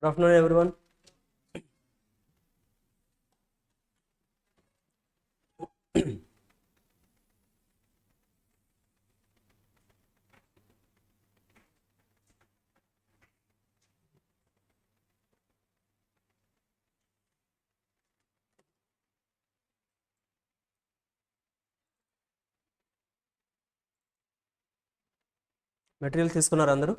Good afternoon, everyone. Material తీసుకున్నారు అందరూ?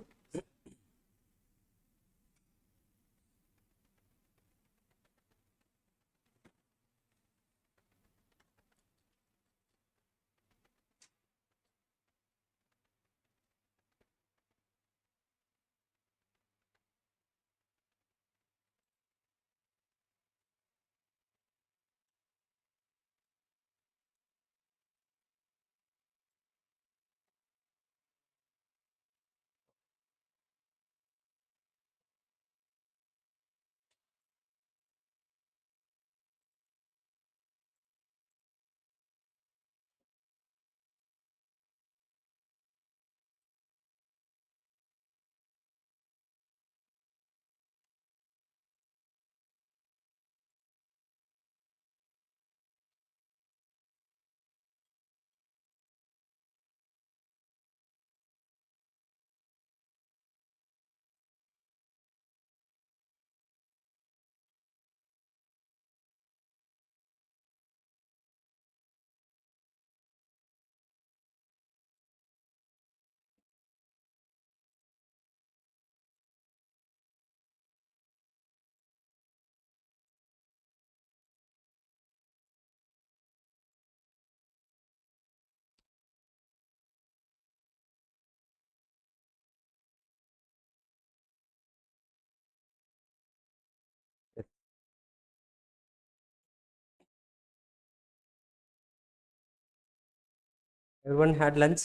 Everyone had lunch?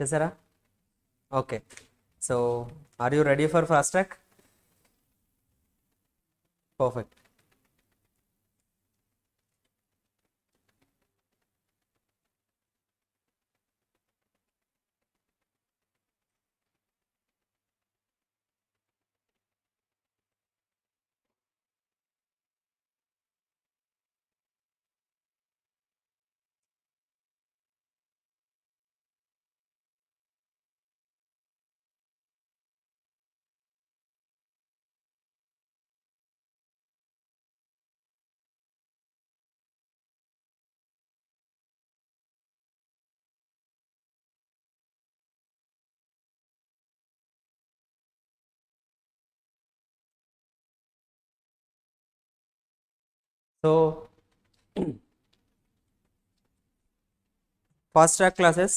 చేసారా? Okay. So, are you ready for fast track? Perfect. So, fast track classes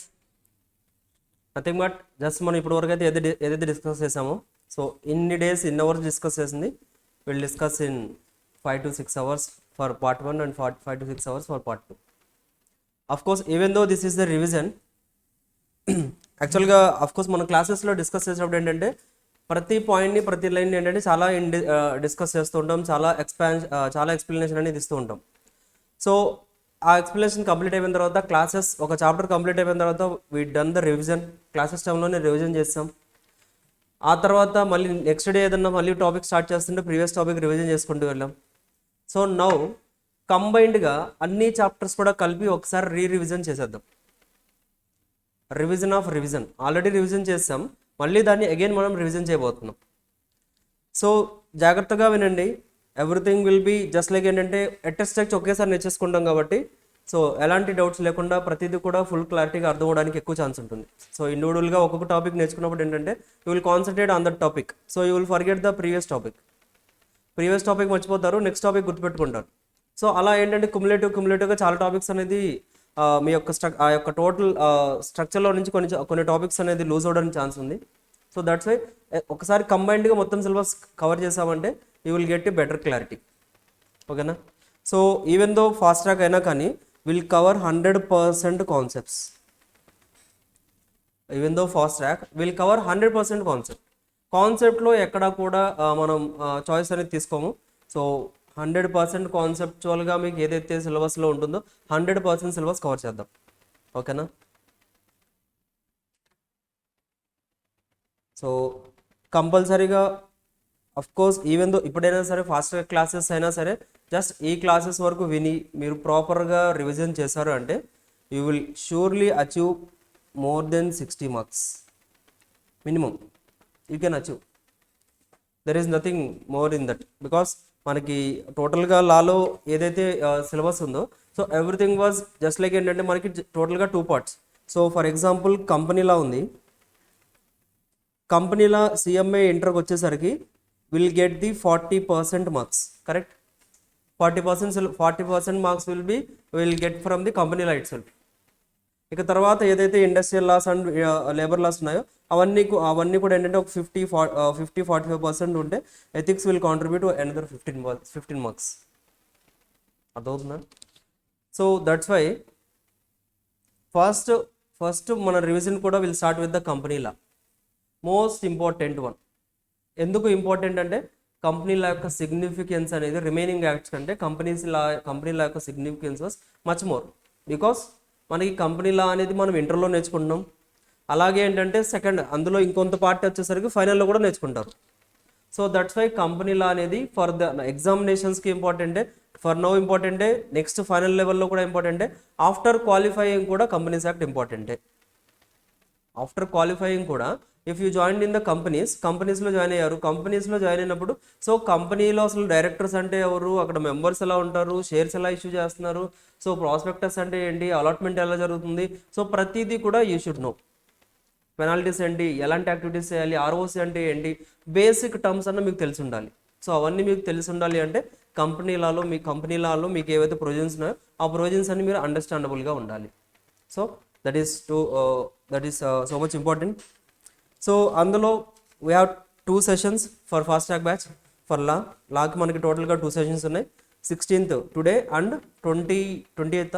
nothing but just మనం ఇప్పటి వరకు అయితే ఏదైతే డిస్కస్ చేసామో, సో ఇన్ని డేస్ ఇన్ అవర్స్ డిస్కస్ చేసింది will discuss in 5 to 6 hours for part 1 and 5 to 6 hours for part 2. Of course even though this is the revision, యాక్చువల్గా of course మన క్లాసెస్లో డిస్కస్ చేసినప్పుడు ఏంటంటే ప్రతి పాయింట్ని ప్రతి లైన్ ఏంటంటే చాలా డిస్కస్ చేస్తూ ఉంటాం, చాలా ఎక్స్ప్లెనేషన్ అనేది ఇస్తూ ఉంటాం. సో ఆ ఎక్స్ప్లెనేషన్ కంప్లీట్ అయిపోయిన తర్వాత క్లాసెస్ ఒక చాప్టర్ కంప్లీట్ అయిపోయిన తర్వాత we done the revision, classes టైంలోనే రివిజన్ చేస్తాం. ఆ తర్వాత మళ్ళీ నెక్స్ట్ డే ఏదన్నా మళ్ళీ టాపిక్ స్టార్ట్ చేస్తుంటే ప్రీవియస్ టాపిక్ రివిజన్ చేసుకుంటూ వెళ్ళాం. సో నౌ కంబైన్డ్గా అన్ని చాప్టర్స్ కూడా కలిపి ఒకసారి రివిజన్ చేసేద్దాం. Revision of revision, already revision చేస్తాం, మళ్ళీ దాన్ని అగైన్ మనం రివిజన్ చేయబోతున్నాం. సో జాగ్రత్తగా వినండి, everything will be just like ఏంటంటే అటెస్ట్ ఒకేసారి నేర్చేసుకుంటాం కాబట్టి సో ఎలాంటి డౌట్స్ లేకుండా ప్రతిదీ కూడా ఫుల్ క్లారిటీగా అర్థం అవడానికి ఎక్కువ ఛాన్స్ ఉంటుంది. సో ఇండివిజువల్గా ఒక్కొక్క టాపిక్ నేర్చుకున్నప్పుడు ఏంటంటే you will concentrate on that topic, so you will forget the previous topic మర్చిపోతారు, నెక్స్ట్ టాపిక్ గుర్తుపెట్టుకుంటారు. సో అలా ఏంటంటే కుములేటివ్గా చాలా టాపిక్స్ అనేది మీ యొక్క ఆ యొక్క టోటల్ స్ట్రక్చర్లో నుంచి కొన్ని టాపిక్స్ అనేది లూజ్ అవ్వడానికి ఛాన్స్ ఉంది. సో దట్స్ వై ఒకసారి కంబైన్డ్గా మొత్తం సిలబస్ కవర్ చేసామంటే you will get a better clarity. ఓకేనా? So even though fast track అయినా కానీ will cover 100% concepts. Even though fast track will cover 100% కాన్సెప్ట్లో ఎక్కడ కూడా మనం చాయిస్ అనేది తీసుకోము. సో 100% కాన్సెప్చువల్గా మీకు ఏదైతే సిలబస్లో ఉంటుందో 100% సిలబస్ కవర్ చేద్దాం. ఓకేనా? సో కంపల్సరీగా అఫ్ కోర్స్ ఈవెన్ దో ఇప్పుడైనా సరే ఫాస్ట్ క్లాసెస్ అయినా సరే జస్ట్ ఈ క్లాసెస్ వరకు విని మీరు ప్రాపర్గా రివిజన్ చేశారు అంటే you will surely achieve more than 60 marks minimum you can achieve. There is nothing more in that because మనకి టోటల్గా లాలో ఏదైతే సిలబస్ ఉందో so everything was just like ఏంటంటే మనకి టోటల్గా 2 పార్ట్స్. సో ఫర్ ఎగ్జాంపుల్ కంపెనీలా ఉంది, కంపెనీలా సిఎంఏ ఇంటర్కి వచ్చేసరికి will get the 40% marks, correct. 40% marks will get from the company law it self. ఇక తర్వాత ఏదైతే industrial loss and labour loss ఉన్నాయో అవన్నీ కూడా ఏంటంటే ఒక 45% ఉంటే ethics will contribute another 15 marks. అర్థమవుతుందా? సో దట్స్ వై ఫస్ట్ మన రివిజన్ కూడా will start with the company law, most important one. ఎందుకు ఇంపార్టెంట్ అంటే కంపెనీ లా యొక్క సిగ్నిఫికెన్స్ అనేది రిమైనింగ్ యాక్ట్స్ కంటే కంపెనీ లా యొక్క significance was much more. Because మనకి కంపెనీ లా అనేది మనం ఇంటర్లో నేర్చుకుంటున్నాం, అలాగే ఏంటంటే సెకండ్ అందులో ఇంకొంత పార్ట్ వచ్చేసరికి ఫైనల్లో కూడా నేర్చుకుంటారు. So that's why company law అనేది ఫర్ ద ఎగ్జామినేషన్స్కి ఇంపార్టెంటే, ఫర్ నౌ ఇంపార్టెంటే, నెక్స్ట్ ఫైనల్ లెవెల్లో కూడా ఇంపార్టెంటే, ఆఫ్టర్ క్వాలిఫైయింగ్ కూడా కంపెనీస్ యాక్ట్ ఇంపార్టెంటే. ఆఫ్టర్ క్వాలిఫైయింగ్ కూడా if you join in the కంపెనీస్లో జాయిన్ అయ్యారు, కంపెనీస్లో జాయిన్ అయినప్పుడు సో కంపెనీలో అసలు డైరెక్టర్స్ అంటే ఎవరు, అక్కడ మెంబర్స్ ఎలా ఉంటారు, షేర్స్ ఎలా ఇష్యూ చేస్తున్నారు, సో ప్రాస్పెక్టస్ అంటే ఏంటి, అలాట్మెంట్ ఎలా జరుగుతుంది, సో ప్రతిదీ కూడా యూ షుడ్ నో. పెనాల్టీస్ ఏంటి, ఎలాంటి యాక్టివిటీస్ చేయాలి, ఆర్ఓసి అంటే ఏంటి, బేసిక్ టర్మ్స్ అన్న మీకు తెలిసి ఉండాలి. సో అవన్నీ మీకు తెలిసి ఉండాలి అంటే కంపెనీ లాలో మీకు ఏవైతే ప్రొవిజన్స్ ఉన్నాయో ఆ ప్రొవిజన్స్ అన్ని మీరు అండర్స్టాండబుల్గా ఉండాలి. So that is so much important. So అందులో we have 2 sessions for fast track batch for లాకి మనకి టోటల్గా 2 సెషన్స్ ఉన్నాయి. 16th today and 28th.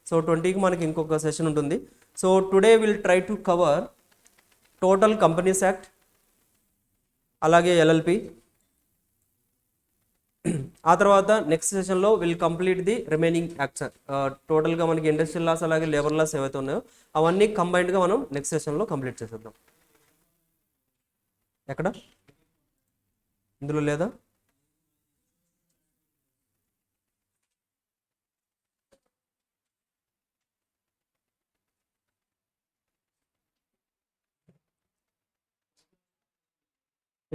So 20కి మనకి ఇంకొక సెషన్ ఉంటుంది. So today will try to cover total companies act, అలాగే LLP. ఆ తర్వాత నెక్స్ట్ సెషన్లో will complete the remaining acts, టోటల్గా మనకి ఇండస్ట్రియల్ లాస్ అలాగే లేబర్ లాస్ ఏవైతే ఉన్నాయో అవన్నీ కంబైన్డ్గా మనం నెక్స్ట్ సెషన్లో కంప్లీట్ చేసేద్దాం. ఎక్కడ ఇందులో లేదా?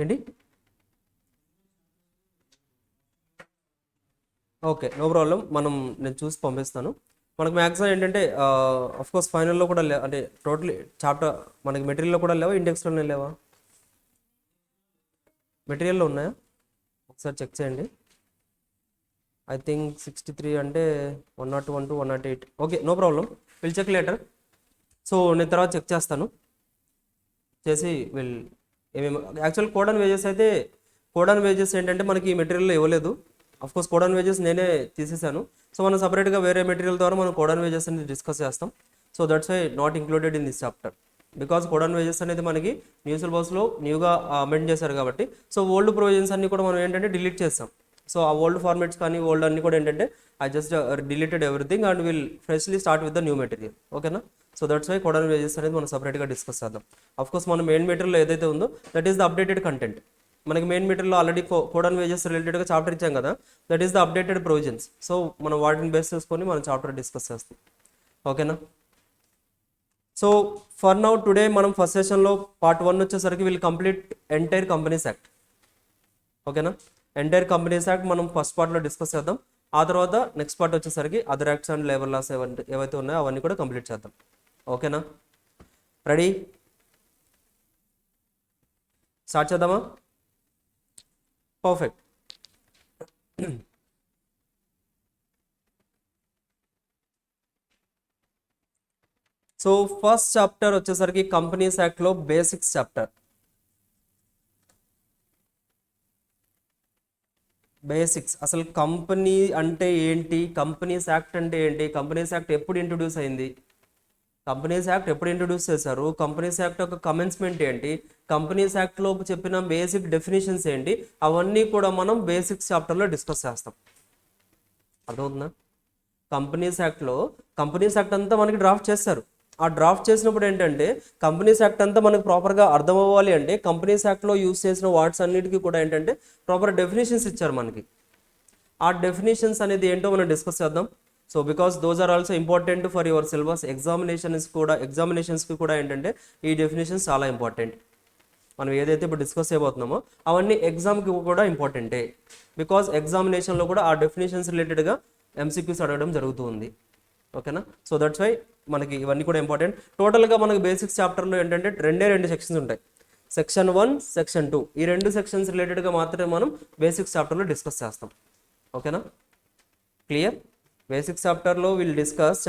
ఏంటి? ఓకే, నో ప్రాబ్లం, నేను చూసి పంపిస్తాను. మనకు మ్యాక్సిమం ఏంటంటే కోర్స్ ఫైనల్లో కూడా అంటే టోటలీ చాప్టర్ మనకి మెటీరియల్లో కూడా లేవా, ఇండెక్స్లోనే లేవా? మెటీరియల్లో ఉన్నాయా? ఒకసారి చెక్ చేయండి. ఐ థింక్ 63 అంటే 101 to 108. Okay, no problem, will check later. So నేను తర్వాత చెక్ చేస్తాను, చేసి ఏమేమి యాక్చువల్ కోడ్ అండ్ వేజెస్ ఏంటంటే మనకి ఈ మెటీరియల్లో ఇవ్వలేదు. కోర్స్ కోడ్ అండ్ వేజెస్ నేనే తీసేసాను. సో మనం సపరేట్గా వేరే మెటీరియల్ ద్వారా మనం కోడ్ అండ్ వేజెస్ అనేది డిస్కస్ చేస్తాం. So that's why not included in this chapter, because code and wages అనేది మనకి న్యూ సిలబస్లో న్యూగా అమెండ్ చేశారు కాబట్టి సో ఓల్డ్ ప్రొవిజన్స్ అన్ని కూడా మనం ఏంటంటే డిలీట్ చేస్తాం. సో ఆ ఓల్డ్ ఫార్మాట్స్ కానీ ఓల్డ్ అన్ని కూడా ఏంటంటే I just deleted everything and will freshly start with the new material. ఓకేనా? So that's why code and wages అనేది మనం సపరేట్గా డిస్కస్ చేద్దాం. కోర్స్ మన మెయిన్ మెటీరియల్ ఏదైతే ఉందో that is the updated content. మనకి మెయిన్ మెటీరియల్లో ఆల్రెడీ కోడ్ అండ్ వేజెస్ రిలేటెడ్గా చాప్టర్ ఇచ్చాం కదా, that is the updated provisions. So మనం వాటిని బేస్ చేసుకొని మనం చాప్టర్ డిస్కస్ చేస్తాం. ఓకేనా? సో ఫర్ నౌ టుడే మనం ఫస్ట్ సెషన్లో పార్ట్ 1 వచ్చేసరికి will complete entire companies act. ఓకేనా? ఎంటైర్ కంపెనీస్ యాక్ట్ మనం ఫస్ట్ పార్ట్లో డిస్కస్ చేద్దాం. ఆ తర్వాత నెక్స్ట్ పార్ట్ వచ్చేసరికి other acts and labour laws ఏవైతే ఉన్నాయో అవన్నీ కూడా కంప్లీట్ చేద్దాం. ఓకేనా? రెడీ? స్టార్ట్ చేద్దామా? పర్ఫెక్ట్. సో ఫస్ట్ చాప్టర్ వచ్చేసరికి కంపెనీస్ యాక్ట్లో బేసిక్స్ చాప్టర్. బేసిక్స్, అసలు కంపెనీ అంటే ఏంటి, కంపెనీస్ యాక్ట్ అంటే ఏంటి, కంపెనీస్ యాక్ట్ ఎప్పుడు ఇంట్రొడ్యూస్ అయింది, కంపెనీస్ యాక్ట్ ఎప్పుడు ఇంట్రొడ్యూస్ చేశారు, కంపెనీస్ యాక్ట్ యొక్క కమెన్స్మెంట్ ఏంటి, కంపెనీస్ యాక్ట్లో చెప్పిన బేసిక్ డెఫినేషన్స్ ఏంటి, అవన్నీ కూడా మనం బేసిక్స్ చాప్టర్లో డిస్కస్ చేస్తాం. అర్థమవుతుందా? కంపెనీస్ యాక్ట్ అంతా మనకి డ్రాఫ్ట్ చేస్తారు. ఆ డ్రాఫ్ట్ చేసినప్పుడు ఏంటంటే కంపెనీస్ యాక్ట్ అంతా మనకు ప్రాపర్గా అర్థం అవ్వాలి అంటే కంపెనీస్ యాక్ట్లో యూస్ చేసిన వర్డ్స్ అన్నిటికీ కూడా ఏంటంటే ప్రాపర్ డెఫినేషన్స్ ఇచ్చారు మనకి. ఆ డెఫినేషన్స్ అనేది ఏంటో మనం డిస్కస్ చేద్దాం. So because those are also important for your syllabus. ఎగ్జామినేషన్స్కి కూడా ఏంటంటే ఈ డెఫినేషన్స్ చాలా ఇంపార్టెంట్. మనం ఏదైతే ఇప్పుడు డిస్కస్ చేయబోతున్నామో అవన్నీ ఎగ్జామ్కి కూడా ఇంపార్టెంటే. బికాస్ ఎగ్జామినేషన్లో కూడా ఆ డెఫినేషన్స్ రిలేటెడ్గా ఎంసీక్యూస్ అడగడం జరుగుతుంది. ఓకేనా? సో దట్స్ వై మనకి ఇవన్నీ కూడా ఇంపార్టెంట్. టోటల్గా మనకి బేసిక్స్ చాప్టర్లో ఏంటంటే రెండు సెక్షన్స్ ఉంటాయి, సెక్షన్ 1, సెక్షన్ 2. ఈ 2 సెక్షన్స్ రిలేటెడ్గా మాత్రమే మనం బేసిక్స్ చాప్టర్లో డిస్కస్ చేస్తాం. ఓకేనా? క్లియర్? బేసిక్స్ చాప్టర్లో విల్ డిస్కస్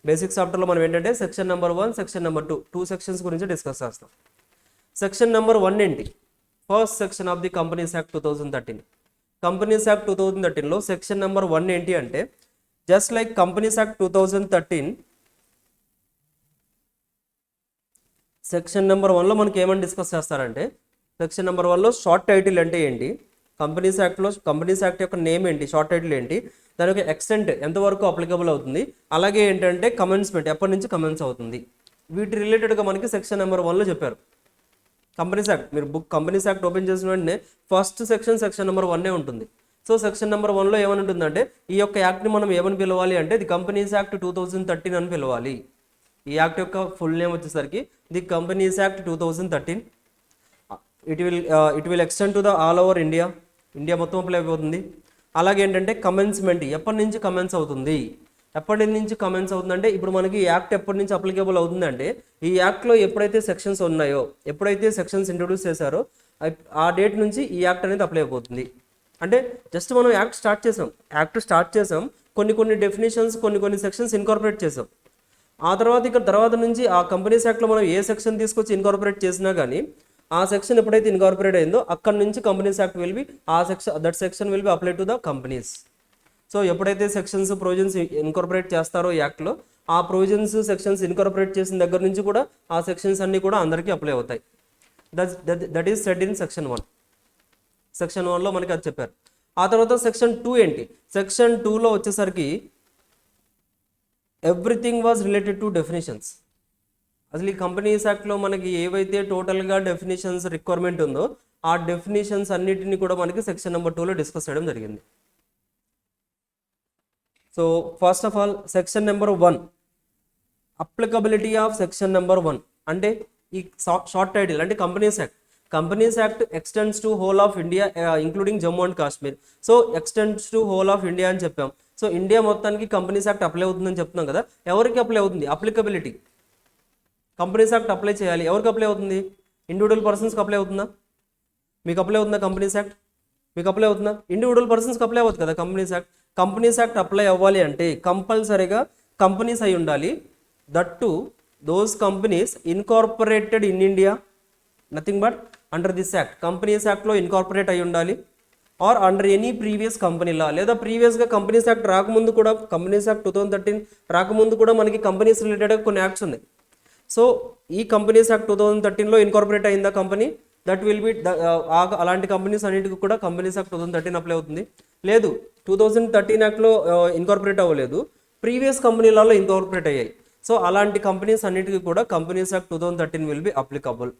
బేసిక్స్ చాప్టర్లో మనం ఏంటంటే సెక్షన్ నెంబర్ 1, సెక్షన్ నెంబర్ 2 సెక్షన్స్ గురించి డిస్కస్ చేస్తాం. సెక్షన్ నెంబర్ 1 ఏంటి? First section of the companies act 2013. Companies act 2013లో సెక్షన్ నెంబర్ 1 ఏంటి అంటే just like companies act 2013 section number 1లో మనకి ఏమని డిస్కస్ చేస్తారంటే సెక్షన్ నెంబర్ 1లో షార్ట్ టైటిల్ అంటే ఏంటి, కంపెనీస్ యాక్ట్ యొక్క నేమ్ ఏంటి, షార్ట్ టైటిల్ ఏంటి, దాని యొక్క ఎక్స్టెంట్ ఎంతవరకు అప్లికబుల్ అవుతుంది, అలాగే ఏంటంటే కమెన్స్మెంట్ ఎప్పటి నుంచి కమెన్స్ అవుతుంది, వీటి రిలేటెడ్గా మనకి సెక్షన్ నెంబర్ 1లో చెప్పారు. కంపెనీస్ యాక్ట్ మీరు కంపెనీస్ యాక్ట్ ఓపెన్ చేసిన వెంటనే ఫస్ట్ సెక్షన్ నెంబర్ 1 ఉంటుంది. సో సెక్షన్ నెంబర్ 1లో ఏమని ఉంటుందంటే ఈ యొక్క యాక్ట్ని మనం ఏమని పిలవాలి అంటే ది కంపెనీస్ యాక్ట్ 2013 అని పిలవాలి. ఈ యాక్ట్ యొక్క ఫుల్ నేమ్ వచ్చేసరికి the companies act 2013. It will extend to the all over India మొత్తం అప్లై అయిపోతుంది. అలాగే ఏంటంటే కమెన్స్మెంట్ ఎప్పటి నుంచి కమెన్స్ అవుతుంది, అంటే ఇప్పుడు మనకి ఈ యాక్ట్ ఎప్పటి నుంచి అప్లికేబుల్ అవుతుందంటే ఈ యాక్ట్లో ఎప్పుడైతే సెక్షన్స్ ఉన్నాయో, ఎప్పుడైతే సెక్షన్స్ ఇంట్రొడ్యూస్ చేశారో ఆ డేట్ నుంచి ఈ యాక్ట్ అనేది అప్లై అయిపోతుంది. అంటే జస్ట్ మనం యాక్ట్ స్టార్ట్ చేసాం, కొన్ని డెఫినేషన్స్ కొన్ని సెక్షన్స్ ఇన్కార్పొరేట్ చేసాం. ఆ తర్వాత నుంచి ఆ కంపెనీస్ యాక్ట్లో మనం ఏ సెక్షన్ తీసుకొచ్చి ఇన్కార్పొరేట్ చేసినా కానీ ఆ సెక్షన్ ఎప్పుడైతే ఇన్కార్పొరేట్ అయిందో అక్కడ నుంచి companies act will B that section will be apply to the companies. So ఎప్పుడైతే సెక్షన్స్ ప్రొవిజన్స్ ఇన్కార్పొరేట్ చేస్తారో ఈ యాక్ట్లో ఆ ప్రొవిజన్స్ సెక్షన్స్ ఇన్కార్పొరేట్ చేసిన దగ్గర నుంచి కూడా ఆ సెక్షన్స్ అన్నీ కూడా అందరికీ అప్లై అవుతాయి. That is said in section 1. Section 1లో మనకి అది చెప్పారు. ఆ తర్వాత సెక్షన్ 2 ఏంటి? సెక్షన్ 2లో వచ్చేసరికి everything was related to definitions. అసలు ఈ కంపెనీస్ యాక్ట్లో మనకి ఏవైతే టోటల్గా డెఫినేషన్స్ రిక్వైర్మెంట్ ఉందో ఆ డెఫినేషన్స్ అన్నిటిని కూడా మనకి సెక్షన్ నెంబర్ 2లో డిస్కస్ చేయడం జరిగింది. So first of all section number 1, applicability of section number 1 అంటే ఈ షార్ట్ టైటిల్ అంటే companies act extends to whole of India including Jammu and Kashmir. So extends to whole of India అని చెప్పాం. సో ఇండియా మొత్తానికి companies act apply అవుతుందని చెప్తున్నాం కదా. ఎవరికి అప్లై అవుతుంది? అప్లికబిలిటీ. కంపెనీస్ యాక్ట్ అప్లై చేయాలి, ఎవరికి అప్లై అవుతుంది? ఇండివిజువల్ పర్సన్స్కి అప్లై అవుతుందా? మీకు అప్లై అవుతుందా కంపెనీస్ యాక్ట్? మీకు అప్లై అవుతుందా? ఇండివిజువల్ పర్సన్స్కి అప్లై అవుతుంది కదా కంపెనీస్ యాక్ట్ అప్లై అవ్వాలి అంటే కంపల్సరీగా కంపెనీస్ అయి ఉండాలి. That to those companies incorporated in India, nothing but under this act. Companies యాక్ట్లో ఇన్కార్పొరేట్ అయి ఉండాలి or under any previous company law, లేదా ప్రీవియస్గా కంపెనీస్ యాక్ట్ రాకముందు కూడా, కంపెనీస్ యాక్ట్ 2013 రాకముందు కూడా మనకి కంపెనీస్ రిలేటెడ్గా కొన్ని యాక్ట్స్ ఉన్నాయి. సో ఈ కంపెనీస్ యాక్ట్ 2013లో ఇన్కార్పొరేట్ అయిందా కంపెనీ, దట్ విల్ బి అలాంటి కంపెనీస్ అన్నిటికీ కూడా కంపెనీస్ యాక్ట్ 2013 అప్లై అవుతుంది. లేదు 2013 యాక్ట్లో ఇన్కార్పొరేట్ అవ్వలేదు, ప్రీవియస్ కంపెనీలలో ఇన్కార్పొరేట్ అయ్యాయి. సో అలాంటి కంపెనీస్ అన్నిటికీ కూడా companies act 2013 will be applicable.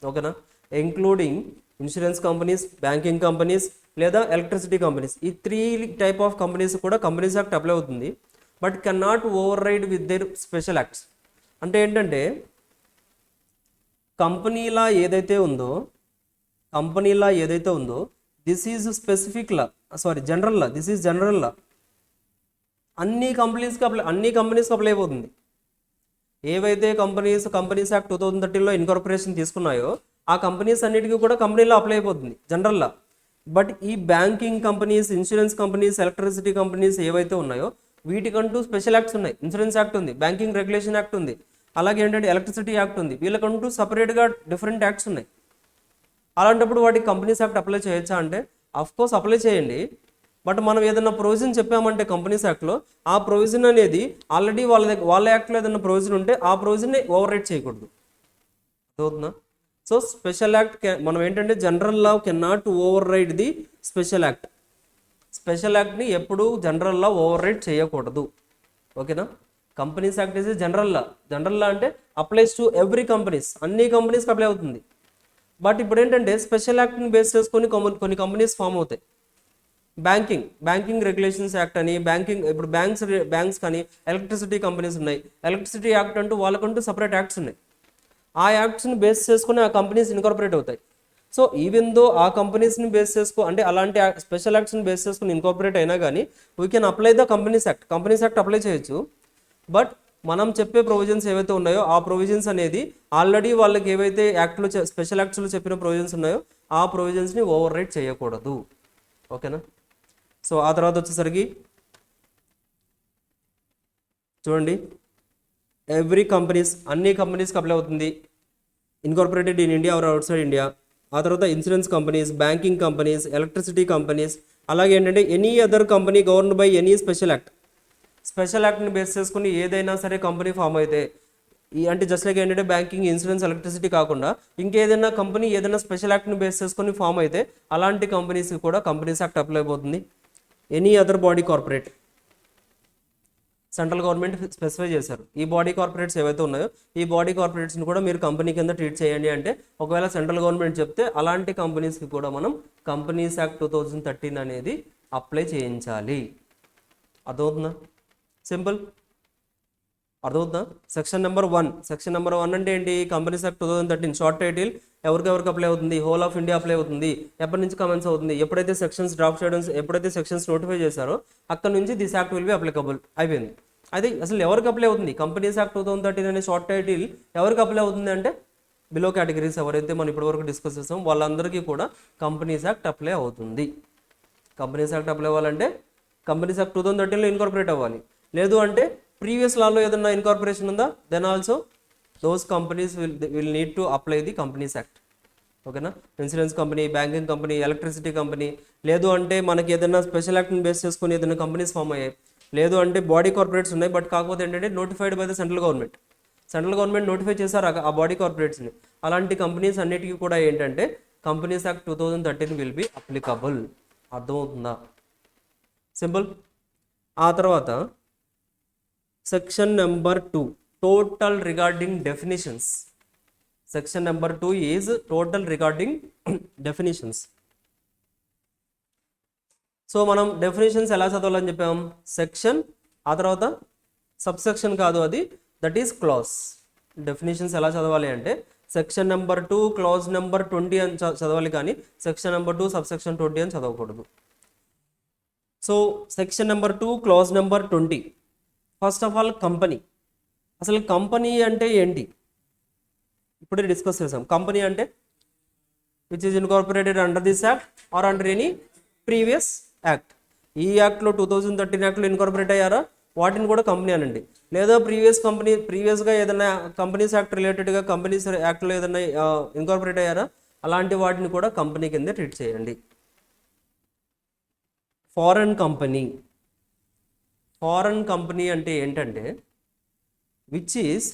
ఓకేనా? Including insurance companies, banking companies లేదా ఎలక్ట్రిసిటీ కంపెనీస్. ఈ 3 టైప్ ఆఫ్ కంపెనీస్ కూడా కంపెనీస్ యాక్ట్ అప్లై అవుతుంది. But can not override with their special acts. అంటే ఏంటంటే కంపెనీలా ఏదైతే ఉందో this is specific law, general law, this is general law. అన్ని కంపెనీస్కి అప్లై అయిపోతుంది. ఏవైతే కంపెనీస్ యాక్ట్ 2013లో ఇన్కార్పొరేషన్ తీసుకున్నాయో ఆ కంపెనీస్ అన్నిటికీ కూడా కంపెనీలో అప్లై అయిపోతుంది జనరల్ లా. బట్ ఈ banking companies, insurance companies, electricity companies ఏవైతే ఉన్నాయో వీటికంటూ స్పెషల్ యాక్ట్స్ ఉన్నాయి. ఇన్సూరెన్స్ యాక్ట్ ఉంది, బ్యాంకింగ్ రెగ్యులేషన్ యాక్ట్ ఉంది, అలాగే ఏంటంటే ఎలక్ట్రిసిటీ యాక్ట్ ఉంది. వీళ్ళకంటూ సపరేట్గా డిఫరెంట్ యాక్ట్స్ ఉన్నాయి. అలాంటప్పుడు వాటికి కంపెనీస్ యాక్ట్ అప్లై చేయొచ్చా అంటే అఫ్కోర్స్ అప్లై చేయండి. బట్ మనం ఏదైనా ప్రొవిజన్ చెప్పామంటే కంపెనీస్ యాక్ట్లో ఆ ప్రొవిజన్ అనేది ఆల్రెడీ వాళ్ళ యాక్ట్లో ఏదైనా ప్రొవిజన్ ఉంటే ఆ ప్రొవిజన్ని ఓవర్ రైట్ చేయకూడదు. అవుతుందా? సో స్పెషల్ యాక్ట్ మనం ఏంటంటే general law can not override the special act. Special యాక్ట్ని ఎప్పుడు జనరల్ లా ఓవర్ రైడ్ చేయకూడదు. ఓకేనా? Companies act is general law. General law అంటే అప్లైస్ టు ఎవ్రీ కంపెనీస్, అన్ని కంపెనీస్కి అప్లై అవుతుంది. బట్ ఇప్పుడు ఏంటంటే స్పెషల్ యాక్ట్ని బేస్ చేసుకొని కొన్ని కంపెనీస్ ఫామ్ అవుతాయి. బ్యాంకింగ్ రెగ్యులేషన్స్ యాక్ట్ అని, ఇప్పుడు బ్యాంక్స్ కానీ ఎలక్ట్రిసిటీ కంపెనీస్ ఉన్నాయి. ఎలక్ట్రిసిటీ యాక్ట్ అంటూ వాళ్ళకంటూ సపరేట్ యాక్ట్స్ ఉన్నాయి. ఆ యాక్ట్స్ని బేస్ చేసుకొని ఆ కంపెనీస్ ఇన్కార్పొరేట్ అవుతాయి. సో ఈవెన్ దో ఆ కంపెనీస్ని బేస్ చేసుకో అంటే అలాంటి స్పెషల్ యాక్ట్స్ని బేస్ చేసుకుని ఇన్కార్పొరేట్ అయినా కానీ we can apply the companies act apply చేయొచ్చు. బట్ మనం చెప్పే ప్రొవిజన్స్ ఏవైతే ఉన్నాయో ఆ ప్రొవిజన్స్ అనేది ఆల్రెడీ వాళ్ళకి ఏవైతే యాక్ట్లో స్పెషల్ యాక్ట్స్లో చెప్పిన ప్రొవిజన్స్ ఉన్నాయో ఆ ప్రొవిజన్స్ని ఓవర్ రైట్ చేయకూడదు. ఓకేనా? సో ఆ తర్వాత వచ్చేసరికి చూడండి, ఎవ్రీ కంపెనీస్, అన్ని కంపెనీస్కి అప్లై అవుతుంది, incorporated in India or outside India. ఆ తర్వాత insurance companies, banking companies, electricity companies, అలాగే ఏంటంటే any other company governed by any special యాక్ట్ని బేస్ చేసుకుని ఏదైనా సరే కంపెనీ ఫామ్ అయితే అంటే జస్ట్ లైక్ ఏంటంటే బ్యాంకింగ్, ఇన్సూరెన్స్, ఎలక్ట్రిసిటీ కాకుండా ఇంకేదైనా కంపెనీ ఏదైనా స్పెషల్ యాక్ట్ని బేస్ చేసుకొని ఫామ్ అయితే అలాంటి కంపెనీస్కి కూడా కంపెనీస్ యాక్ట్ అప్లై అయిపోతుంది. Any other body corporate, central government specify చేశారు ఈ బాడీ కార్పొరేట్స్ ఏవైతే ఉన్నాయో ఈ బాడీ కార్పొరేట్స్ని కూడా మీరు కంపెనీ కింద ట్రీట్ చేయండి అంటే ఒకవేళ సెంట్రల్ గవర్నమెంట్ చెప్తే అలాంటి కంపెనీస్కి కూడా మనం కంపెనీస్ యాక్ట్ 2013 అనేది అప్లై చేయించాలి. అర్థమవుతుందా? సింపుల్. అర్థమవుతుందా? సెక్షన్ నెంబర్ 1 అంటే ఏంటి? Companies act 2013 short title. ఎవరికి అప్లై అవుతుంది? హోల్ ఆఫ్ ఇండియా అప్లై అవుతుంది. ఎప్పటి నుంచి కమెన్స్ అవుతుంది? ఎప్పుడైతే సెక్షన్స్ డ్రాఫ్ట్ చేయడం, ఎప్పుడైతే సెక్షన్స్ నోటిఫై చేశారో అక్కడ నుంచి this act will be applicable అయిపోయింది. అయితే అసలు ఎవరికి అప్లై అవుతుంది? కంపెనీస్ యాక్ట్ 2013 అనే షార్ట్ టైటిల్ ఎవరికి అప్లై అవుతుంది అంటే బిలో కేటగిరీస్ ఎవరైతే మనం ఇప్పటివరకు డిస్కస్ చేస్తాం వాళ్ళందరికీ కూడా కంపెనీస్ యాక్ట్ అప్లై అవుతుంది. కంపెనీస్ యాక్ట్ అప్లై అవ్వాలంటే కంపెనీస్ యాక్ట్ 2013లో ఇన్కార్పొరేట్ అవ్వాలి. లేదు అంటే ప్రీవియస్ లాలో ఏదన్నా ఇన్కార్పొరేషన్ ఉందా, then also those companies will need to apply the companies act. ఓకేనా? Insurance company, banking company, electricity company, లేదు అంటే మనకి ఏదైనా స్పెషల్ యాక్ట్ని బేస్ చేసుకుని ఏదైనా కంపెనీస్ ఫామ్ అయ్యాయి, లేదు అంటే బాడీ కార్పొరేట్స్ ఉన్నాయి. బట్ కాకపోతే ఏంటంటే notified by the central government notify చేశారు ఆ బాడీ కార్పొరేట్స్ని. అలాంటి కంపెనీస్ అన్నిటికీ కూడా ఏంటంటే companies act 2013 will be applicable. అర్థమవుతుందా? సింపుల్. ఆ తర్వాత section number 2 total regarding definitions. Section number 2 is total regarding definitions. So మనం డెఫినేషన్స్ ఎలా చదవాలని చెప్పాం? సెక్షన్, ఆ తర్వాత సబ్సెక్షన్ కాదు అది, దట్ ఈస్ క్లాస్. డెఫినేషన్స్ ఎలా చదవాలి అంటే సెక్షన్ నెంబర్ 2 క్లాజ్ నెంబర్ 20 అని చదవాలి, కానీ సెక్షన్ నెంబర్ 2 సబ్సెక్షన్ 20 అని చదవకూడదు. సో section number 2 clause number 20. First of all company. అసలు కంపెనీ అంటే ఏంటి ఇప్పుడే డిస్కస్ చేసాం. కంపెనీ అంటే which is incorporated under this act or under any previous act. ఈ యాక్ట్లో 2013 యాక్ట్లో ఇన్కార్పొరేట్ అయ్యారా వాటిని కూడా కంపెనీ అనండి. లేదా ప్రీవియస్గా ఏదైనా కంపెనీస్ యాక్ట్ రిలేటెడ్గా కంపెనీస్ యాక్ట్లో ఏదైనా ఇన్కార్పొరేట్ అయ్యారా అలాంటి వాటిని కూడా కంపెనీ కింద ట్రీట్ చేయండి. ఫారెన్ కంపెనీ అంటే ఏంటంటే which is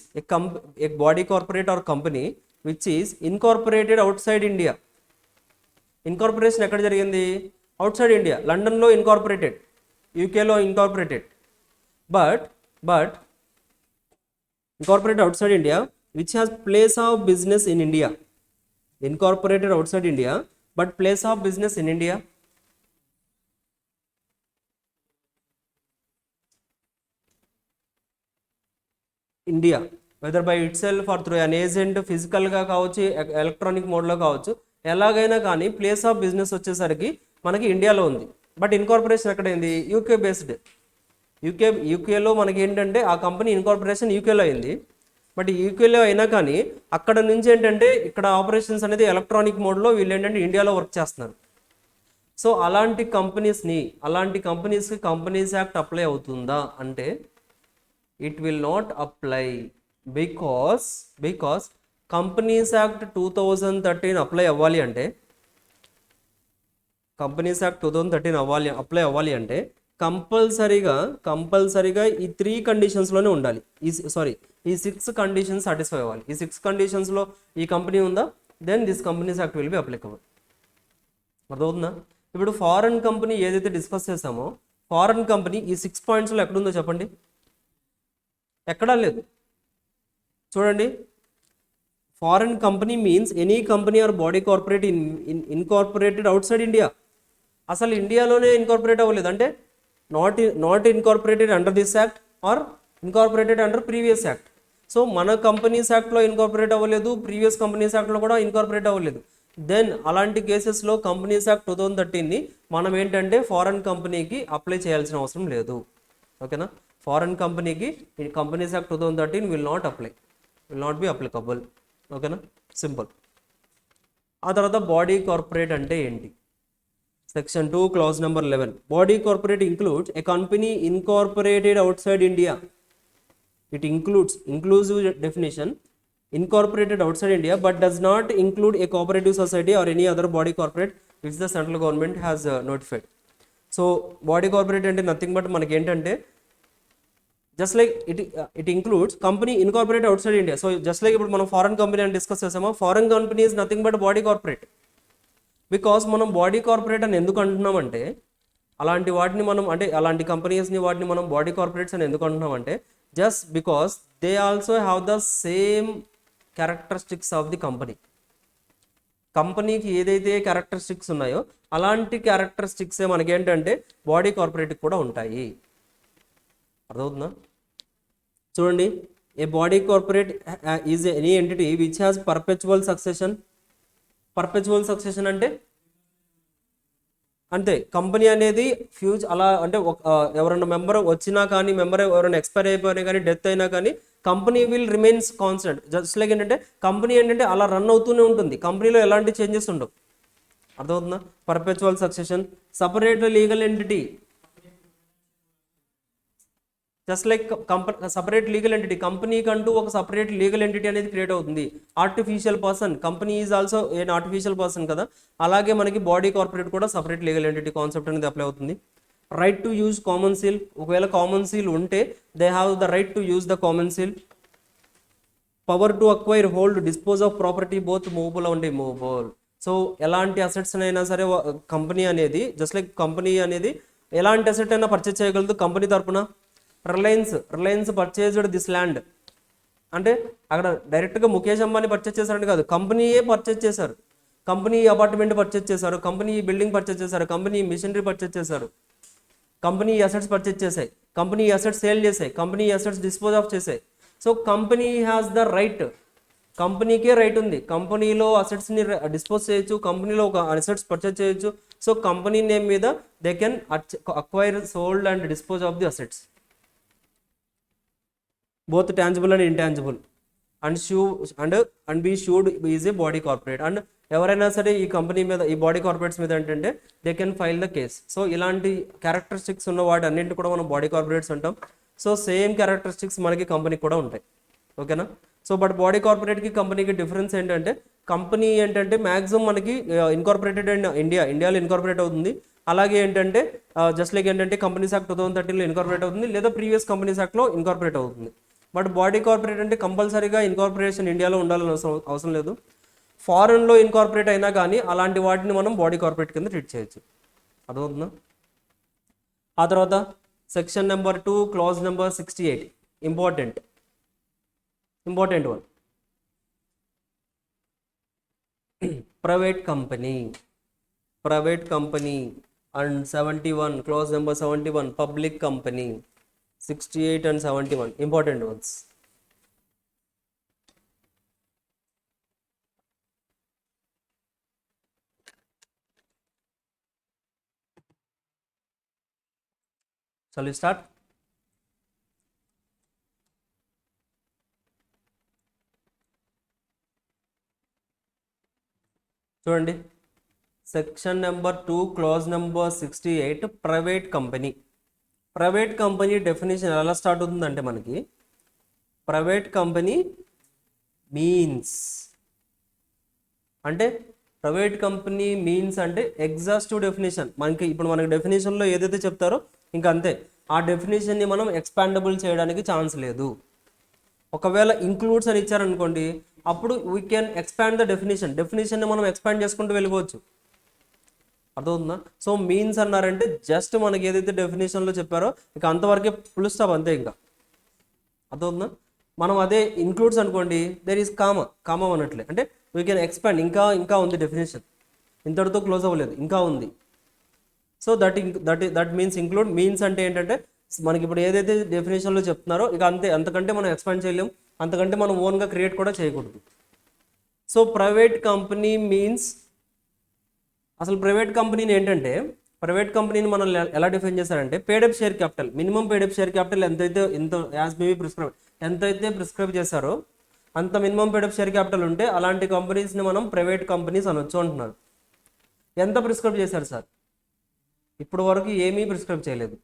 a body corporate or company which is incorporated outside India. Incorporation ఎక్కడ జరిగింది? Outside India. లండన్లో ఇన్కార్పొరేటెడ్, యూకేలో incorporated, but incorporated outside India which has place of business in India. Incorporated outside India but place of business in India. India whether by itself or through an agent, ఫిజికల్గా కావచ్చు, electronic మోడ్లో కావచ్చు, ఎలాగైనా కానీ place of business వచ్చేసరికి మనకి ఇండియాలో ఉంది. బట్ ఇన్కార్పొరేషన్ ఎక్కడైంది? UK based. యూకేలో మనకి ఏంటంటే ఆ కంపెనీ ఇన్కార్పొరేషన్ యూకేలో అయింది. బట్ యూకేలో అయినా కానీ అక్కడ నుంచి ఏంటంటే ఇక్కడ ఆపరేషన్స్ అనేది ఎలక్ట్రానిక్ మోడ్లో వీళ్ళు ఏంటంటే ఇండియాలో వర్క్ చేస్తున్నారు. సో అలాంటి కంపెనీస్కి కంపెనీస్ యాక్ట్ అప్లై అవుతుందా అంటే it will not apply because companies act 2013 apply అవ్వాలి అంటే కంపెనీస్ యాక్ట్ 2013 అప్లై అవ్వాలి అంటే కంపల్సరీగా ఈ 3 కండిషన్స్లోనే ఉండాలి. ఈ 6 కండిషన్స్ సాటిస్ఫై అవ్వాలి. ఈ 6 కండిషన్స్లో ఈ కంపెనీ ఉందా, then this companies act will be applicable. అర్థమవుతుందా? ఇప్పుడు ఫారెన్ కంపెనీ ఏదైతే డిస్కస్ చేసామో ఫారెన్ కంపెనీ ఈ 6 పాయింట్స్లో ఎక్కడుందో చెప్పండి. ఎక్కడా లేదు. చూడండి, foreign company means any company or body corporate incorporated outside India. అసలు ఇండియాలోనే ఇన్కార్పొరేట్ అవ్వలేదు, అంటే not incorporated under this act or incorporated under previous act. So మన కంపెనీస్ యాక్ట్లో ఇన్కార్పొరేట్ అవ్వలేదు, ప్రీవియస్ కంపెనీస్ యాక్ట్లో కూడా ఇన్కార్పొరేట్ అవ్వలేదు. దెన్ అలాంటి కేసెస్లో కంపెనీస్ యాక్ట్ 2013ని మనం ఏంటంటే ఫారెన్ కంపెనీకి అప్లై చేయాల్సిన అవసరం లేదు. ఓకేనా, ఫారెన్ కంపెనీకి companies act 2013 will not be applicable. ఓకేనా, సింపుల్. ఆ తర్వాత బాడీ కార్పొరేట్ అంటే ఏంటి? Section 2 clause number 11. Body corporate includes A company incorporated outside India. It includes inclusive definition incorporated outside India but does not include a cooperative society or any other body corporate which the central government has notified. So body corporate అంటే nothing but మనకి ఏంటంటే just like it includes company incorporated outside India. So just like ఇప్పుడు మనం foreign company అని discuss చేసామో, foreign company is nothing but body corporate. Because మనం body corporate అని ఎందుకు అంటున్నామంటే, అలాంటి వాటిని మనం అంటే అలాంటి కంపెనీస్ని వాటిని మనం బాడీ కార్పొరేట్స్ అని ఎందుకు అంటున్నామంటే, just because they also have the same characteristics of the company. కంపెనీకి ఏదైతే క్యారెక్టరిస్టిక్స్ ఉన్నాయో అలాంటి క్యారెక్టరిస్టిక్సే మనకేంటంటే బాడీ కార్పొరేట్కి కూడా ఉంటాయి. అర్థమవుతుందా? చూడండి, a body corporate is any entity which has perpetual succession. Perpetual succession అంటే అంతే, కంపెనీ అనేది అలా అంటే ఎవరైనా మెంబర్ వచ్చినా కానీ, మెంబర్ ఎవరైనా ఎక్స్పైర్ అయిపోయినా కానీ, డెత్ అయినా కానీ company will remains constant. Just like ఏంటంటే కంపెనీ ఏంటంటే అలా రన్ అవుతూనే ఉంటుంది, కంపెనీలో ఎలాంటి చేంజెస్ ఉండవు. అర్థమవుతుందా? Perpetual succession. Separate legal entity, just like separate legal entity, కంపెనీకి అంటూ ఒక సపరేట్ లీగల్ ఎంటిటీ అనేది క్రియేట్ అవుతుంది. Artificial person, company is also an artificial person కదా, అలాగే మనకి బాడీ కార్పొరేట్ కూడా సపరేట్ లీగల్ ఎంటిటీ కాన్సెప్ట్ అనేది అప్లై అవుతుంది. Right to use common seal, ఒకవేళ కామన్ సీల్ ఉంటే they have the right to use the common seal. Power to acquire, hold, dispose of property both movable and immovable. So ఎలాంటి assets అయినా సరే company అనేది, just like company అనేది ఎలాంటి asset అయినా purchase చేయగలదు కంపెనీ తరపున. రిలయన్స్ పర్చేజ్డ్ దిస్ ల్యాండ్ అంటే అక్కడ డైరెక్ట్గా ముఖేష్ అంబానీ పర్చేజ్ చేశారని కాదు, కంపెనీయే పర్చేజ్ చేశారు. కంపెనీ అపార్ట్మెంట్ పర్చేజ్ చేశారు, కంపెనీ బిల్డింగ్ పర్చేజ్ చేశారు, కంపెనీ మిషనరీ పర్చేజ్ చేశారు, కంపెనీ అసెట్స్ పర్చేజ్ చేశాయి, కంపెనీ అసెట్స్ సేల్ చేశాయి, కంపెనీ అసెట్స్ డిస్పోజ్ ఆఫ్ చేశాయి. So company has the right, కంపెనీకే రైట్ ఉంది, కంపెనీలో అసెట్స్ని డిస్పోజ్ చేయొచ్చు, కంపెనీలో ఒక అసెట్స్ పర్చేజ్ చేయొచ్చు. సో కంపెనీ నేమ్ మీద they can acquire, sold and dispose of the assets, both tangible and intangible, and be sued is a body corporate. And ఎవరైనా సరే ఈ కంపెనీ మీద, ఈ బాడీ కార్పొరేట్స్ మీద ఏంటంటే they can file the case. So ఇలాంటి characteristics ఉన్న వాటి అన్నింటి కూడా మనం బాడీ కార్పొరేట్స్ అంటాం. సో సేమ్ క్యారెక్టరిస్టిక్స్ మనకి కంపెనీకి కూడా ఉంటాయి. ఓకేనా? సో బట్ బాడీ కార్పొరేట్కి కంపెనీకి డిఫరెన్స్ ఏంటంటే, కంపెనీ ఏంటంటే మ్యాక్సిమం మనకి ఇన్కార్పొరేటెడ్ అండ్ ఇండియాలో ఇన్కార్పొరేట్ అవుతుంది. అలాగే ఏంటంటే జస్ట్ లైక్ ఏంటంటే కంపెనీస్ యాక్ట్ 2013లో ఇన్కార్పొరేట్ అవుతుంది, లేదా ప్రీవియస్ కంపెనీస్ యాక్ట్లో ఇన్కార్పొరేట్ అవుతుంది. బట్ బాడీ కార్పొరేట్ అంటే కంపల్సరీగా ఇన్కార్పొరేషన్ ఇండియాలో ఉండాలని అవసరం లేదు. ఫారెన్లో ఇన్కార్పొరేట్ అయినా కానీ అలాంటి వాటిని మనం బాడీ కార్పొరేట్ కింద ట్రీట్ చేయొచ్చు. అర్థమవుతుందా? ఆ తర్వాత section number 2 clause number 68, important one, private company and 71 clause number 71 public company. 68 and 71 important ones. Shall we start? చూడండి, section number 2 clause number 68 private company. Private company definition ఎలా start అవుతుందంటే, మనకి private company means అంటే, private company means అంటే exhaustive definition. మనకి డెఫినేషన్లో ఏదైతే చెప్తారో ఇంకా అంతే, ఆ డెఫినేషన్ని మనం ఎక్స్పాండబుల్ చేయడానికి ఛాన్స్ లేదు. ఒకవేళ ఇంక్లూడ్స్ అని ఇచ్చారనుకోండి, అప్పుడు వీ కెన్ ఎక్స్పాండ్ ద డెఫినేషన్ని మనం ఎక్స్పాండ్ చేసుకుంటూ వెళ్ళిపోవచ్చు. అర్థమవుతుందా? సో మీన్స్ అన్నారంటే జస్ట్ మనకి ఏదైతే డెఫినేషన్లో చెప్పారో ఇక అంతవరకే ఫుల్ స్టాప్, అంతే. ఇంకా అదవుతుందా? మనం అదే ఇంక్లూడ్స్ అనుకోండి, దెర్ ఈస్ కామా అన్నట్లే, అంటే వీ కెన్ ఎక్స్పాండ్, ఇంకా ఉంది డెఫినేషన్, ఇంతటితో క్లోజ్ అవ్వలేదు, ఇంకా ఉంది. So that means include means అంటే ఏంటంటే మనకి ఇప్పుడు ఏదైతే డెఫినేషన్లో చెప్తున్నారో ఇక అంతే, అంతకంటే మనం ఎక్స్పాండ్ చేయలేం, అంతకంటే మనం ఓన్గా క్రియేట్ కూడా చేయకూడదు. సో ప్రైవేట్ కంపెనీ మీన్స్, అసలు ప్రైవేట్ కంపెనీని ఏంటంటే, ప్రైవేట్ కంపెనీని మనం ఎలా డిఫైన్ చేశారంటే paid-up share capital, minimum paid up share capital ఎంత యాజ్ మేబీ ప్రిస్క్రైబ్, ఎంతైతే ప్రిస్క్రైబ్ చేశారో అంత మినిమం పేడప్ షేర్ క్యాపిటల్ ఉంటే అలాంటి కంపెనీస్ని మనం ప్రైవేట్ కంపెనీస్ అనొచ్చు అంటున్నారు. ఎంత ప్రిస్క్రైబ్ చేశారు సార్? ఇప్పుడు వరకు ఏమీ ప్రిస్క్రైబ్ చేయలేదు.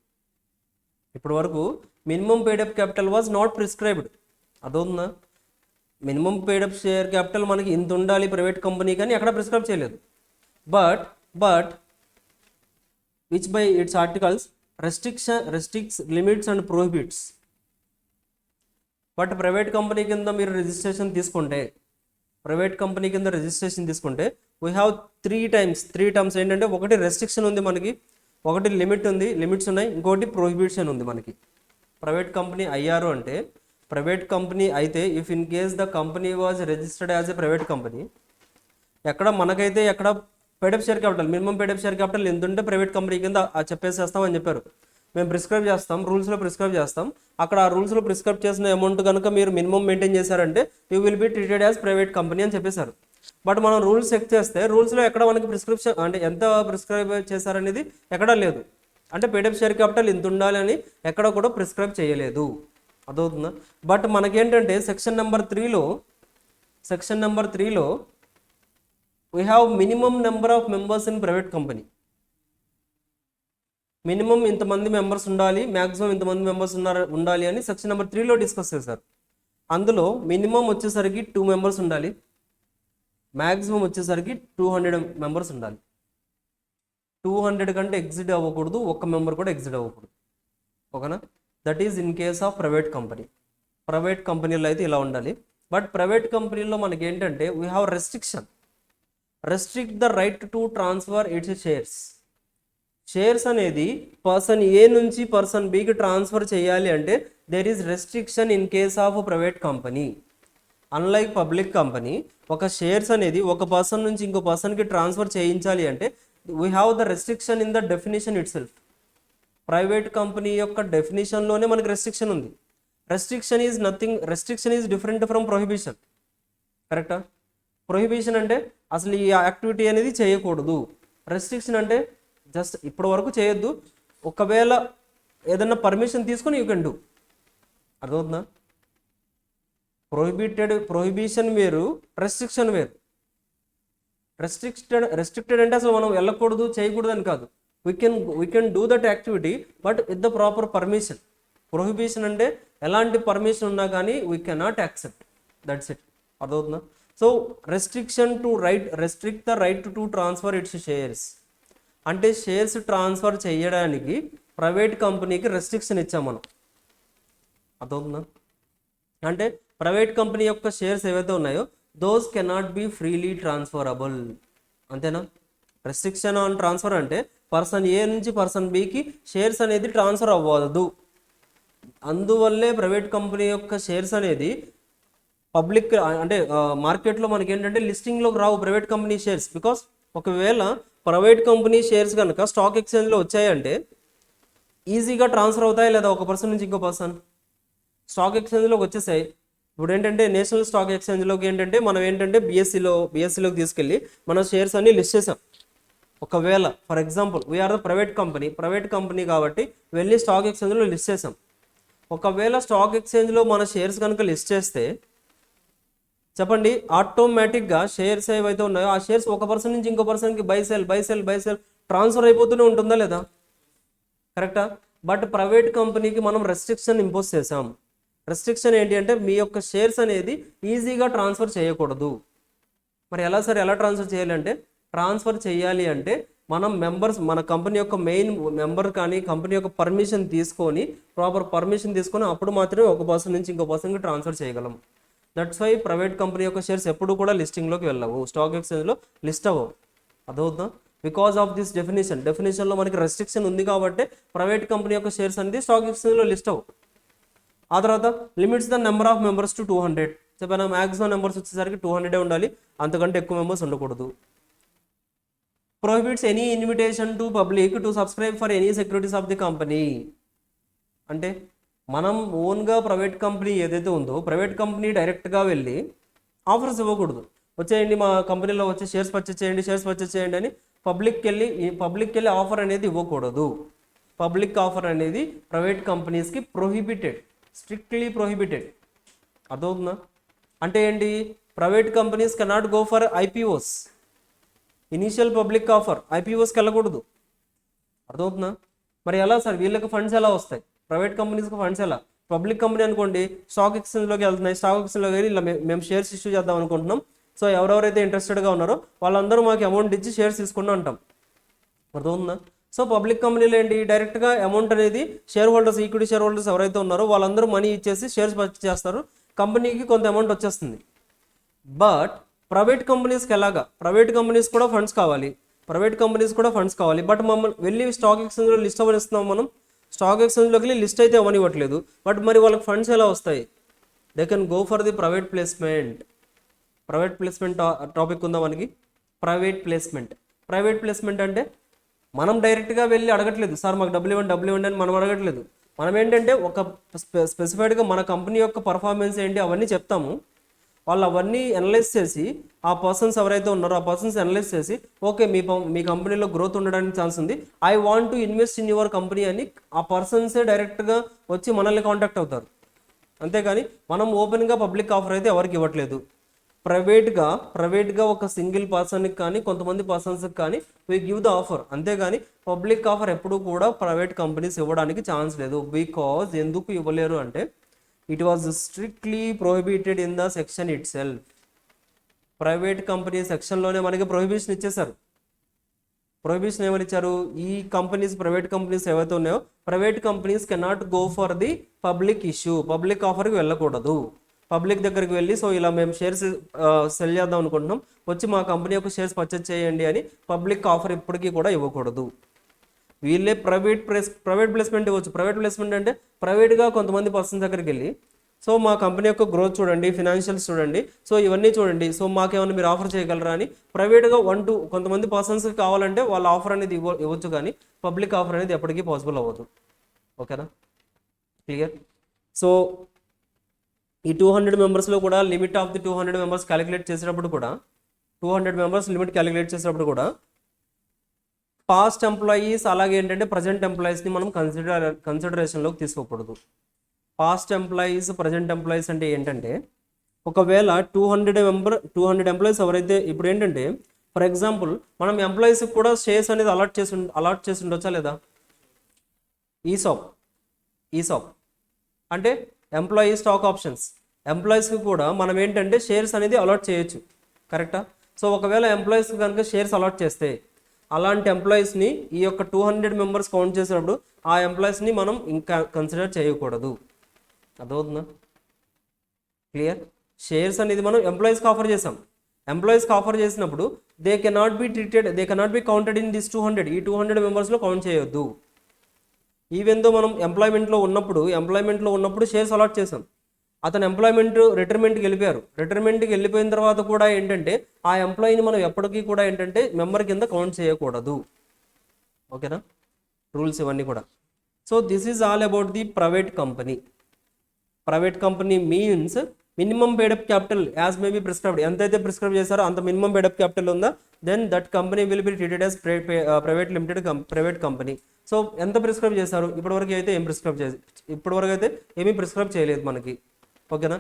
ఇప్పుడు వరకు minimum paid up capital was not prescribed. అదవుతుందా? మినిమం పేడప్ షేర్ క్యాపిటల్ మనకి ఇంత ఉండాలి ప్రైవేట్ కంపెనీ, కానీ ఎక్కడ ప్రిస్క్రైబ్ చేయలేదు. But which by its articles restricts limits and prohibits. But private company కింద మీరు రిజిస్ట్రేషన్ తీసుకుంటే, వీ హ్యావ్ త్రీ టర్మ్స్ ఏంటంటే, ఒకటి రెస్ట్రిక్షన్ ఉంది మనకి, ఒకటి లిమిట్స్ ఉన్నాయి, ఇంకోటి ప్రొహిబిషన్ ఉంది మనకి. ప్రైవేట్ కంపెనీ అయ్యారు అంటే, ప్రైవేట్ కంపెనీ అయితే if in case the company was registered as a private company, మనకైతే paid up share capital, minimum paid up share capital ఎంత ఉంటే ప్రైవేట్ కంపెనీ కింద చెప్పేసేస్తాం అని చెప్పారు. మేము ప్రిస్క్రైబ్ చేస్తాం, రూల్స్లో ప్రిస్క్రైబ్ చేస్తాం. అక్కడ ఆ రూల్స్లో ప్రిస్క్రైబ్ చేసిన అమౌంట్ కనుక మీరు మినిమం మెయింటైన్ చేశారంటే you will be treated as private company అని చెప్పేశారు. బట్ మనం రూల్స్ చెక్ చేస్తే రూల్స్లో ఎక్కడ మనకి ప్రిస్క్రిప్షన్ అంటే ఎంత ప్రిస్క్రైబ్ చేశారనేది ఎక్కడా లేదు. అంటే పేడప్ షేర్ క్యాపిటల్ ఇంత ఉండాలి అని ఎక్కడ కూడా ప్రిస్క్రైబ్ చేయలేదు. అదవుతుందా? బట్ మనకేంటంటే సెక్షన్ నెంబర్ 3లో we have minimum number of members in private company. Minimum ఇంతమంది మెంబర్స్ ఉండాలి, మ్యాక్సిమం ఇంతమంది మెంబర్స్ ఉండాలి అని సెక్షన్ నెంబర్ 3లో డిస్కస్ చేశారు. అందులో మినిమం వచ్చేసరికి 2 మెంబర్స్ ఉండాలి, మ్యాక్సిమం వచ్చేసరికి 200 మెంబర్స్ ఉండాలి. 200 కంటే ఎగ్జిట్ అవ్వకూడదు, ఒక్క మెంబర్ కూడా ఎగ్జిట్ అవ్వకూడదు. ఓకేనా? That is in case of private company. Private కంపెనీలో అయితే ఇలా ఉండాలి. బట్ ప్రైవేట్ కంపెనీలో మనకి ఏంటంటే we have restrict the right to transfer its shares అనేది పర్సన్ ఏ నుంచి పర్సన్ బికి ట్రాన్స్ఫర్ చేయాలి అంటే there is restriction in case of private company. Unlike public company, ఒక షేర్స్ అనేది ఒక పర్సన్ నుంచి ఇంకో పర్సన్కి ట్రాన్స్ఫర్ చేయించాలి అంటే we have the restriction in the definition itself. Private company యొక్క డెఫినేషన్లోనే మనకి రెస్ట్రిక్షన్ ఉంది. Restriction is different from prohibition. కరెక్టా? ప్రొహిబిషన్ అంటే అసలు ఈ యాక్టివిటీ అనేది చేయకూడదు. రెస్ట్రిక్షన్ అంటే జస్ట్ ఇప్పటి వరకు చేయొద్దు, ఒకవేళ ఏదన్నా పర్మిషన్ తీసుకొని యూ కెన్ డూ. అర్థమవుతుందా? ప్రొహిబిషన్ వేరు, రెస్ట్రిక్షన్ వేరు. రెస్ట్రిక్టెడ్ అంటే అసలు మనం వెళ్ళకూడదు, చేయకూడదు అని కాదు. We can do that activity but with the proper permission. Prohibition అంటే ఎలాంటి పర్మిషన్ ఉన్నా కానీ we cannot accept, that's it. అర్థమవుతుందా? So restrict the right to transfer its shares అంటే షేర్స్ ట్రాన్స్ఫర్ చేయడానికి ప్రైవేట్ కంపెనీకి రెస్ట్రిక్షన్ ఇచ్చాం మనం. అర్థమవుతుందా? అంటే ప్రైవేట్ కంపెనీ యొక్క షేర్స్ ఏవైతే ఉన్నాయో those cannot be freely transferable. అంతేనా? రెస్ట్రిక్షన్ ఆన్ ట్రాన్స్ఫర్ అంటే పర్సన్ ఏ నుంచి పర్సన్ బికి షేర్స్ అనేది ట్రాన్స్ఫర్ అవ్వదు. అందువల్లే ప్రైవేట్ కంపెనీ యొక్క షేర్స్ అనేది పబ్లిక్ అంటే మార్కెట్లో మనకి ఏంటంటే లిస్టింగ్లోకి రావు ప్రైవేట్ కంపెనీ షేర్స్. బికాస్ ఒకవేళ ప్రైవేట్ కంపెనీ షేర్స్ కనుక స్టాక్ ఎక్స్చేంజ్లో వచ్చాయంటే ఈజీగా ట్రాన్స్ఫర్ అవుతాయి లేదా ఒక పర్సన్ నుంచి ఇంకో పర్సన్? స్టాక్ ఎక్స్చేంజ్లోకి వచ్చేసాయి. ఇప్పుడు ఏంటంటే నేషనల్ స్టాక్ ఎక్స్చేంజ్లోకి ఏంటంటే మనం ఏంటంటే బిఎస్సిలోకి తీసుకెళ్ళి మన షేర్స్ అన్ని లిస్ట్ చేసాం. ఒకవేళ for example we are the private company కాబట్టి వెళ్ళి స్టాక్ ఎక్స్చేంజ్లో లిస్ట్ చేసాం. ఒకవేళ స్టాక్ ఎక్స్చేంజ్లో మన షేర్స్ కనుక లిస్ట్ చేస్తే చెప్పండి, ఆటోమేటిక్గా షేర్స్ ఏవైతే ఉన్నాయో ఆ షేర్స్ ఒక పర్సన్ నుంచి ఇంకో పర్సన్కి బై సెల్ ట్రాన్స్ఫర్ అయిపోతూనే ఉంటుందా లేదా? కరెక్టా? బట్ ప్రైవేట్ కంపెనీకి మనం రెస్ట్రిక్షన్ ఇంపోజ్ చేసాం. రెస్ట్రిక్షన్ ఏంటి అంటే మీ యొక్క షేర్స్ అనేది ఈజీగా ట్రాన్స్ఫర్ చేయకూడదు. మరి ఎలా సార్, ఎలా ట్రాన్స్ఫర్ చేయాలంటే, ట్రాన్స్ఫర్ చేయాలి అంటే మనం మెంబర్స్, మన కంపెనీ యొక్క మెయిన్ మెంబర్ కానీ కంపెనీ యొక్క పర్మిషన్ తీసుకొని, ప్రాపర్ పర్మిషన్ తీసుకొని అప్పుడు మాత్రమే ఒక పర్సన్ నుంచి ఇంకో పర్సన్కి ట్రాన్స్ఫర్ చేయగలం. దట్స్ వై ప్రైవేట్ కంపెనీ యొక్క షేర్స్ ఎప్పుడు కూడా లిస్టింగ్లోకి వెళ్ళవు, స్టాక్ ఎక్స్చేంజ్లో లిస్ట్ అవ్వవు. అదవుతుందా? బికాస్ ఆఫ్ దిస్ డెఫినేషన్లో మనకి రెస్ట్రిక్షన్ ఉంది కాబట్టి ప్రైవేట్ కంపెనీ యొక్క షేర్స్ అనేది స్టాక్ ఎక్స్చేంజ్లో లిస్ట్ అవ్వవు. ఆ తర్వాత limits the number of members to 200. చెప్పిన మ్యాక్సిమం నెంబర్స్ వచ్చేసరికి 200 ఉండాలి, అంతకంటే ఎక్కువ మెంబర్స్ ఉండకూడదు. Prohibits any invitation to public to subscribe for any securities of the company. అంటే మనం ఓన్గా ప్రైవేట్ కంపెనీ ఏదైతే ఉందో ప్రైవేట్ కంపెనీ డైరెక్ట్గా వెళ్ళి ఆఫర్స్ ఇవ్వకూడదు. వచ్చేయండి మా కంపెనీలో వచ్చి షేర్స్ పర్చేస్ చేయండి అని పబ్లిక్కి వెళ్ళి ఆఫర్ అనేది ఇవ్వకూడదు. పబ్లిక్ ఆఫర్ అనేది ప్రైవేట్ కంపెనీస్కి ప్రొహిబిటెడ్, స్ట్రిక్ట్లీ ప్రొహిబిటెడ్. అర్థమవుతుందా? అంటే ఏంటి, private companies cannot go for IPOs, initial public offer, ఐపీఓస్కి వెళ్ళకూడదు. అర్థమవుతుందా? మరి ఎలా సార్ వీళ్ళకి ఫండ్స్ ఎలా వస్తాయి, ప్రైవేట్ కంపెనీస్కి ఫండ్స్ ఎలా? పబ్లిక్ కంపెనీ అనుకోండి స్టాక్ ఎక్స్చేంజ్లోకి వెళ్తున్నాయి, స్టాక్ ఎక్స్చేంజ్లోకి వెళ్ళి ఇలా మేము షేర్స్ ఇష్యూ చేద్దాం అనుకుంటున్నాం, సో ఎవరెవరైతే ఇంట్రెస్టెడ్గా ఉన్నారో వాళ్ళందరూ మాకు అమౌంట్ ఇచ్చి షేర్స్ తీసుకుని అంటాం. అర్థమవుతుందా? సో పబ్లిక్ కంపెనీలో ఏంటి, డైరెక్ట్గా అమౌంట్ అనేది share holders, equity share holders ఎవరైతే ఉన్నారో వాళ్ళందరూ మనీ ఇచ్చేసి షేర్స్ పర్చేస్ చేస్తారు, కంపెనీకి కొంత అమౌంట్ వచ్చేస్తుంది. బట్ ప్రైవేట్ కంపెనీస్కి ఎలాగా, ప్రైవేట్ కంపెనీస్ కూడా ఫండ్స్ కావాలి, బట్ మమ్మల్ని వెళ్ళి స్టాక్ ఎక్స్చేంజ్లో లిస్ట్ అవ్వనిస్తున్నాం, మనం స్టాక్ ఎక్స్చేంజ్లోకి వెళ్ళి లిస్ట్ అయితే అవ్వనివ్వట్లేదు, బట్ మరి వాళ్ళకి ఫండ్స్ ఎలా వస్తాయి? They can go for the private placement. Topic ఉందా మనకి? ప్రైవేట్ ప్లేస్మెంట్ అంటే మనం డైరెక్ట్గా వెళ్ళి అడగట్లేదు, సార్ మాకు డబ్బులు ఇవ్వండి అని మనం అడగట్లేదు. మనం ఏంటంటే ఒక స్పెసిఫైడ్గా మన కంపెనీ యొక్క పర్ఫార్మెన్స్ ఏంటి అవన్నీ చెప్తాము, వాళ్ళు అవన్నీ అనలైజ్ చేసి ఆ పర్సన్స్ ఎవరైతే ఉన్నారో ఆ పర్సన్స్ అనలైజ్ చేసి ఓకే మీ కంపెనీలో గ్రోత్ ఉండడానికి ఛాన్స్ ఉంది, I want to invest in your company అని ఆ పర్సన్సే డైరెక్ట్గా వచ్చి మనల్ని కాంటాక్ట్ అవుతారు. అంతేగాని మనం ఓపెన్గా పబ్లిక్ ఆఫర్ అయితే ఎవరికి ఇవ్వట్లేదు. ప్రైవేట్గా ఒక సింగిల్ పర్సన్కి కానీ కొంతమంది పర్సన్స్కి కానీ వీ గివ్ ద ఆఫర్, అంతేగాని పబ్లిక్ ఆఫర్ ఎప్పుడు కూడా ప్రైవేట్ కంపెనీస్ ఇవ్వడానికి ఛాన్స్ లేదు. బికాజ్ ఎందుకు ఇవ్వలేరు అంటే it was strictly prohibited in the section itself. Private company సెక్షన్లోనే మనకి ప్రొహిబిషన్ ఇచ్చేశారు. ప్రొహిబిషన్ ఏమని ఇచ్చారు, ఈ ప్రైవేట్ కంపెనీస్ ఏవైతే ఉన్నాయో private companies cannot go for the public issue, public ఆఫర్కి వెళ్ళకూడదు. పబ్లిక్ దగ్గరికి వెళ్ళి సో ఇలా మేము షేర్స్ సెల్ చేద్దాం అనుకుంటున్నాం, వచ్చి మా కంపెనీ యొక్క షేర్స్ పర్చేస్ చేయండి అని పబ్లిక్ ఆఫర్ ఇప్పటికీ కూడా ఇవ్వకూడదు. వీళ్ళే ప్రైవేట్ ప్లేస్మెంట్ ఇవ్వచ్చు. ప్రైవేట్ ప్లేస్మెంట్ అంటే ప్రైవేట్గా కొంతమంది పర్సన్స్ దగ్గరికి వెళ్ళి సో మా కంపెనీ యొక్క గ్రోత్ చూడండి, ఫినాన్షియల్స్ చూడండి, సో ఇవన్నీ చూడండి, సో మాకేమైనా మీరు ఆఫర్ చేయగలరా అని ప్రైవేట్గా కొంతమంది పర్సన్స్కి కావాలంటే వాళ్ళ ఆఫర్ అనేది ఇవ్వచ్చు, కానీ పబ్లిక్ ఆఫర్ అనేది ఎప్పటికీ పాసిబుల్ అవ్వదు. ఓకేనా, క్లియర్? సో ఈ 200 మెంబర్స్లో కూడా limit of the 200 members calculate చేసేటప్పుడు కూడా 200 మెంబర్స్ లిమిట్ క్యాలిక్యులేట్ చేసేటప్పుడు కూడా పాస్ట్ ఎంప్లాయీస్ అలాగే ఏంటంటే ప్రజెంట్ ఎంప్లాయీస్ని మనం కన్సిడరేషన్లోకి తీసుకోకూడదు. పాస్ట్ ఎంప్లాయీస్, ప్రజెంట్ ఎంప్లాయీస్ అంటే ఏంటంటే ఒకవేళ 200 ఎంప్లాయీస్ ఎవరైతే ఇప్పుడు ఏంటంటే ఫర్ ఎగ్జాంపుల్ మనం ఎంప్లాయీస్కి కూడా షేర్స్ అనేది అలాట్ చేసి ఉండొచ్చా లేదా? ఈసాప్ అంటే ఎంప్లాయీ స్టాక్ ఆప్షన్స్, ఎంప్లాయీస్కి కూడా మనం ఏంటంటే షేర్స్ అనేది అలాట్ చేయొచ్చు, కరెక్టా? సో ఒకవేళ ఎంప్లాయీస్కి కనుక షేర్స్ అలాట్ చేస్తే అలాంటి ఎంప్లాయీస్ని ఈ యొక్క 200 మెంబర్స్ కౌంట్ చేసినప్పుడు ఆ ఎంప్లాయీస్ని మనం ఇంకా కన్సిడర్ చేయకూడదు. అర్థమవుతుందా? క్లియర్? షేర్స్ అనేది మనం ఎంప్లాయీస్కి ఆఫర్ చేసాం, ఎంప్లాయీస్కి ఆఫర్ చేసినప్పుడు they cannot be counted in this 200, ఈ 200 మెంబర్స్లో కౌంట్ చేయొద్దు. ఈవెన్ దో మనం ఎంప్లాయ్మెంట్లో ఉన్నప్పుడు షేర్స్ అలాట్ చేసాం, అతను రిటైర్మెంట్కి వెళ్ళిపోయిన తర్వాత కూడా ఏంటంటే ఆ ఎంప్లాయీని మనం ఎప్పటికీ కూడా ఏంటంటే మెంబర్ కింద కౌంట్ చేయకూడదు. ఓకేనా, రూల్స్ ఇవన్నీ కూడా. So this is all about the private company means minimum paid up capital as may be prescribed, ఎంతైతే ప్రిస్క్రైబ్ చేశారో అంత మినిమం పేడప్ క్యాపిటల్ ఉందా, then that company will be treated as private company. So ఎంత prescribe చేశారు ఇప్పటివరకు అయితే ఏమీ prescribe చేయలేదు మనకి. ఓకేనా,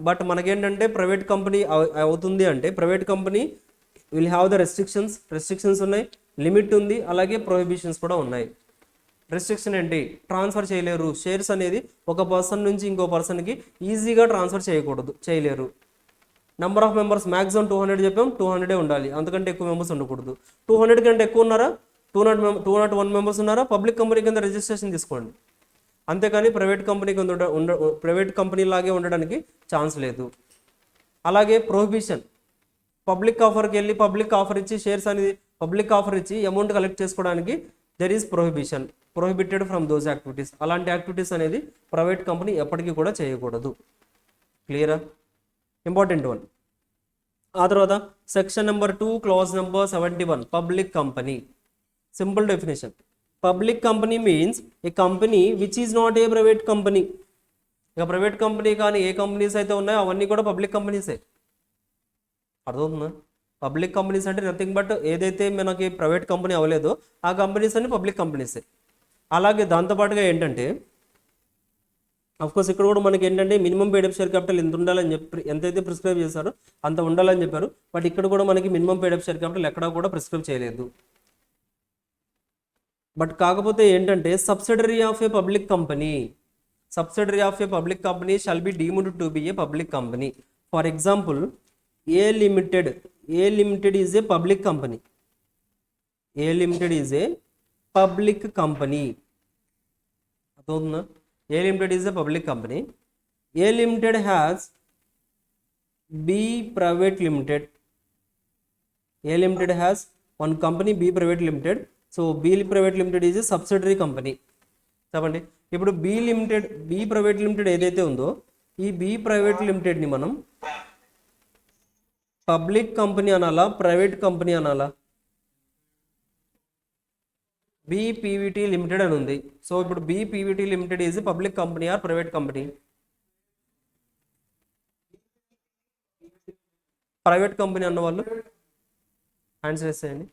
బట్ మనకేంటంటే ప్రైవేట్ కంపెనీ అవుతుంది అంటే private company will have the restrictions ఉన్నాయి, లిమిట్ ఉంది, అలాగే ప్రొహిబిషన్స్ కూడా ఉన్నాయి. రెస్ట్రిక్షన్ ఏంటి, ట్రాన్స్ఫర్ చేయలేరు, షేర్స్ అనేది ఒక పర్సన్ నుంచి ఇంకో పర్సన్కి ఈజీగా ట్రాన్స్ఫర్ చేయలేరు. నెంబర్ ఆఫ్ మెంబర్స్ మ్యాక్సిమం 200 చెప్పాం, 200 ఉండాలి, అంతకంటే ఎక్కువ మెంబర్స్ ఉండకూడదు. 200 కంటే ఎక్కువ ఉన్నారా, 201 మెంబర్స్ ఉన్నారా, పబ్లిక్ కంపెనీ కింద రిజిస్ట్రేషన్ తీసుకోండి, అంతేకాని ప్రైవేట్ కంపెనీ లాగే ఉండడానికి ఛాన్స్ లేదు. అలాగే ప్రొహిబిషన్, పబ్లిక్ ఆఫర్కి వెళ్ళి పబ్లిక్ ఆఫర్ ఇచ్చి షేర్స్ అనేది పబ్లిక్ ఆఫర్ ఇచ్చి అమౌంట్ కలెక్ట్ చేసుకోవడానికి there is prohibition, prohibited from those activities. అలాంటి యాక్టివిటీస్ అనేది ప్రైవేట్ కంపెనీ ఎప్పటికీ కూడా చేయకూడదు. క్లియరా? Important one. ఆ తర్వాత section number 2 clause number 71 public company. Simple definition. Public company means a company which is not a private company. ఇక private company కానీ ఏ కంపెనీస్ అయితే ఉన్నాయో అవన్నీ కూడా పబ్లిక్ కంపెనీసే. అర్థమవుతుందా? పబ్లిక్ కంపెనీస్ అంటే నథింగ్ బట్ ఏదైతే మనకి ప్రైవేట్ కంపెనీ అవ్వలేదో ఆ కంపెనీస్ అన్ని పబ్లిక్ కంపెనీసే. అలాగే దాంతోపాటుగా ఏంటంటే అఫ్కోర్స్ ఇక్కడ కూడా మనకి ఏంటంటే మినిమం పేడ్ అప్ షేర్ క్యాపిటల్ ఎంత ఉండాలని చెప్పి ఎంతైతే ప్రిస్క్రైబ్ చేశారో అంత ఉండాలని చెప్పారు. బట్ ఇక్కడ కూడా మనకి మినిమం పేడ్ అప్ షేర్ క్యాపిటల్ ఎక్కడా కూడా ప్రిస్క్రైబ్ చేయలేదు. బట్ కాకపోతే ఏంటంటే subsidiary of a public company, subsidiary of a public company shall be deemed to be a public company. For example A limited is a public company. A limited is a public company. అర్థమవుతుందా? A Limited is a public company. A Limited has B Private Limited. A Limited has one company B Private Limited. So B Private Limited is a subsidiary company. చెప్పండి. ఇప్పుడు B Private Limited ఏదైతే ఉందో ఈ B Private Limited ని మనం public company అనాలా, private company అనాలా? BPVT limited అని ఉంది. సో ఇప్పుడు BPVT limited is public company or private company? Private company అన్నవాళ్ళు ఆన్సర్ చేసేయండి.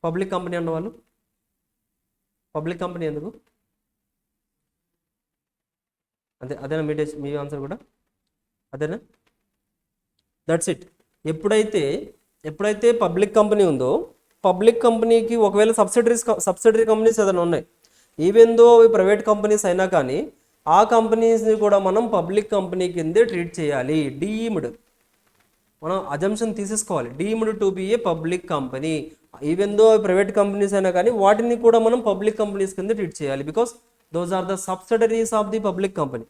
పబ్లిక్ కంపెనీ అన్నవాళ్ళు పబ్లిక్ కంపెనీ ఎందుకు? అదేనా మీ ఆన్సర్ కూడా అదేనా? That's it. ఎప్పుడైతే పబ్లిక్ కంపెనీ ఉందో పబ్లిక్ కంపెనీకి ఒకవేళ సబ్సిడరీ కంపెనీస్ ఏదైనా ఉన్నాయి, ఈవెన్ దో అవి ప్రైవేట్ కంపెనీస్ అయినా కానీ ఆ కంపెనీస్ని కూడా మనం పబ్లిక్ కంపెనీ కిందే ట్రీట్ చేయాలి. డీమ్డ్, మనం అజంప్షన్ తీసేసుకోవాలి, deemed to be a public company. Even though అవి ప్రైవేట్ కంపెనీస్ అయినా కానీ వాటిని కూడా మనం పబ్లిక్ కంపెనీస్ కింద ట్రీట్ చేయాలి. Because those are the subsidiaries of the public company.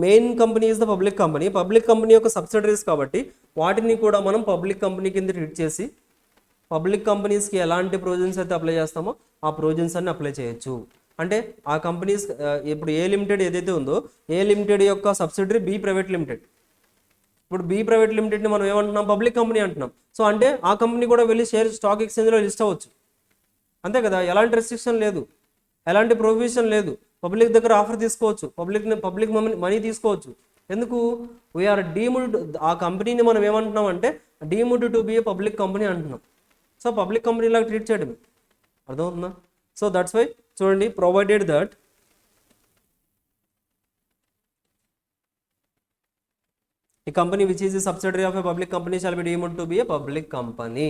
Main company is the public company, public company యొక్క సబ్సిడరీస్ కాబట్టి వాటిని కూడా మనం పబ్లిక్ కంపెనీ కింద ట్రీట్ చేసి పబ్లిక్ కంపెనీస్కి ఎలాంటి ప్రొవిజన్స్ అయితే అప్లై చేస్తామో ఆ ప్రొవిజన్స్ అన్ని అప్లై చేయొచ్చు. అంటే ఆ కంపెనీస్ ఇప్పుడు ఏ లిమిటెడ్ ఏదైతే ఉందో ఏ లిమిటెడ్ యొక్క సబ్సిడరీ బి ప్రైవేట్ లిమిటెడ్. ఇప్పుడు బి ప్రైవేట్ లిమిటెడ్ని మనం ఏమంటున్నాం? పబ్లిక్ కంపెనీ అంటున్నాం. సో అంటే ఆ కంపెనీ కూడా వెళ్ళి స్టాక్ ఎక్స్చేంజ్లో లిస్ట్ అవ్వచ్చు, అంతే కదా? ఎలాంటి రెస్ట్రిక్షన్ లేదు, ఎలాంటి ప్రొహిబిషన్ లేదు. పబ్లిక్ దగ్గర ఆఫర్ తీసుకోవచ్చు, పబ్లిక్ మనీ తీసుకోవచ్చు. ఎందుకు? వీఆర్ డీమ్డ్, ఆ కంపెనీని మనం ఏమంటున్నాం అంటే deemed to be a public company అంటున్నాం. సో పబ్లిక్ కంపెనీ లాగా ట్రీట్ చేయడం. అర్థమవుతుందా? సో దట్స్ వై చూడండి, ప్రొవైడెడ్ దట్ ఈ company which is subsidiary of a public company shall be deemed to be a public company.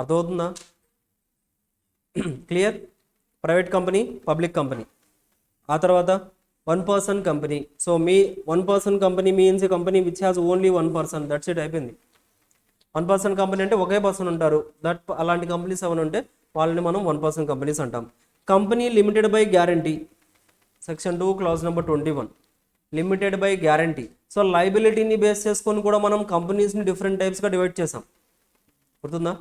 అర్థమవుతుందా? Clear? Private company, public company. ఆ తర్వాత 1 person company. So 1 person company means a company which has only 1 person. That's it, అయిపోయింది. 1 person company అంటే ఒకే person ఉంటారు. అలాంటి companies ఏమైనా ఉంటే వాళ్ళని మనం 1 person కంపెనీస్ అంటాం. Company limited by guarantee. Section 2 clause number 21 limited by guarantee. So లైబిలిటీని బేస్ చేసుకొని కూడా మనం కంపెనీస్ని డిఫరెంట్ టైప్స్గా డివైడ్ చేసాం. గుర్తుందా?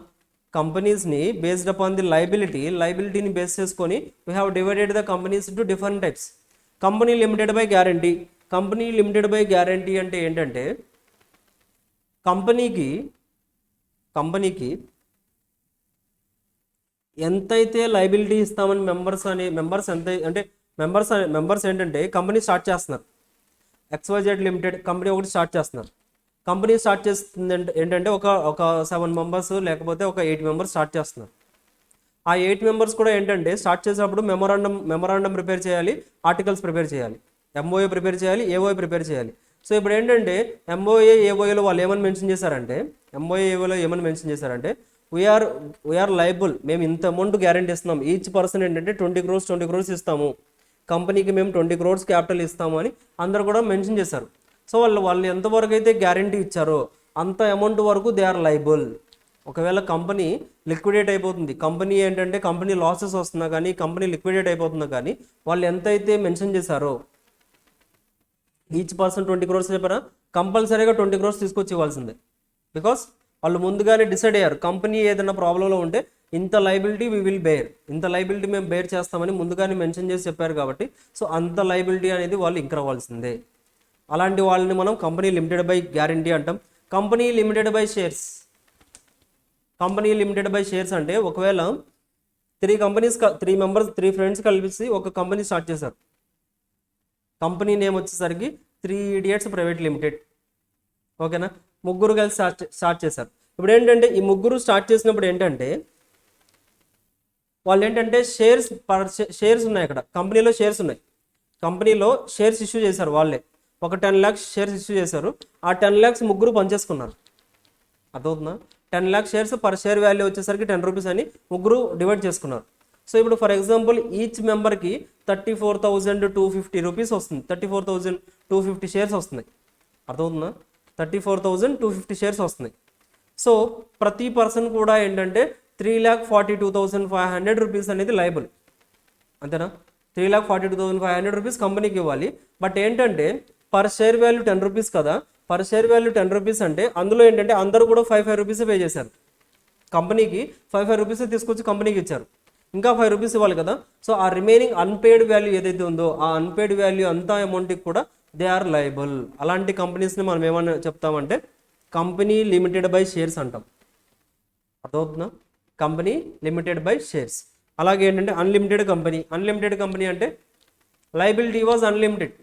కంపెనీస్ని బేస్డ్ అపాన్ ది లైబిలిటీని బేస్ చేసుకొని we have divided the companies into different types. Company limited by guarantee. Company limited by guarantee అంటే ఏంటంటే కంపెనీకి ఎంతైతే లైబిలిటీ ఇస్తామని మెంబర్స్ ఏంటంటే కంపెనీ స్టార్ట్ చేస్తున్నారు. XYZ లిమిటెడ్ కంపెనీ ఒకటి స్టార్ట్ చేస్తున్నారు. కంపెనీ స్టార్ట్ చేస్తుంది ఏంటంటే ఒక 7 members లేకపోతే ఒక 8 members స్టార్ట్ చేస్తున్నారు. ఆ 8 members కూడా ఏంటంటే స్టార్ట్ చేసినప్పుడు మెమోరాండం ప్రిపేర్ చేయాలి, ఆర్టికల్స్ ప్రిపేర్ చేయాలి, MOA ప్రిపేర్ చేయాలి, AOA ప్రిపేర్ చేయాలి. సో ఇప్పుడు ఏంటంటే MOA AOAలో వాళ్ళు ఏమని మెన్షన్ చేశారంటే వీఆర్ లైబుల్, మేము ఇంత అమౌంట్ గ్యారెంటీ ఇస్తున్నాం. ఈచ్ పర్సన్ ఏంటంటే 20 crores ఇస్తాము, కంపెనీకి మేము 20 crores క్యాపిటల్ ఇస్తాము అని అందరు కూడా మెన్షన్ చేశారు. సో వాళ్ళు ఎంతవరకు అయితే గ్యారెంటీ ఇచ్చారో అంత అమౌంట్ వరకు దే ఆర్ లైబుల్. ఒకవేళ కంపెనీ లిక్విడేట్ అయిపోతుంది, కంపెనీ ఏంటంటే కంపెనీ లాసెస్ వస్తున్నా కానీ కంపెనీ లిక్విడేట్ అయిపోతున్నా కానీ వాళ్ళు ఎంతైతే మెన్షన్ చేశారో ఈచ్ పర్సన్ 20 crores చెప్పారా, కంపల్సరీగా 20 crores తీసుకొచ్చి ఇవ్వాల్సిందే. బికాస్ వాళ్ళు ముందుగానే డిసైడ్ అయ్యారు కంపెనీ ఏదైనా ప్రాబ్లంలో ఉంటే ఇంత లైబిలిటీ వి విల్ బేర్, ఇంత లైబిలిటీ మేము బేర్ చేస్తామని ముందుగానే మెన్షన్ చేసి చెప్పారు కాబట్టి సో అంత లైబిలిటీ అనేది వాళ్ళు ఇంకర్ అవ్వాల్సిందే. అలాంటి వాళ్ళని మనం కంపెనీ లిమిటెడ్ బై గ్యారంటీ అంటాం. Company limited by shares, company limited by shares అంటే ఒకవేళ 3 ఫ్రెండ్స్ కలిసి ఒక కంపెనీ స్టార్ట్ చేశారు. కంపెనీ నేమ్ వచ్చేసరికి 3 Idiots ప్రైవేట్ లిమిటెడ్. ఓకేనా, ముగ్గురు కలిసి స్టార్ట్ చేశారు. ఇప్పుడు ఏంటంటే ఈ ముగ్గురు స్టార్ట్ చేసినప్పుడు ఏంటంటే వాళ్ళు ఏంటంటే షేర్స్ ఉన్నాయి, అక్కడ కంపెనీలో షేర్స్ ఉన్నాయి, కంపెనీలో షేర్స్ ఇష్యూ చేశారు. వాళ్ళే ఒక 10 lakhs షేర్స్ ఇష్యూ చేశారు. ఆ 10 lakhs ముగ్గురు పనిచేసుకున్నారు. అర్థమవుతుందా? 10 lakhs shares per share value వచ్చేసరికి 10 rupees అని ముగ్గురు డివైడ్ చేసుకున్నారు. సో ఇప్పుడు ఫర్ ఎగ్జాంపుల్ ఈచ్ మెంబర్కి 34,250 rupees వస్తుంది. 34,250 షేర్స్ వస్తున్నాయి. అర్థమవుతుందా? 34,250 షేర్స్ వస్తున్నాయి. సో ప్రతి పర్సన్ కూడా ఏంటంటే 3,42,500 rupees అనేది లైబుల్. అంతేనా? 3,42,500 rupees కంపెనీకి ఇవ్వాలి. బట్ ఏంటంటే పర్ షేర్ వాల్యూ 10 rupees కదా, పర్ షేర్ వాల్యూ 10 rupees అంటే అందులో ఏంటంటే అందరూ కూడా 5 rupees పే చేశారు. కంపెనీకి 5 rupees తీసుకొచ్చి కంపెనీకి ఇచ్చారు. ఇంకా 5 rupees ఇవ్వాలి కదా. సో ఆ రిమైనింగ్ అన్పేడ్ వాల్యూ ఏదైతే ఉందో ఆ అన్పేడ్ వాల్యూ అంతా అమౌంట్కి కూడా దే ఆర్ లైబుల్. అలాంటి కంపెనీస్ని మనం ఏమన్నా చెప్తామంటే కంపెనీ లిమిటెడ్ బై షేర్స్ అంటాం. అర్థమవుతుందా? Company limited by shares. అలాగే ఏంటంటే అన్లిమిటెడ్ కంపెనీ అంటే లైబిలిటీ వాజ్ అన్లిమిటెడ్.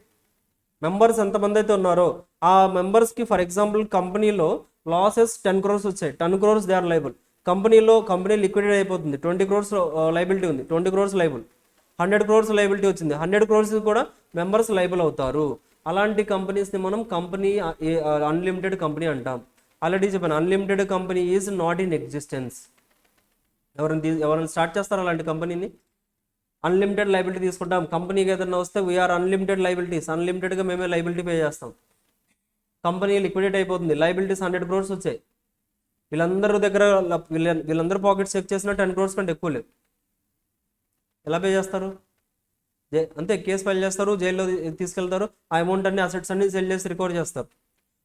మెంబర్స్ ఎంతమంది అయితే ఉన్నారో ఆ మెంబర్స్కి ఫర్ ఎగ్జాంపుల్ కంపెనీలో లాసెస్ 10 crores వచ్చాయి, 10 crores they are liable. Company liquidate అయిపోతుంది, 20 crores లైబిలిటీ ఉంది, 20 crores లైబుల్. 100 crores లైబిలిటీ వచ్చింది, 100 crores కూడా మెంబర్స్ లైబుల్ అవుతారు. అలాంటి కంపెనీస్ని మనం కంపెనీ అన్లిమిటెడ్ కంపెనీ అంటాం. ఆల్రెడీ చెప్పాను, unlimited company is not in existence. ఎవరైనా స్టార్ట్ చేస్తారా అలాంటి కంపెనీని? అన్లిమిటెడ్ లైబిలిటీ తీసుకుంటాం. కంపెనీకి ఏదైనా వస్తే వీఆర్ అన్లిమిటెడ్ లైబిలిటీస్, అన్లిమిటెడ్గా మేమే లైబిలిటీ పే చేస్తాం. కంపెనీ లిక్విడేట్ అయిపోతుంది, లైబిలిటీస్ 100 crores వచ్చాయి. వీళ్ళందరూ పాకెట్స్ చెక్ చేసినా 10 crores కంటే ఎక్కువ లేవు. ఎలా పే చేస్తారు? అంతే, కేసు ఫైల్ చేస్తారు, జైల్లో తీసుకెళ్తారు, ఆ అమౌంట్ అన్ని అసెట్స్ అన్ని సెల్ చేసి రికవర్ చేస్తారు.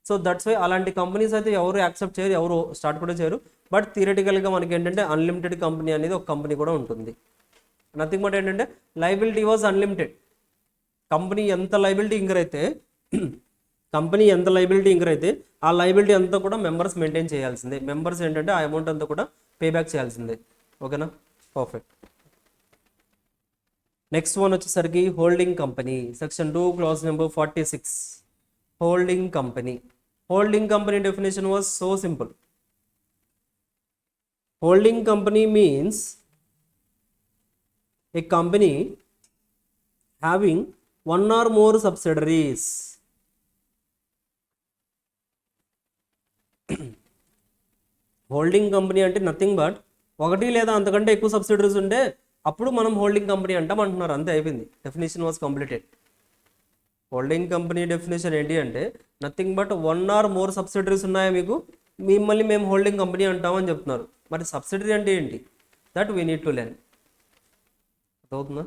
సో దట్స్ వై అలాంటి కంపెనీస్ అయితే ఎవరు యాక్సెప్ట్ చేయరు, ఎవరు స్టార్ట్ కూడా చేయరు. బట్ థియరిటికల్గా మనకి ఏంటంటే అన్లిమిటెడ్ కంపెనీ అనేది ఒక కంపెనీ కూడా ఉంటుంది. నథింగ్ బట్ ఏంటంటే లైబిలిటీ వాజ్ అన్లిమిటెడ్. కంపెనీ ఎంత లైబిలిటీ ఇంకర్ అయితే ఆ లైబిలిటీ అంతా కూడా మెంబర్స్ మెయింటైన్ చేయాల్సిందే. మెంబర్స్ ఏంటంటే ఆ అమౌంట్ అంతా కూడా పే బ్యాక్ చేయాల్సిందే. ఓకేనా? పర్ఫెక్ట్. నెక్స్ట్ వన్ వచ్చేసరికి holding company. Section 2 clause number 46. Holding company definition was so simple. Holding company means a company having one or more subsidiaries. Holding company అంటే nothing but ఒకటి లేదా అంతకంటే ఎక్కువ సబ్సిడరీస్ ఉంటే అప్పుడు మనం హోల్డింగ్ కంపెనీ అంటాం అంటున్నారు. అంతే, అయిపోయింది. Definition was completed. Holding company definition ఏంటి అంటే nothing but 1 or more subsidiaries ఉన్నాయా మీకు, మిమ్మల్ని మేము హోల్డింగ్ కంపెనీ అంటామని చెప్తున్నారు. మరి సబ్సిడరీ అంటే ఏంటి? That we need to learn. అవుతుందా?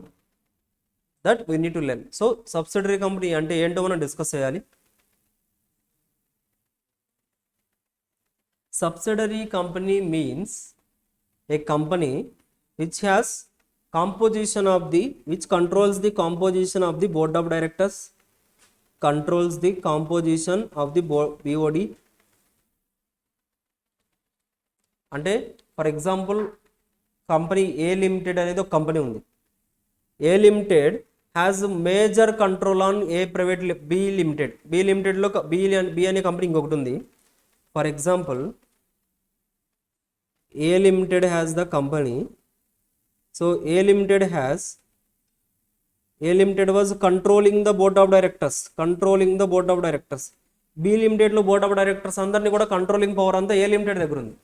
That we need to learn. So subsidiary company అంటే ఏంటో మనం డిస్కస్ చేయాలి. Subsidiary company means a company which controls the composition of the board of directors, controls the composition of the BOD. అంటే for example company A limited అనేది ఒక company ఉంది. A limited has major control on A private B లిమిటెడ్లో B అనే company ఇంకొకటి ఉంది. For example A Limited has the company. So A Limited was controlling the board of directors. B Limited లో board of directors అందరినీ కూడా controlling power అంతా A Limited దగ్గర ఉంది.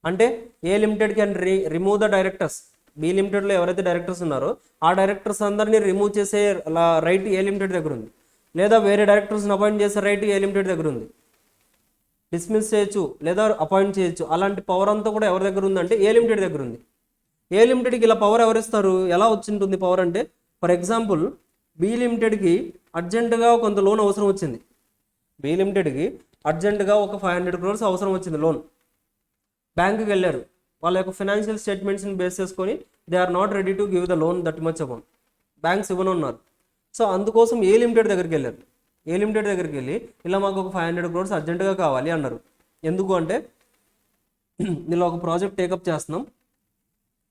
అంటే A Limited can remove the directors. B Limited లో ఎవరైతే directors ఉన్నారో ఆ డైరెక్టర్స్ అందరినీ రిమూవ్ చేసే రైట్ A Limited దగ్గర ఉంది. లేదా వేరే డైరెక్టర్స్ని అపాయింట్ చేసే రైట్ A Limited దగ్గర ఉంది. డిస్మిస్ చేయొచ్చు లేదా అపాయింట్ చేయొచ్చు. అలాంటి పవర్ అంతా కూడా ఎవరి దగ్గర ఉందంటే ఏ లిమిటెడ్ దగ్గర ఉంది. ఏ లిమిటెడ్కి ఇలా పవర్ ఎవరిస్తారు? ఎలా వచ్చింటుంది పవర్ అంటే ఫర్ ఎగ్జాంపుల్ బి లిమిటెడ్కి అర్జెంటుగా కొంత లోన్ అవసరం వచ్చింది. బి లిమిటెడ్కి అర్జెంటుగా ఒక 500 crores అవసరం వచ్చింది లోన్. బ్యాంకుకి వెళ్ళారు. వాళ్ళ యొక్క ఫైనాన్షియల్ స్టేట్మెంట్స్ని బేస్ చేసుకొని they are not ready to give the loan that much amount, banks ఇవ్వనున్నారు. సో అందుకోసం ఏ లిమిటెడ్ దగ్గరికి వెళ్ళారు. ఏ లిమిటెడ్ దగ్గరికి వెళ్ళి ఇలా మాకు ఒక 500 crores అర్జెంటుగా కావాలి అన్నారు. ఎందుకు అంటే ఇలా ఒక ప్రాజెక్ట్ టేకప్ చేస్తున్నాం,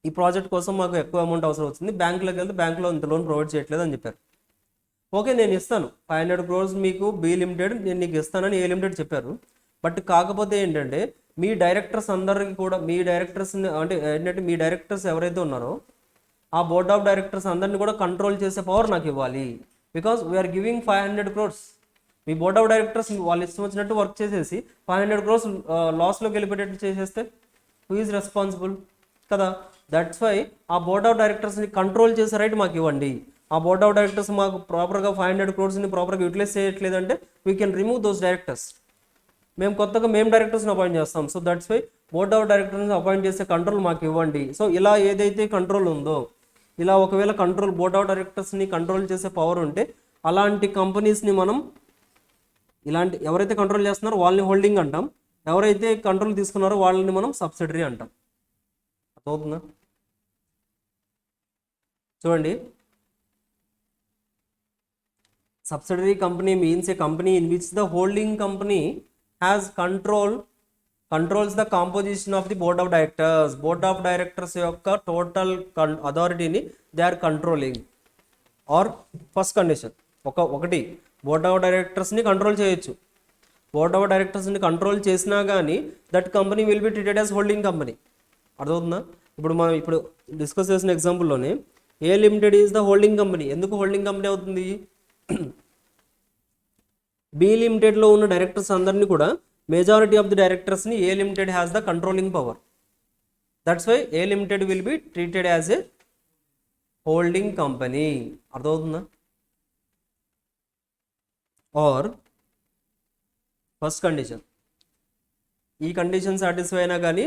ఈ ప్రాజెక్ట్ కోసం మాకు ఎక్కువ అమౌంట్ అవసరం వచ్చింది, బ్యాంకులోకి వెళ్తే బ్యాంకులో ఇంత లోన్ ప్రొవైడ్ చేయట్లేదు అని చెప్పారు. ఓకే, నేను ఇస్తాను 500 crores మీకు బి లిమిటెడ్, నేను నీకు ఇస్తానని ఏ లిమిటెడ్ చెప్పారు. బట్ కాకపోతే ఏంటంటే మీ డైరెక్టర్స్ అందరికీ కూడా, మీ డైరెక్టర్స్ అంటే ఏంటంటే మీ డైరెక్టర్స్ ఎవరైతే ఉన్నారో ఆ బోర్డ్ ఆఫ్ డైరెక్టర్స్ అందరినీ కూడా కంట్రోల్ చేసే పవర్ నాకు ఇవ్వాలి. Because we are giving 500 crores. మీ బోర్డ్ ఆఫ్ డైరెక్టర్స్ వాళ్ళు ఇష్టం వచ్చినట్టు వర్క్ చేసేసి 500 crores లాస్లోకి వెళ్ళిపోయేటట్టు చేసేస్తే హూ ఈజ్ రెస్పాన్సిబుల్ కదా. దట్స్ వై ఆ బోర్డ్ ఆఫ్ డైరెక్టర్స్ని కంట్రోల్ చేసే రైట్ మాకు ఇవ్వండి. ఆ బోర్డ్ ఆఫ్ డైరెక్టర్స్ మాకు ప్రాపర్గా 500 crores ప్రాపర్గా యూటిలైజ్ చేయట్లేదంటే we can remove those directors. మేము కొత్తగా డైరెక్టర్స్ని అపాయింట్ చేస్తాం. So that's why board of డైరెక్టర్స్ని అపాయింట్ చేసే కంట్రోల్ మాకు ఇవ్వండి. సో ఇలా ఏదైతే కంట్రోల్ ఉందో, ఇలా ఒకవేళ కంట్రోల్ బోర్డ్ ఆఫ్ డైరెక్టర్స్ని కంట్రోల్ చేసే పవర్ ఉంటే అలాంటి కంపెనీస్ని మనం, ఇలాంటి ఎవరైతే కంట్రోల్ చేస్తున్నారో వాళ్ళని హోల్డింగ్ అంటాం, ఎవరైతే కంట్రోల్ తీసుకున్నారో వాళ్ళని మనం సబ్సిడరీ అంటాం. అర్థమవుతుందా? చూడండి, subsidiary company means a company in which the holding company has controls the composition of the board of directors. Board of directors యొక్క total authority-ని they are controlling. Or first condition, ఒకటి board of డైరెక్టర్స్ని control చేయొచ్చు. Board of డైరెక్టర్స్ని control చేసినా కానీ that company will be treated as holding company. అర్థమవుతుందా? ఇప్పుడు మనం ఇప్పుడు డిస్కస్ చేసిన ఎగ్జాంపుల్లోనే A limited is the holding company. ఎందుకు హోల్డింగ్ కంపెనీ అవుతుంది? బి లిమిటెడ్లో ఉన్న డైరెక్టర్స్ అందరినీ కూడా, మెజారిటీ ఆఫ్ ది డైరెక్టర్స్ని A limited has the controlling power. That's why A limited will be treated as A holding company. అర్థమవుతుందా? ఆర్ ఫస్ట్ కండిషన్, ఈ condition satisfy అయినా కానీ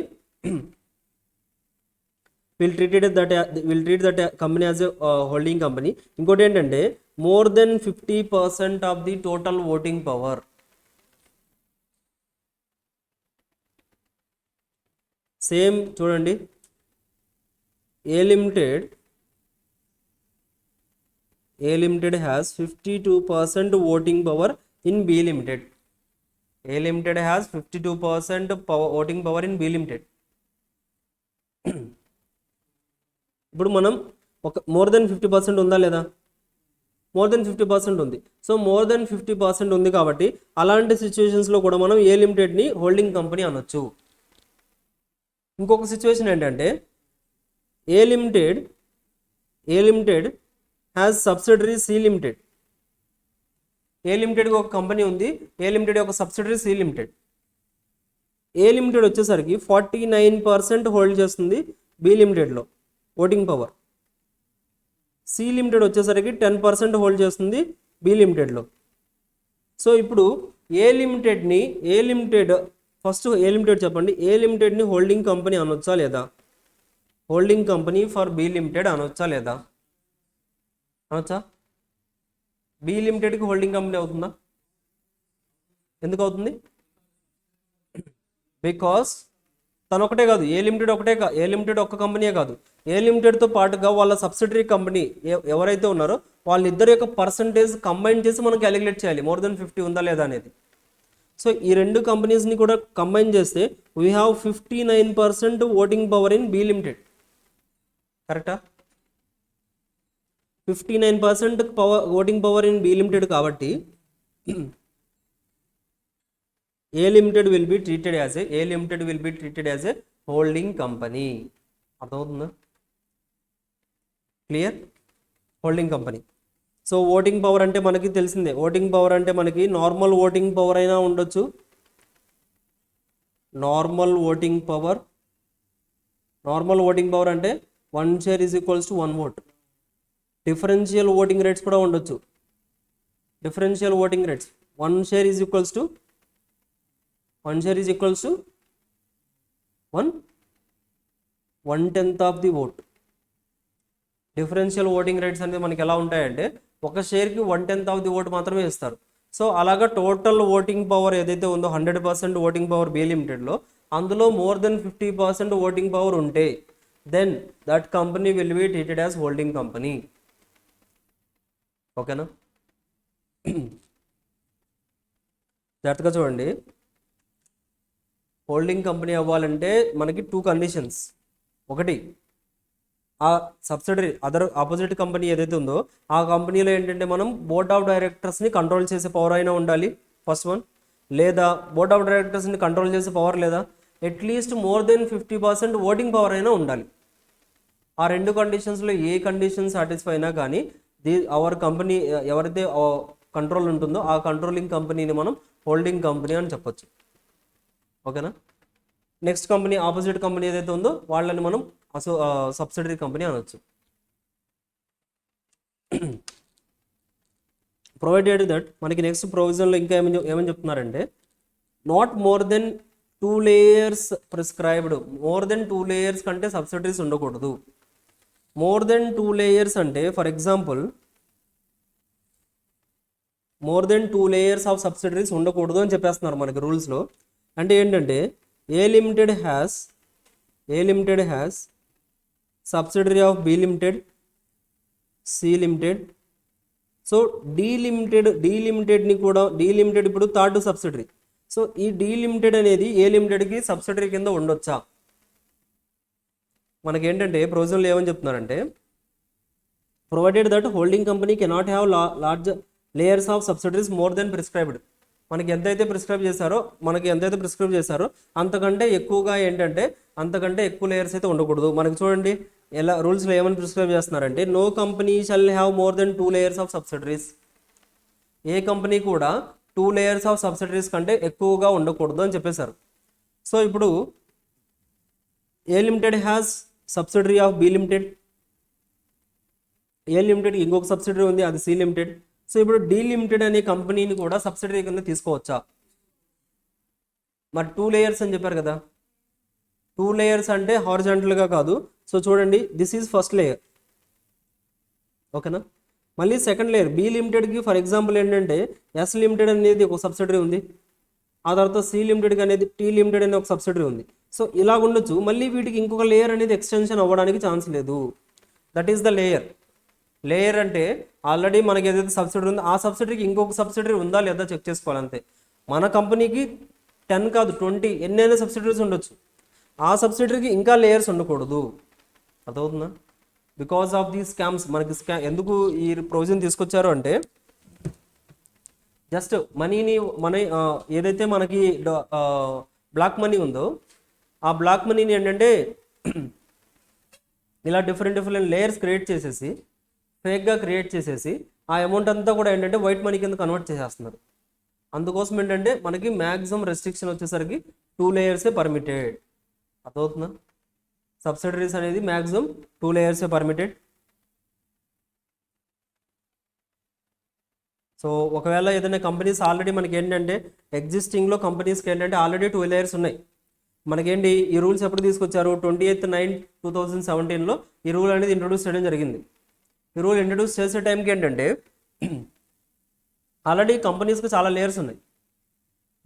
will treat that company as a holding company. ఇంకోటి ఏంటంటే more than 50% of the total voting power. Same చూడండి, a limited has 52% voting power in B limited. A limited has 52% voting power in B limited. ఇప్పుడు మనం ఒక more than 50% ఉందా లేదా? More than 50% ఉంది. So more than 50% ఉంది కాబట్టి అలాంటి సిచ్యువేషన్స్లో కూడా మనం ఏ లిమిటెడ్ని హోల్డింగ్ కంపెనీ అనొచ్చు. ఇంకొక సిచ్యువేషన్ ఏంటంటే A limited has subsidiary C limited. A లిమిటెడ్కి ఒక కంపెనీ ఉంది, ఏ లిమిటెడ్ ఒక subsidiary C limited. A limited వచ్చేసరికి 49% హోల్డ్ చేస్తుంది బి లిమిటెడ్లో ఓటింగ్ పవర్. సి లిమిటెడ్ వచ్చేసరికి 10% హోల్డ్ చేస్తుంది బి లిమిటెడ్లో. సో ఇప్పుడు A limited first A limited చెప్పండి, ఏ లిమిటెడ్ని హోల్డింగ్ కంపెనీ అనొచ్చా లేదా? Holding company for B limited అనొచ్చా లేదా? అనొచ్చా? బి లిమిటెడ్కి హోల్డింగ్ కంపెనీ అవుతుందా? ఎందుకు అవుతుంది? బికాస్ తను ఒకటే కాదు, ఏ లిమిటెడ్ ఒక్క కంపెనీయే కాదు, ఏ లిమిటెడ్తో పాటుగా వాళ్ళ సబ్సిడరీ కంపెనీ ఎవరైతే ఉన్నారో వాళ్ళిద్దరి యొక్క పర్సంటేజ్ కంబైన్ చేసి మనం క్యాలిక్యులేట్ చేయాలి, మోర్ దెన్ 50 ఉందా లేదా అనేది. సో ఈ రెండు కంపెనీస్ని కూడా కంబైన్ చేస్తే we have 59% voting power in B limited. కరెక్టా? 59% voting power in B limited కాబట్టి A limited will be treated as A holding company. అర్థమవుతుందా? Clear? Holding company. So voting power అంటే మనకి తెలిసిందే, ఓటింగ్ పవర్ అంటే మనకి నార్మల్ ఓటింగ్ పవర్ అయినా ఉండొచ్చు. నార్మల్ ఓటింగ్ పవర్ అంటే 1 share is equals to 1 vote. Differential voting rates కూడా ఉండొచ్చు. Differential voting rates 1 share is equals to 1/10 of the vote. Differential voting rates అనేది మనకి ఎలా ఉంటాయంటే ఒక షేర్కి 1/10 ఆఫ్ ది ఓట్ మాత్రమే ఇస్తారు. సో అలాగా టోటల్ ఓటింగ్ పవర్ ఏదైతే ఉందో 100% ఓటింగ్ పవర్ బి లిమిటెడ్లో అందులో మోర్ దెన్ 50% ఓటింగ్ పవర్ ఉంటే then that company will be treated as holding company. ఓకేనా? జాగ్రత్తగా చూడండి. హోల్డింగ్ కంపెనీ అవ్వాలంటే మనకి 2 కండిషన్స్. ఒకటి, ఆ సబ్సిడరీ ఆపోజిట్ కంపెనీ ఏదైతే ఉందో ఆ కంపెనీలో ఏంటంటే మనం బోర్డ్ ఆఫ్ డైరెక్టర్స్ని కంట్రోల్ చేసే పవర్ అయినా ఉండాలి, ఫస్ట్ వన్. లేదా బోర్డ్ ఆఫ్ డైరెక్టర్స్ని కంట్రోల్ చేసే పవర్ లేదా at least more than 50% voting power అయినా ఉండాలి. ఆ 2 కండిషన్స్లో ఏ కండిషన్ సాటిస్ఫై అయినా కానీ అవర్ కంపెనీ ఎవరైతే కంట్రోల్ ఉంటుందో ఆ కంట్రోలింగ్ కంపెనీని మనం హోల్డింగ్ కంపెనీ అని చెప్పొచ్చు. ఓకేనా? నెక్స్ట్ కంపెనీ ఆపోజిట్ కంపెనీ ఏదైతే ఉందో వాళ్ళని మనం సబ్సిడరీ కంపెనీ అనొచ్చు. ప్రొవైడెడ్ దట్ మనకి నెక్స్ట్ ప్రొవిజన్లో ఇంకా ఏమని చెప్తున్నారంటే not more than 2 layers prescribed. More than 2 layers కంటే సబ్సిడరీస్ ఉండకూడదు. మోర్ దెన్ 2 layers అంటే for example more than 2 layers of subsidiaries ఉండకూడదు అని చెప్పేస్తున్నారు మనకి రూల్స్లో. అంటే ఏంటంటే A limited has subsidiary of B limited, C limited. So D లిమిటెడ్ని కూడా డి లిమిటెడ్ ఇప్పుడు థర్డ్ సబ్సిడరీ. సో ఈ డి లిమిటెడ్ అనేది ఏ లిమిటెడ్కి సబ్సిడరీ కింద ఉండొచ్చా? మనకేంటంటే ప్రొవిజన్లో ఏమని చెప్తున్నారంటే provided that holding company cannot have large layers of subsidiaries more than prescribed. మనకి ఎంతైతే ప్రిస్క్రైబ్ చేశారో అంతకంటే ఎక్కువగా ఏంటంటే అంతకంటే ఎక్కువ లేయర్స్ అయితే ఉండకూడదు. మనకి చూడండి ఎలా రూల్స్లో ఏమని ప్రిస్క్రైబ్ చేస్తున్నారంటే no company shall have more than 2 layers of subsidiaries. ఏ కంపెనీ కూడా 2 layers ఆఫ్ సబ్సిడరీస్ కంటే ఎక్కువగా ఉండకూడదు అని చెప్పేశారు. సో ఇప్పుడు A limited has subsidiary of B limited, A limited ఇంకొక సబ్సిడరీ ఉంది అది సి లిమిటెడ్. సో ఇప్పుడు డి లిమిటెడ్ అనే కంపెనీని కూడా సబ్సిడరీ కింద తీసుకోవచ్చా? మరి 2 layers అని చెప్పారు కదా, 2 layers అంటే హారిజాంటల్గా కాదు. సో చూడండి దిస్ ఈజ్ ఫస్ట్ లేయర్. ఓకేనా? మళ్ళీ సెకండ్ లేయర్ బి లిమిటెడ్కి ఫర్ ఎగ్జాంపుల్ ఏంటంటే ఎస్ లిమిటెడ్ అనేది ఒక సబ్సిడరీ ఉంది, ఆ తర్వాత సి లిమిటెడ్కి అనేది టీ లిమిటెడ్ అనే ఒక సబ్సిడరీ ఉంది. సో ఇలా ఉండొచ్చు. మళ్ళీ వీటికి ఇంకొక లేయర్ అనేది ఎక్స్టెన్షన్ అవ్వడానికి ఛాన్స్ లేదు. దట్ ఈస్ ద లేయర్ అంటే ఆల్రెడీ మనకి ఏదైతే సబ్సిడరీ ఉందో ఆ సబ్సిడరీకి ఇంకొక సబ్సిడరీ ఉందా లేదా చెక్ చేసుకోవాలంతే. మన కంపెనీకి 10 కాదు 20 ఎన్నైనా సబ్సిడరీస్ ఉండొచ్చు, ఆ సబ్సిడరీకి ఇంకా లేయర్స్ ఉండకూడదు. అర్థమవుతుందా? Because of the scams. మనకి ఎందుకు ఈ ప్రొవిజన్ తీసుకొచ్చారు అంటే జస్ట్ మన ఏదైతే మనకి బ్లాక్ మనీ ఉందో ఆ బ్లాక్ మనీని ఏంటంటే ఇలా డిఫరెంట్ లేయర్స్ క్రియేట్ చేసేసి ఫేక్గా క్రియేట్ చేసేసి ఆ అమౌంట్ అంతా కూడా ఏంటంటే వైట్ మనీ కింద కన్వర్ట్ చేసేస్తున్నారు. అందుకోసం ఏంటంటే మనకి మ్యాక్సిమం రెస్ట్రిక్షన్ వచ్చేసరికి 2 layers పర్మిటెడ్. అర్థమవుతుందా? సబ్సిడరీస్ అనేది మ్యాక్సిమం 2 layers పర్మిటెడ్. సో ఒకవేళ ఏదైనా కంపెనీస్ ఆల్రెడీ మనకి ఏంటంటే ఎగ్జిస్టింగ్లో కంపెనీస్కి ఏంటంటే ఆల్రెడీ 2 layers ఉన్నాయి. మనకేంటి ఈ రూల్స్ ఎప్పుడు తీసుకొచ్చారు? 28/9/2017లో ఈ రూల్ అనేది ఇంట్రొడ్యూస్ చేయడం జరిగింది. ఈ రూల్ ఇంట్రొడ్యూస్ చేసే టైంకి ఏంటంటే ఆల్రెడీ కంపెనీస్కి చాలా లేయర్స్ ఉన్నాయి.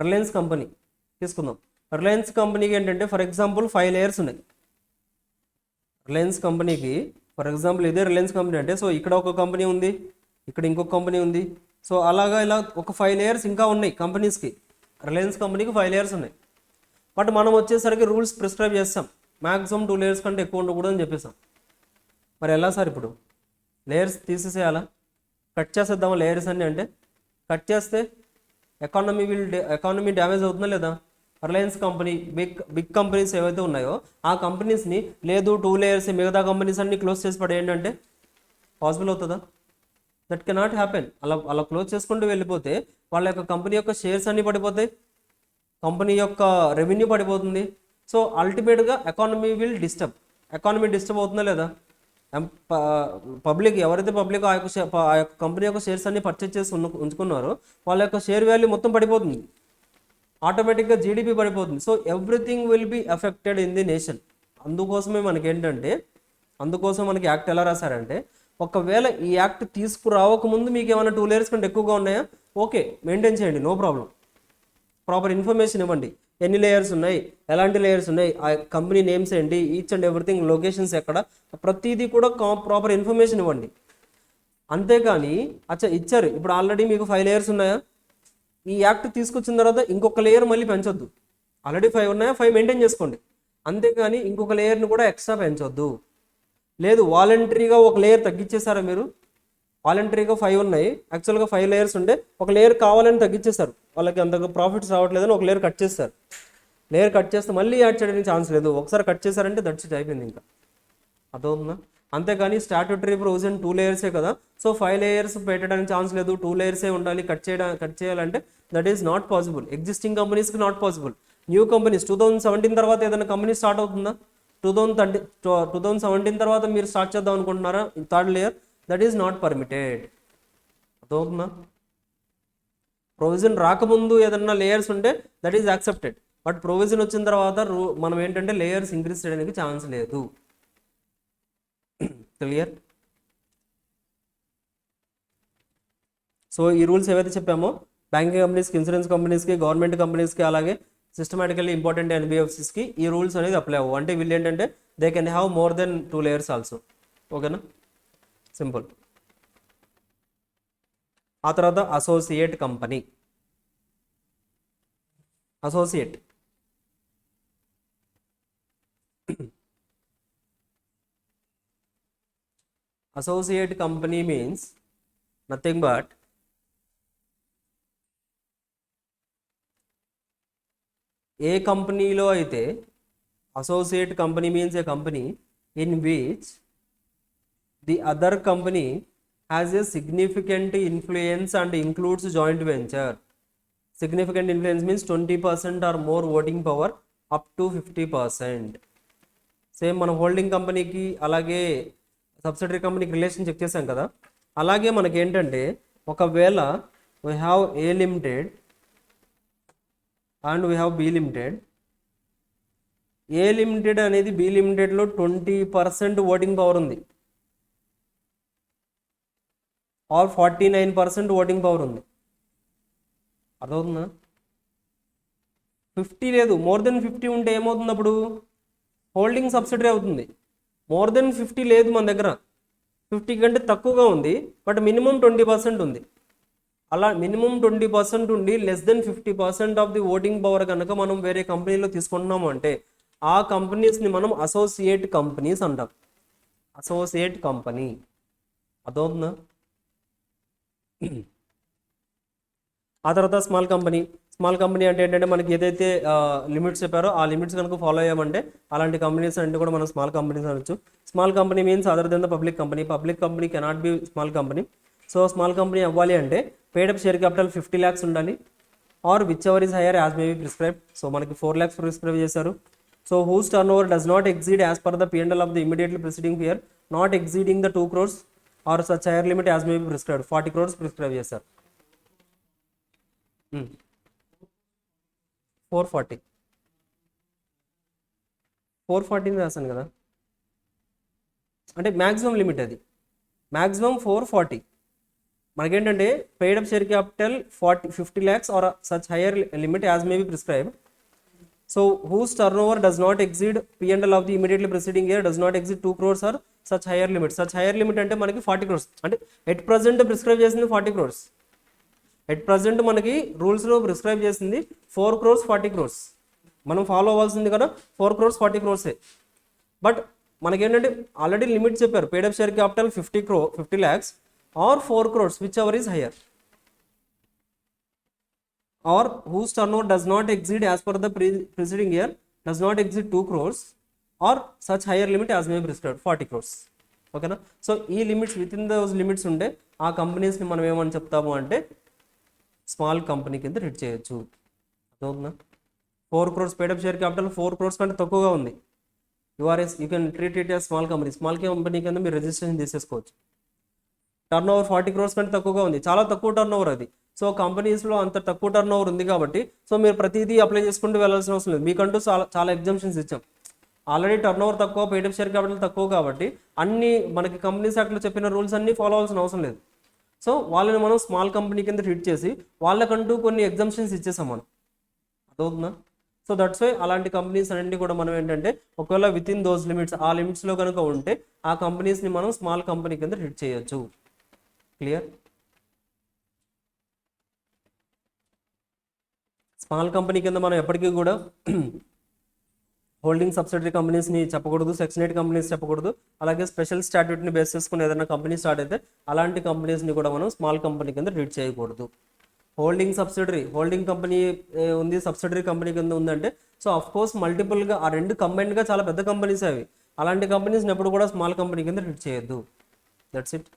రిలయన్స్ కంపెనీ తీసుకుందాం. రిలయన్స్ కంపెనీకి ఏంటంటే ఫర్ ఎగ్జాంపుల్ 5 layers ఉన్నాయి. రిలయన్స్ కంపెనీకి ఫర్ ఎగ్జాంపుల్ ఇదే రిలయన్స్ కంపెనీ అంటే సో ఇక్కడ ఒక కంపెనీ ఉంది, ఇక్కడ ఇంకొక కంపెనీ ఉంది. సో అలాగా ఇలా ఒక 5 layers ఇంకా ఉన్నాయి కంపెనీస్కి. రిలయన్స్ కంపెనీకి 5 layers ఉన్నాయి. బట్ మనం వచ్చేసరికి రూల్స్ ప్రిస్క్రైబ్ చేస్తాం మ్యాక్సిమం 2 layers కంటే ఎక్కువ ఉండకూడదు అని చెప్పేసాం. మరి ఎలా సార్ ఇప్పుడు లేయర్స్ తీసేసేయాలా? కట్ చేసేద్దామా లేయర్స్ అన్నీ? అంటే కట్ చేస్తే ఎకానమీ డ్యామేజ్ అవుతుందా లేదా? రిలయన్స్ కంపెనీ బిగ్ కంపెనీస్ ఏవైతే ఉన్నాయో ఆ కంపెనీస్ని లేదు 2 layers మిగతా కంపెనీస్ అన్ని క్లోజ్ చేసి పడేయండి అంటే పాసిబుల్ అవుతుందా? That cannot happen. అలా క్లోజ్ చేసుకుంటూ వెళ్ళిపోతే వాళ్ళ యొక్క కంపెనీ యొక్క షేర్స్ అన్నీ పడిపోతాయి, కంపెనీ యొక్క రెవెన్యూ పడిపోతుంది. సో అల్టిమేట్గా ఎకానమీ డిస్టర్బ్ అవుతుందా లేదా? పబ్లిక్ ఎవరైతే ఆ యొక్క కంపెనీ యొక్క షేర్స్ అన్ని పర్చేజ్ చేసి ఉంచుకున్నారో వాళ్ళ యొక్క షేర్ వాల్యూ మొత్తం పడిపోతుంది, ఆటోమేటిక్గా జీడిపి పడిపోతుంది. So everything will be affected in the nation. అందుకోసం మనకి యాక్ట్ ఎలా రాశారంటే ఒకవేళ ఈ యాక్ట్ తీసుకురావకముందు మీకు ఏమైనా 2 layers కంటే ఎక్కువగా ఉన్నాయా? ఓకే, మెయింటైన్ చేయండి, నో ప్రాబ్లం. ప్రాపర్ ఇన్ఫర్మేషన్ ఇవ్వండి. ఎన్ని లేయర్స్ ఉన్నాయి, ఎలాంటి లేయర్స్ ఉన్నాయి, ఆ కంపెనీ నేమ్స్ ఏంటి, ఈచ్ అండ్ ఎవ్రీథింగ్, లొకేషన్స్ ఎక్కడ, ప్రతిదీ కూడా ప్రాపర్ ఇన్ఫర్మేషన్ ఇవ్వండి. అంతేకాని ఇచ్చారు ఇప్పుడు ఆల్రెడీ మీకు 5 లేయర్స్ ఉన్నాయా, ఈ యాక్ట్ తీసుకొచ్చిన తర్వాత ఇంకొక లేయర్ మళ్ళీ పెంచొద్దు. ఆల్రెడీ 5 ఉన్నాయా, 5 మెయింటైన్ చేసుకోండి. అంతేకాని ఇంకొక లేయర్ని కూడా ఎక్స్ట్రా పెంచొద్దు. లేదు వాలంటరీగా ఒక లేయర్ తగ్గించేశారా మీరు, వాలంటరీగా 5 ఉన్నాయి, యాక్చువల్గా 5 లేయర్స్ ఉండే ఒక లేయర్ కావాలని తగ్గించేశారు, వాళ్ళకి అంత ప్రాఫిట్స్ రావట్లేదని ఒక లేయర్ కట్ చేస్తారు. లేయర్ కట్ చేస్తే మళ్ళీ యాడ్ చేయడానికి ఛాన్స్ లేదు. ఒకసారి కట్ చేశారంటే దట్స్ ఇట్, అయిపోయింది. ఇంకా అర్థమవుతుందా? అంతేకాని స్టాట్యూటరీ ప్రొవిజన్ 2 లేయర్సే కదా, సో 5 లేయర్స్ పెట్టడానికి ఛాన్స్ లేదు, 2 లేయర్సే ఉండాలి, కట్ చేయాలంటే that is not possible. Existing కంపెనీస్కి నాట్ పాసిబుల్. న్యూ కంపెనీస్ 2017 తర్వాత ఏదైనా కంపెనీ స్టార్ట్ అవుతుందా, 2017 తర్వాత మీరు స్టార్ట్ చేద్దాం అనుకుంటున్నారా 3rd layer, that is not permitted. అర్థమవుతుందా? ప్రొవిజన్ రాకముందు ఏదన్నా లేయర్స్ ఉంటే that is accepted, but provision వచ్చిన తర్వాత మనం ఏంటంటే లేయర్స్ ఇంక్రీజ్ చేయడానికి ఛాన్స్ లేదు. క్లియర్? సో ఈ రూల్స్ ఏవైతే చెప్పామో బ్యాంకింగ్ కంపెనీస్కి, ఇన్సూరెన్స్ కంపెనీస్కి, గవర్నమెంట్ కంపెనీస్కి, అలాగే సిస్టమేటికల్లీ ఇంపార్టెంట్ ఎన్బిఎఫ్సిస్కి ఈ రూల్స్ అనేది అప్లై అవ్వవు. అంటే వీళ్ళు ఏంటంటే they can have more than 2 layers also. ఓకేనా? సింపుల్. ఆ తర్వాత associate company. Associate associate company means nothing but ఏ కంపెనీలో అయితే associate company means a company in which the other company has a significant influence and includes joint venture. Significant influence means 20% or more voting power up to 50%. Same మన holding కంపెనీకి అలాగే subsidiary కంపెనీకి relation check చేసాం కదా, అలాగే మనకి ఏంటంటే ఒకవేళ we have a limited and we have be limited, A limited అనేది బి లిమిటెడ్లో 20% ఓటింగ్ పవర్ ఉంది ఆర్ 49% ఓటింగ్ పవర్ ఉంది. అర్థమవుతుందా? 50 లేదు, మోర్ దెన్ 50 ఉంటే ఏమవుతుంది, అప్పుడు హోల్డింగ్ సబ్సిడరీ అవుతుంది. మోర్ దెన్ 50 లేదు మన దగ్గర, 50 కంటే తక్కువగా ఉంది, బట్ మినిమం 20% ఉంది. అలా మినిమం 20% ఉండి less than 50% of the voting power కనుక మనం వేరే కంపెనీలో తీసుకుంటున్నాము అంటే ఆ కంపెనీస్ని మనం అసోసియేట్ కంపెనీస్ అంటాం. Associate company. అదవుతుందా? ఆ తర్వాత స్మాల్ కంపెనీ. స్మాల్ కంపెనీ అంటే ఏంటంటే మనకి ఏదైతే లిమిట్స్ చెప్పారో ఆ లిమిట్స్ కనుక ఫాలో అయ్యామంటే అలాంటి కంపెనీస్ అంటే కూడా మనం స్మాల్ కంపెనీస్ అనొచ్చు. Small company means other than the public company. Public company cannot be small company. So small company అవ్వాలి అంటే పేడప్ షేర్ క్యాపిటల్ 50 lakhs ఉండాలి, or whichever is higher as may be prescribe. So మనకి 4 lakhs prescribe చేశారు. So whose turnover does not exceed as per the P&L of the immediately preceding year not exceeding the 2 crores or such higher limit as may be prescribe. 40 crores prescribe చేశారు. 440 రాశాను కదా, అంటే maximum limit అది, maximum 440. మనకేంటంటే paid up share capital 50 lakhs or such higher limit as may be prescribe. So whose turnover does not exceed P&L of the immediately preceding year does not exceed 2 crores or such higher limit. Such higher limit అంటే మనకి 40 crores, అంటే at present prescribe చేసింది 40 crores. At present మనకి రూల్స్లో prescribe చేసింది 4 crores 40 crores. మనం follow అవ్వాల్సింది కదా 4 crores 40 crores. But మనకేంటంటే ఆల్రెడీ లిమిట్ చెప్పారు, paid up share capital 50 lakhs or 4 crores whichever is higher, or whose turnover does not exceed as per the preceding year does not exceed 2 crores or such higher limit as may prescribed 40 crores. ఓకేనా? So ఈ limits within those limits ఉంటే ఆ కంపెనీస్ని మనం ఏమని చెప్తాము అంటే small company కింద ట్రీట్ చేయొచ్చు. అర్థమవుతుందా? 4 crores paid-up share capital 4 crores కంటే తక్కువగా ఉంది, you can treat it as small company. Small company కింద మీరు రిజిస్ట్రేషన్ తీసేసుకోవచ్చు. టర్న్ ఓవర్ 40 crores కంటే తక్కువగా ఉంది, చాలా తక్కువ టర్న్ ఓవర్ అది. సో కంపెనీస్లో అంత తక్కువ టర్న్ ఓవర్ ఉంది కాబట్టి సో మీరు ప్రతిదీ అప్లై చేసుకుంటూ వెళ్ళాల్సిన అవసరం లేదు. మీకంటూ చాలా ఎగ్జామ్షన్స్ ఇచ్చాం. ఆల్రెడీ టర్న్ ఓవర్ తక్కువ, పేడప్ షేర్ క్యాపిటల్ తక్కువ కాబట్టి అన్ని మనకి కంపెనీస్ యాక్ట్లో చెప్పిన రూల్స్ అన్నీ ఫాలో అవ్వాల్సిన అవసరం లేదు. సో వాళ్ళని మనం స్మాల్ కంపెనీ కింద ట్రీట్ చేసి వాళ్ళకంటూ కొన్ని ఎగ్జామ్షన్స్ ఇచ్చేసాం మనం. అదవుతుందా? సో దట్స్ వై అలాంటి కంపెనీస్ అన్నింటినీ కూడా మనం ఏంటంటే ఒకవేళ విత్ ఇన్ దోస్ లిమిట్స్, ఆ లిమిట్స్లో కనుక ఉంటే ఆ కంపెనీస్ని మనం స్మాల్ కంపెనీ కింద ట్రీట్ చేయొచ్చు. క్లియర్? స్మాల్ కంపెనీ కింద మనం ఎప్పటికీ కూడా హోల్డింగ్ సబ్సిడరీ కంపెనీస్ని చెప్పకూడదు, సెక్షన్ 8 కంపెనీస్ చెప్పకూడదు. అలాగే స్పెషల్ స్టాట్యూట్ని బేస్ చేసుకుని ఏదైనా కంపెనీ స్టార్ట్ అయితే అలాంటి కంపెనీస్ని కూడా మనం స్మాల్ కంపెనీ కింద ట్రీట్ చేయకూడదు. హోల్డింగ్ సబ్సిడరీ, హోల్డింగ్ కంపెనీ ఉంది, సబ్సిడరీ కంపెనీ కింద ఉందంటే సో అఫ్ కోర్స్ మల్టిపుల్గా ఆ రెండు కంబైన్డ్గా చాలా పెద్ద కంపెనీస్ అవి. అలాంటి కంపెనీస్ని ఎప్పుడు కూడా స్మాల్ కంపెనీ కింద ట్రీట్ చేయొద్దు. That's it.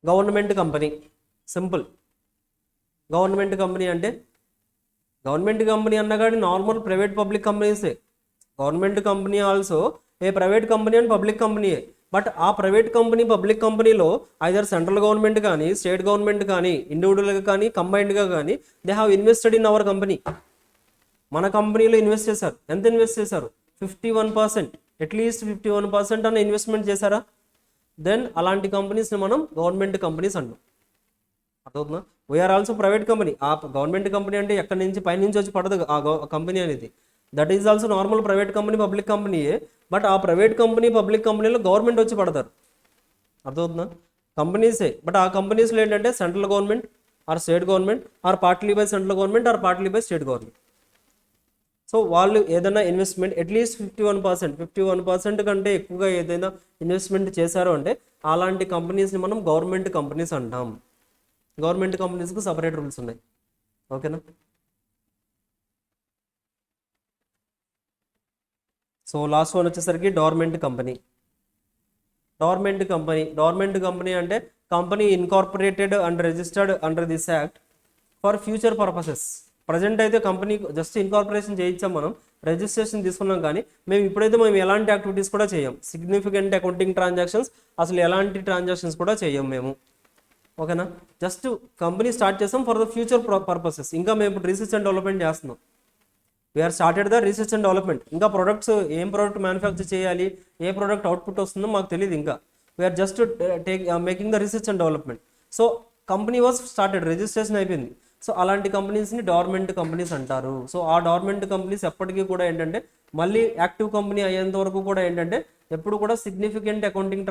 Government company, simple. Government company అంటే గవర్నమెంట్ కంపెనీ అన్నా కానీ నార్మల్ ప్రైవేట్ పబ్లిక్ కంపెనీసే. Government company also A private company and public కంపెనీయే. బట్ ఆ ప్రైవేట్ కంపెనీ పబ్లిక్ కంపెనీలో ఐదర్ సెంట్రల్ గవర్నమెంట్ కానీ స్టేట్ గవర్నమెంట్ కానీ ఇండివిజువల్గా కానీ కంబైన్డ్గా కానీ they have invested in our company. మన కంపెనీలో ఇన్వెస్ట్ చేశారు. ఎంత ఇన్వెస్ట్ చేశారు? 51%, అట్లీస్ట్ 51% అన్న ఇన్వెస్ట్మెంట్ చేశారా? దెన్ అలాంటి కంపెనీస్ని మనం గవర్నమెంట్ కంపెనీస్ అంటాం. అర్థవుతుందా? We are also private company. ఆ గవర్నమెంట్ కంపెనీ అంటే ఎక్కడి నుంచి పైనుంచి వచ్చి పడదు ఆ కంపెనీ అనేది. That is also normal private company, public కంపెనీయే. బట్ ఆ ప్రైవేట్ కంపెనీ పబ్లిక్ కంపెనీలో గవర్నమెంట్ వచ్చి పడతారు. అర్థవుతుందా? కంపెనీసే. బట్ ఆ కంపెనీస్లో ఏంటంటే central government or state government or partly by central government or partly by state government. So వాళ్ళు ఏదైనా ఇన్వెస్ట్మెంట్ అట్లీస్ట్ 51% కంటే ఎక్కువగా ఏదైనా ఇన్వెస్ట్మెంట్ చేశారో అంటే అలాంటి కంపెనీస్ని మనం గవర్నమెంట్ కంపెనీస్ అంటాం. గవర్నమెంట్ కంపెనీస్కి సపరేట్ రూల్స్ ఉన్నాయి. ఓకేనా? సో లాస్ట్ వన్ వచ్చేసరికి డోర్మెంట్ కంపెనీ. డోర్మెంట్ కంపెనీ అంటే company incorporated and registered under this act for future purposes. Present అయితే కంపెనీ జస్ట్ ఇన్కార్పొరేషన్ చేయించాం, మనం రిజిస్ట్రేషన్ తీసుకున్నాం, కానీ మేము ఎలాంటి యాక్టివిటీస్ కూడా చేయం. సిగ్నిఫికెంట్ అకౌంటింగ్ ట్రాన్సాక్షన్స్ అసలు ఎలాంటి ట్రాన్సాక్షన్స్ కూడా చేయం మేము. ఓకేనా? జస్ట్ కంపెనీ స్టార్ట్ చేస్తాం ఫర్ ద ఫ్యూచర్ పర్పసెస్. ఇంకా మేము ఇప్పుడు రీసెర్చ్ అండ్ డెవలప్మెంట్ చేస్తున్నాం. We are started the research and development. ఇంకా ప్రొడక్ట్స్ ఏం ప్రోడక్ట్ మ్యానుఫ్యాక్చర్ చేయాలి, ఏ ప్రోడక్ట్ అవుట్పుట్ వస్తుందో మాకు తెలియదు. ఇంకా we are just making the research and development. So company was started, registration అయిపోయింది. సో అలాంటి కంపెనీస్ని డోర్మెంట్ కంపెనీస్ అంటారు. సో ఆ డోర్మెంట్ కంపెనీస్ ఎప్పటికీ కూడా ఏంటంటే మళ్ళీ యాక్టివ్ కంపెనీ అయ్యేంత వరకు కూడా ఏంటంటే ఎప్పుడు కూడా సిగ్నిఫికెంట్ అకౌంటింగ్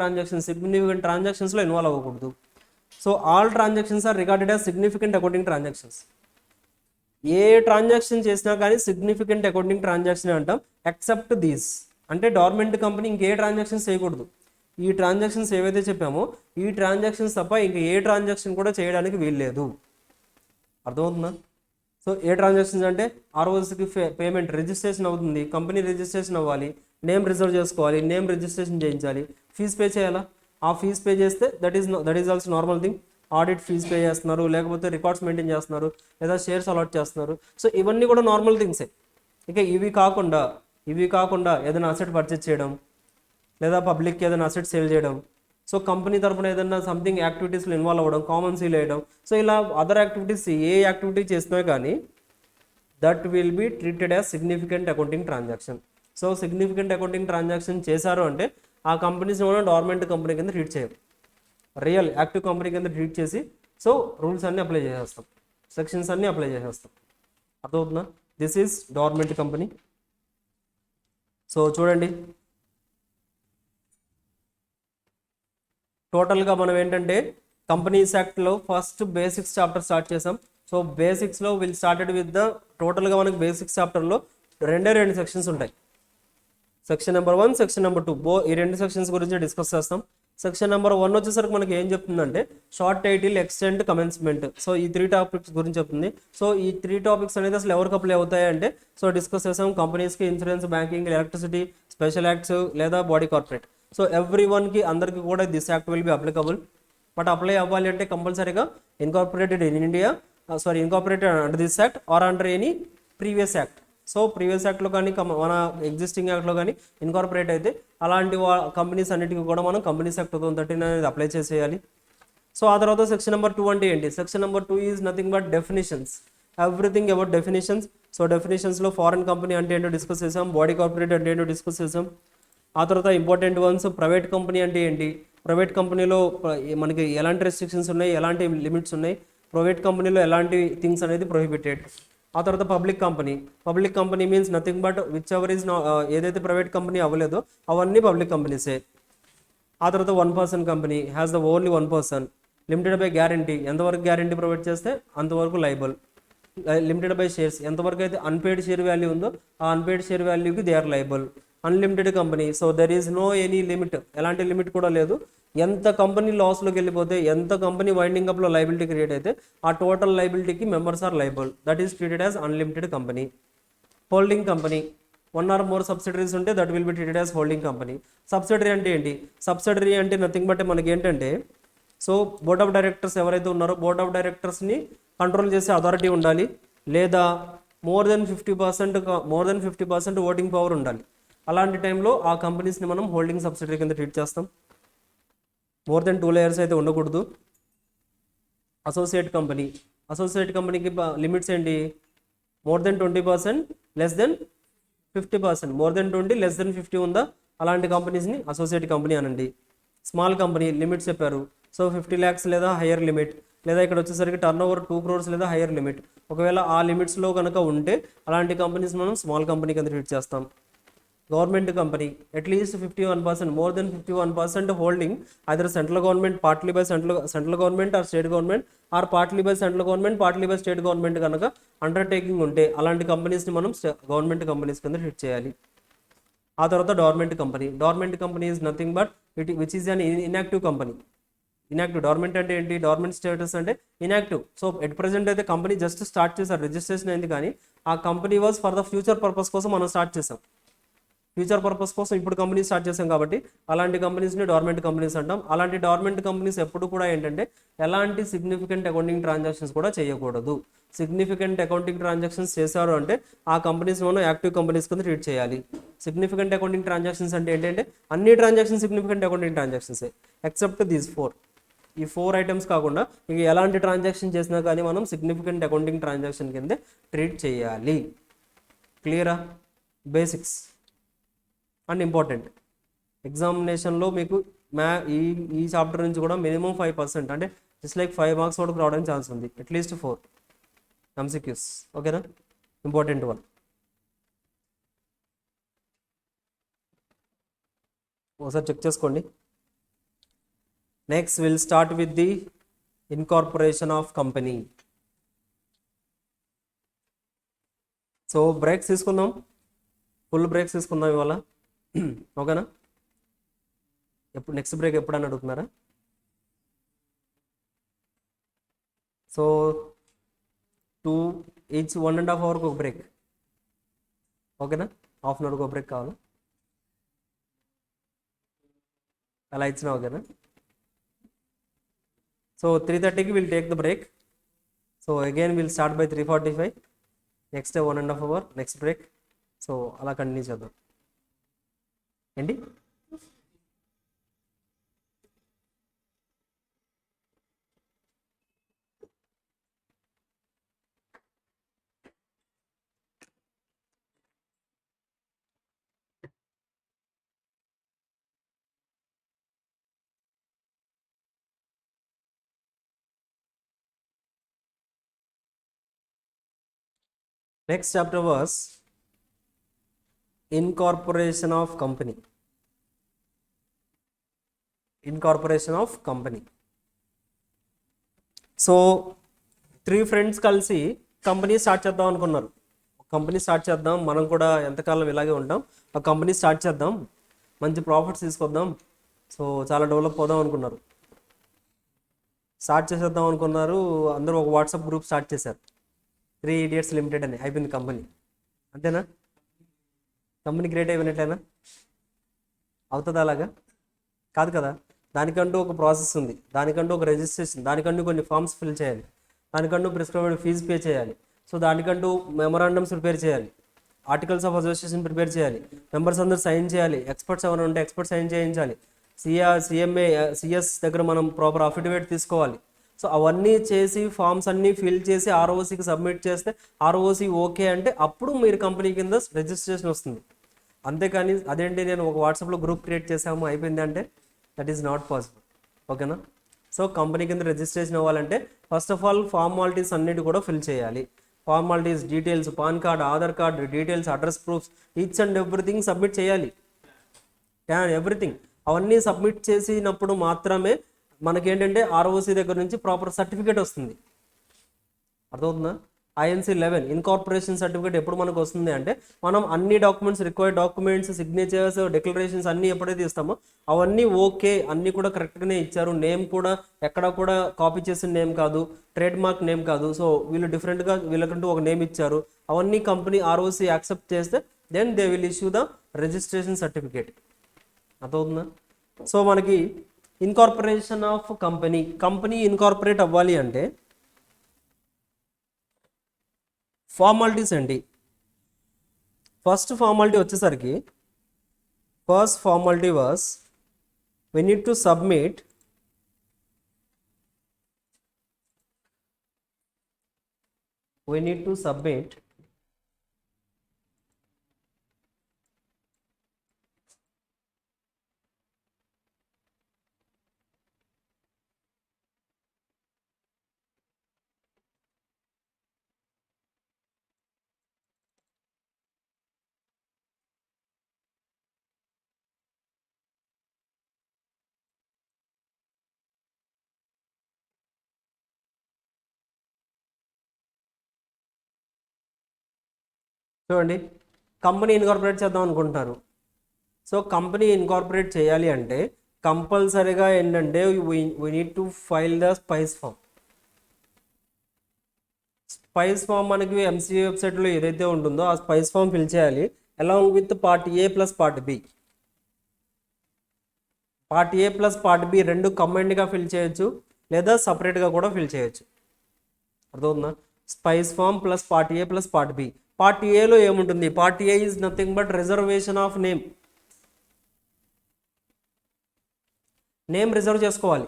సిగ్నిఫికెంట్ ట్రాన్సాక్షన్స్లో ఇన్వాల్వ్ అవ్వకూడదు. So all transactions are regarded as significant accounting transactions. ఏ ట్రాన్సాక్షన్ చేసినా కానీ సిగ్నిఫికెంట్ అకౌంటింగ్ ట్రాన్సాక్షన్ అంటాం, ఎక్సెప్ట్ దీస్. అంటే డోర్మెంట్ కంపెనీ ఇంకే ట్రాన్సాక్షన్స్ చేయకూడదు. ఈ ట్రాన్సాక్షన్స్ ఏవైతే చెప్పామో ఈ ట్రాన్సాక్షన్స్ తప్ప ఇంకా ఏ ట్రాన్సాక్షన్ కూడా చేయడానికి వీల్లేదు. అర్థమవుతుందా? సో ఏ ట్రాన్సాక్షన్స్ అంటే ROCకి పేమెంట్ రిజిస్ట్రేషన్ అవుతుంది, కంపెనీ రిజిస్ట్రేషన్ అవ్వాలి, నేమ్ రిజర్వ్ చేసుకోవాలి, నేమ్ రిజిస్ట్రేషన్ చేయించాలి, ఫీజు పే చేయాలా? ఆ ఫీజు పే చేస్తే that is also normal thing. Audit fees pay చేస్తున్నారు, లేకపోతే రికార్డ్స్ మెయింటైన్ చేస్తున్నారు, లేదా షేర్స్ అలాట్ చేస్తున్నారు. సో ఇవన్నీ కూడా నార్మల్ థింగ్సే. ఇక ఇవి కాకుండా ఏదైనా అసెట్ పర్చేజ్ చేయడం, లేదా పబ్లిక్కి ఏదైనా అసెట్ సేల్ చేయడం, సో కంపెనీ తరఫున ఏదైనా సంథింగ్ యాక్టివిటీస్లో ఇన్వాల్వ్ అవ్వడం, కామన్ సీల్ వేయడం, సో ఇలా అదర్ యాక్టివిటీస్ ఏ యాక్టివిటీ చేసినా కానీ that will be treated as significant accounting transaction. So significant accounting transaction చేశారు అంటే ఆ కంపెనీస్ని మనం డోర్మెంట్ కంపెనీ కింద ట్రీట్ చేయం, రియల్ యాక్టివ్ కంపెనీ కింద ట్రీట్ చేసి సో రూల్స్ అన్నీ అప్లై చేసేస్తాం, సెక్షన్స్ అన్నీ అప్లై చేసేస్తాం. అర్థమవుతుందా? This is dormant company. So చూడండి, టోటల్గా మనం ఏంటంటే కంపెనీస్ యాక్ట్లో ఫస్ట్ బేసిక్స్ చాప్టర్ స్టార్ట్ చేసాం. సో బేసిక్స్లో విల్ స్టార్టెడ్ విత్ ద టోటల్గా మనకి బేసిక్స్ చాప్టర్లో రెండు సెక్షన్స్ ఉంటాయి. సెక్షన్ నెంబర్ 1, సెక్షన్ నెంబర్ 2 ఈ రెండు సెక్షన్స్ గురించి డిస్కస్ చేస్తాం. సెక్షన్ నెంబర్ 1 వచ్చేసరికి మనకి ఏం చెప్తుందంటే short title, extent, commencement. So ఈ 3 టాపిక్స్ గురించి చెప్తుంది. సో ఈ 3 టాపిక్స్ అనేది అసలు ఎవరికి అప్లై అవుతాయంటే సో డిస్కస్ చేసాం. కంపెనీస్కి, insurance, banking, electricity, special acts లేదా బాడీ కార్పొరేట్. సో ఎవ్రీవన్కి అందరికీ కూడా this act will be applicable. But apply అవ్వాలి అంటే కంపల్సరీగా incorporated in India, incorporated under this act or under any previous act. So previous యాక్ట్లో కానీ మన ఎగ్జిస్టింగ్ యాక్ట్లో కానీ ఇన్కార్పొరేట్ అయితే అలాంటి కంపెనీస్ అన్నిటికీ కూడా మనం కంపెనీస్ యాక్ట్ 2013 అనేది అప్లై చేసేయాలి. సో ఆ తర్వాత సెక్షన్ నెంబర్ 2 అంటే ఏంటి? Section number 2 is nothing but definitions, everything about definitions. So డెఫినేషన్స్లో ఫారెన్ కంపెనీ అంటే ఏంటో డిస్కస్ చేసాం, బాడీ కార్పొరేట్ అంటే ఏంటో డిస్కస్ చేసాం. ఆ తర్వాత ఇంపార్టెంట్ వన్స్, ప్రైవేట్ కంపెనీ అంటే ఏంటి, ప్రైవేట్ కంపెనీలో మనకి ఎలాంటి రెస్ట్రిక్షన్స్ ఉన్నాయి, ఎలాంటి లిమిట్స్ ఉన్నాయి, ప్రైవేట్ కంపెనీలో ఎలాంటి థింగ్స్ అనేది ప్రొహిబిటెడ్. ఆ తర్వాత public company means nothing but which ever is ఏదైతే ప్రైవేట్ కంపెనీ అవ్వలేదో అవన్నీ పబ్లిక్ కంపెనీసే. ఆ తర్వాత 1% company has the only 1%. Limited by guarantee, ఎంతవరకు గ్యారంటీ ప్రొవైడ్ చేస్తే అంతవరకు లైబుల్. లిమిటెడ్ బై షేర్స్, ఎంతవరకు అయితే అన్పెయిడ్ షేర్ వాల్యూ ఉందో ఆ అన్పెయిడ్ షేర్ వాల్యూకి they are liable. Unlimited company, so there is no any limit, ఎలాంటి లిమిట్ కూడా లేదు. ఎంత కంపెనీ లాస్లోకి వెళ్ళిపోతే, ఎంత కంపెనీ వైండింగ్ అప్లో లైబిలిటీ క్రియేట్ అయితే ఆ టోటల్ లైబిలిటీకి members are liable. That is treated as unlimited company. Holding company, 1 or more subsidiaries ఉంటే that will be treated as holding company. Subsidiary అంటే ఏంటి? సబ్సిడరీ అంటే నథింగ్ బట్ మనకి ఏంటంటే, సో బోర్డ్ ఆఫ్ డైరెక్టర్స్ ఎవరైతే ఉన్నారో బోర్డ్ ఆఫ్ డైరెక్టర్స్ని control చేసే అథారిటీ ఉండాలి, లేదా మోర్ దెన్ 50% ఓటింగ్ పవర్ ఉండాలి. అలాంటి టైంలో ఆ కంపెనీస్ని మనం హోల్డింగ్ సబ్సిడరీ కింద ట్రీట్ చేస్తాం. మోర్ దెన్ 2 layers అయితే ఉండకూడదు. అసోసియేట్ కంపెనీకి లిమిట్స్ ఏంటి? More than 20%, less than 50%. More than 20, less than 50 ఉందా, అలాంటి కంపెనీస్ని అసోసియేట్ కంపెనీ అనండి. స్మాల్ కంపెనీ లిమిట్స్ చెప్పారు, సో 50 lakhs లేదా హయ్యర్ లిమిట్, లేదా ఇక్కడ వచ్చేసరికి టర్న్ ఓవర్ 2 crores లేదా హయ్యర్ లిమిట్. ఒకవేళ ఆ లిమిట్స్లో కనుక ఉంటే అలాంటి కంపెనీస్ మనం స్మాల్ కంపెనీ కింద ట్రీట్ చేస్తాం. Government company at least 51%, more than 51% holding either central government, partly by central government or state government, or partly by central government, partly by state government కనుక అండర్టేకింగ్ ఉంటే అలాంటి కంపెనీస్ని మనం గవర్నమెంట్ కంపెనీస్ కింద treat చేయాలి. ఆ తర్వాత dormant company is nothing but which is an inactive company. Inactive, dormant అంటే ఏంటి? డోర్మెంట్ స్టేటస్ అంటే ఇన్యాక్టివ్. సో ఎట్ ప్రెసెంట్ అయితే కంపెనీ జస్ట్ స్టార్ట్ చేశారు, రిజిస్ట్రేషన్ అయింది, కానీ ఆ company was for the future purpose కోసం మనం స్టార్ట్ చేసాం. ఫ్యూచర్ పర్పస్ కోసం ఇప్పుడు కంపెనీ స్టార్ట్ చేసాం కాబట్టి అలాంటి కంపెనీస్ని డోర్మెంట్ కంపెనీస్ అంటాం. అలాంటి డోర్మెంట్ కంపెనీస్ ఎప్పుడు కూడా ఏంటంటే ఎలాంటి సిగ్నిఫికెంట్ అకౌంటింగ్ ట్రాన్సాక్షన్స్ కూడా చేయకూడదు. సిగ్నిఫికెంట్ అకౌంటింగ్ ట్రాన్సాక్షన్స్ చేశారు అంటే ఆ కంపెనీస్ మనం యాక్టివ్ కంపెనీస్ కింద ట్రీట్ చేయాలి. సిగ్నిఫికెంట్ అకౌంటింగ్ ట్రాన్సాక్షన్స్ అంటే ఏంటంటే అన్ని ట్రాన్సాక్షన్స్ సిగ్నిఫికెంట్ అకౌంటింగ్ ట్రాన్సాక్షన్సే ఎక్సెప్ట్ దీస్ 4. ఈ 4 items కాకుండా ఇక ఎలాంటి ట్రాన్సాక్షన్ చేసినా కానీ మనం సిగ్నిఫికెంట్ అకౌంటింగ్ ట్రాన్సాక్షన్ కింద ట్రీట్ చేయాలి. క్లియరా? Basics and important. ఎగ్జామినేషన్లో మీకు ఈ చాప్టర్ నుంచి కూడా మినిమం 5%, అంటే జస్ట్ లైక్ 5 marks వరకు రావడానికి ఛాన్స్ ఉంది. At least 4 MCQs. ఓకేనా? Important one. ఒకసారి చెక్ చేసుకోండి. Next will start with the incorporation of company. So breaks తీసుకుందాం, ఫుల్ బ్రేక్స్ తీసుకుందాం ఇవాళ. ఓకేనా? నెక్స్ట్ బ్రేక్ ఎప్పుడని అడుగుతున్నారా? సో ఈచ్ 1.5 hour ఒక బ్రేక్. ఓకేనా? ½ an hour ఒక బ్రేక్ కావాలా? అలా ఇచ్చినా ఓకేనా? సో 3:30కి will take the break. So again will start by 3:45. Next 1.5 hour next break. So అలా కంటిన్యూ చేద్దాం ఏంటి. Next chapter was incorporation of company. Incorporation of company. So 3 friends కలిసి కంపెనీ స్టార్ట్ చేద్దాం అనుకున్నారు. కంపెనీ స్టార్ట్ చేద్దాం, మనం కూడా ఎంతకాలం ఇలాగే ఉంటాం, ఆ కంపెనీ స్టార్ట్ చేద్దాం, మంచి ప్రాఫిట్స్ తీసుకొద్దాం, సో చాలా డెవలప్ అవుదాం అనుకున్నారు. స్టార్ట్ చేసేద్దాం అనుకున్నారు. అందరూ ఒక వాట్సాప్ గ్రూప్ స్టార్ట్ చేశారు. 3 Idiots Limited అని అయిపోయింది కంపెనీ. అంతేనా? కంపెనీ క్రియేట్ అయిపోయినట్లేనా? అవుతుందా? అలాగా కాదు కదా. దానికంటూ ఒక ప్రాసెస్ ఉంది, దానికంటూ ఒక రిజిస్ట్రేషన్, దానికంటూ కొన్ని ఫామ్స్ ఫిల్ చేయాలి, దానికంటూ ప్రిస్క్రైబ్డ్ ఫీజు పే చేయాలి. సో దానికంటూ మెమరాండమ్స్ ప్రిపేర్ చేయాలి, ఆర్టికల్స్ ఆఫ్ అసోసియేషన్ ప్రిపేర్ చేయాలి, మెంబర్స్ అందరూ సైన్ చేయాలి, ఎక్స్పర్ట్స్ ఎవరైనా ఉంటే ఎక్స్పర్ట్ సైన్ చేయించాలి, సిఎస్ దగ్గర మనం ప్రాపర్ అఫిడవిట్ తీసుకోవాలి. సో అవన్నీ చేసి ఫామ్స్ అన్నీ ఫిల్ చేసి ఆర్ఓసికి సబ్మిట్ చేస్తే ఆర్ఓసి ఓకే అంటే అప్పుడు మీరు కంపెనీ కింద రిజిస్ట్రేషన్ వస్తుంది. అంతేకాని అదేంటి నేను ఒక వాట్సాప్లో గ్రూప్ క్రియేట్ చేసాము అయిపోయింది అంటే దట్ ఈస్ నాట్ పాసిబుల్. ఓకేనా? సో కంపెనీ కింద రిజిస్ట్రేషన్ అవ్వాలంటే ఫస్ట్ ఆఫ్ ఆల్ ఫార్మాలిటీస్ అన్నిటి కూడా ఫిల్ చేయాలి. Formalities, details, pan card, Aadhaar card details, address proofs, each and everything submit చేయాలి. ఎవ్రీథింగ్ అవన్నీ సబ్మిట్ చేసినప్పుడు మాత్రమే మనకేంటంటే ఆర్ఓసి దగ్గర నుంచి ప్రాపర్ సర్టిఫికేట్ వస్తుంది. అర్థమవుతుందా? INC 11 ఇన్కార్పొరేషన్ సర్టిఫికేట్ ఎప్పుడు మనకు వస్తుంది అంటే మనం అన్ని documents, required documents, signatures, declarations అన్నీ ఎప్పుడైతే ఇస్తామో అవన్నీ ఓకే, అన్నీ కూడా కరెక్ట్గానే ఇచ్చారు, నేమ్ కూడా ఎక్కడ కూడా కాపీ చేసిన నేమ్ కాదు, ట్రేడ్ మార్క్ నేమ్ కాదు, సో వీళ్ళు డిఫరెంట్గా వీళ్ళకంటూ ఒక నేమ్ ఇచ్చారు, అవన్నీ కంపెనీ ఆర్ఓసి యాక్సెప్ట్ చేస్తే then they will issue the registration certificate. అర్థమవుతుందా? సో మనకి ఇన్కార్పొరేషన్ ఆఫ్ కంపెనీ ఇన్కార్పొరేట్ అవ్వాలి అంటే ఫార్మాలిటీస్ అండి. ఫస్ట్ ఫార్మాలిటీ వచ్చేసరికి first formality was we need to submit చూడండి, కంపెనీ ఇన్కార్పొరేట్ చేద్దాం అనుకుంటున్నారు. సో కంపెనీ ఇన్కార్పొరేట్ చేయాలి అంటే కంపల్సరీగా ఏంటంటే we need to file the spice form. Spice form మనకి MCA వెబ్సైట్లో ఏదైతే ఉంటుందో ఆ స్పైస్ ఫామ్ ఫిల్ చేయాలి along with part A plus part B. Part A plus part B రెండు కంబైన్డ్గా ఫిల్ చేయొచ్చు లేదా సపరేట్గా కూడా ఫిల్ చేయొచ్చు. అర్థమవుతుందా? Spice form plus part A plus part B. Part ఏలో ఏముంటుంది? Part A is nothing but reservation of name. Name reserve చేసుకోవాలి.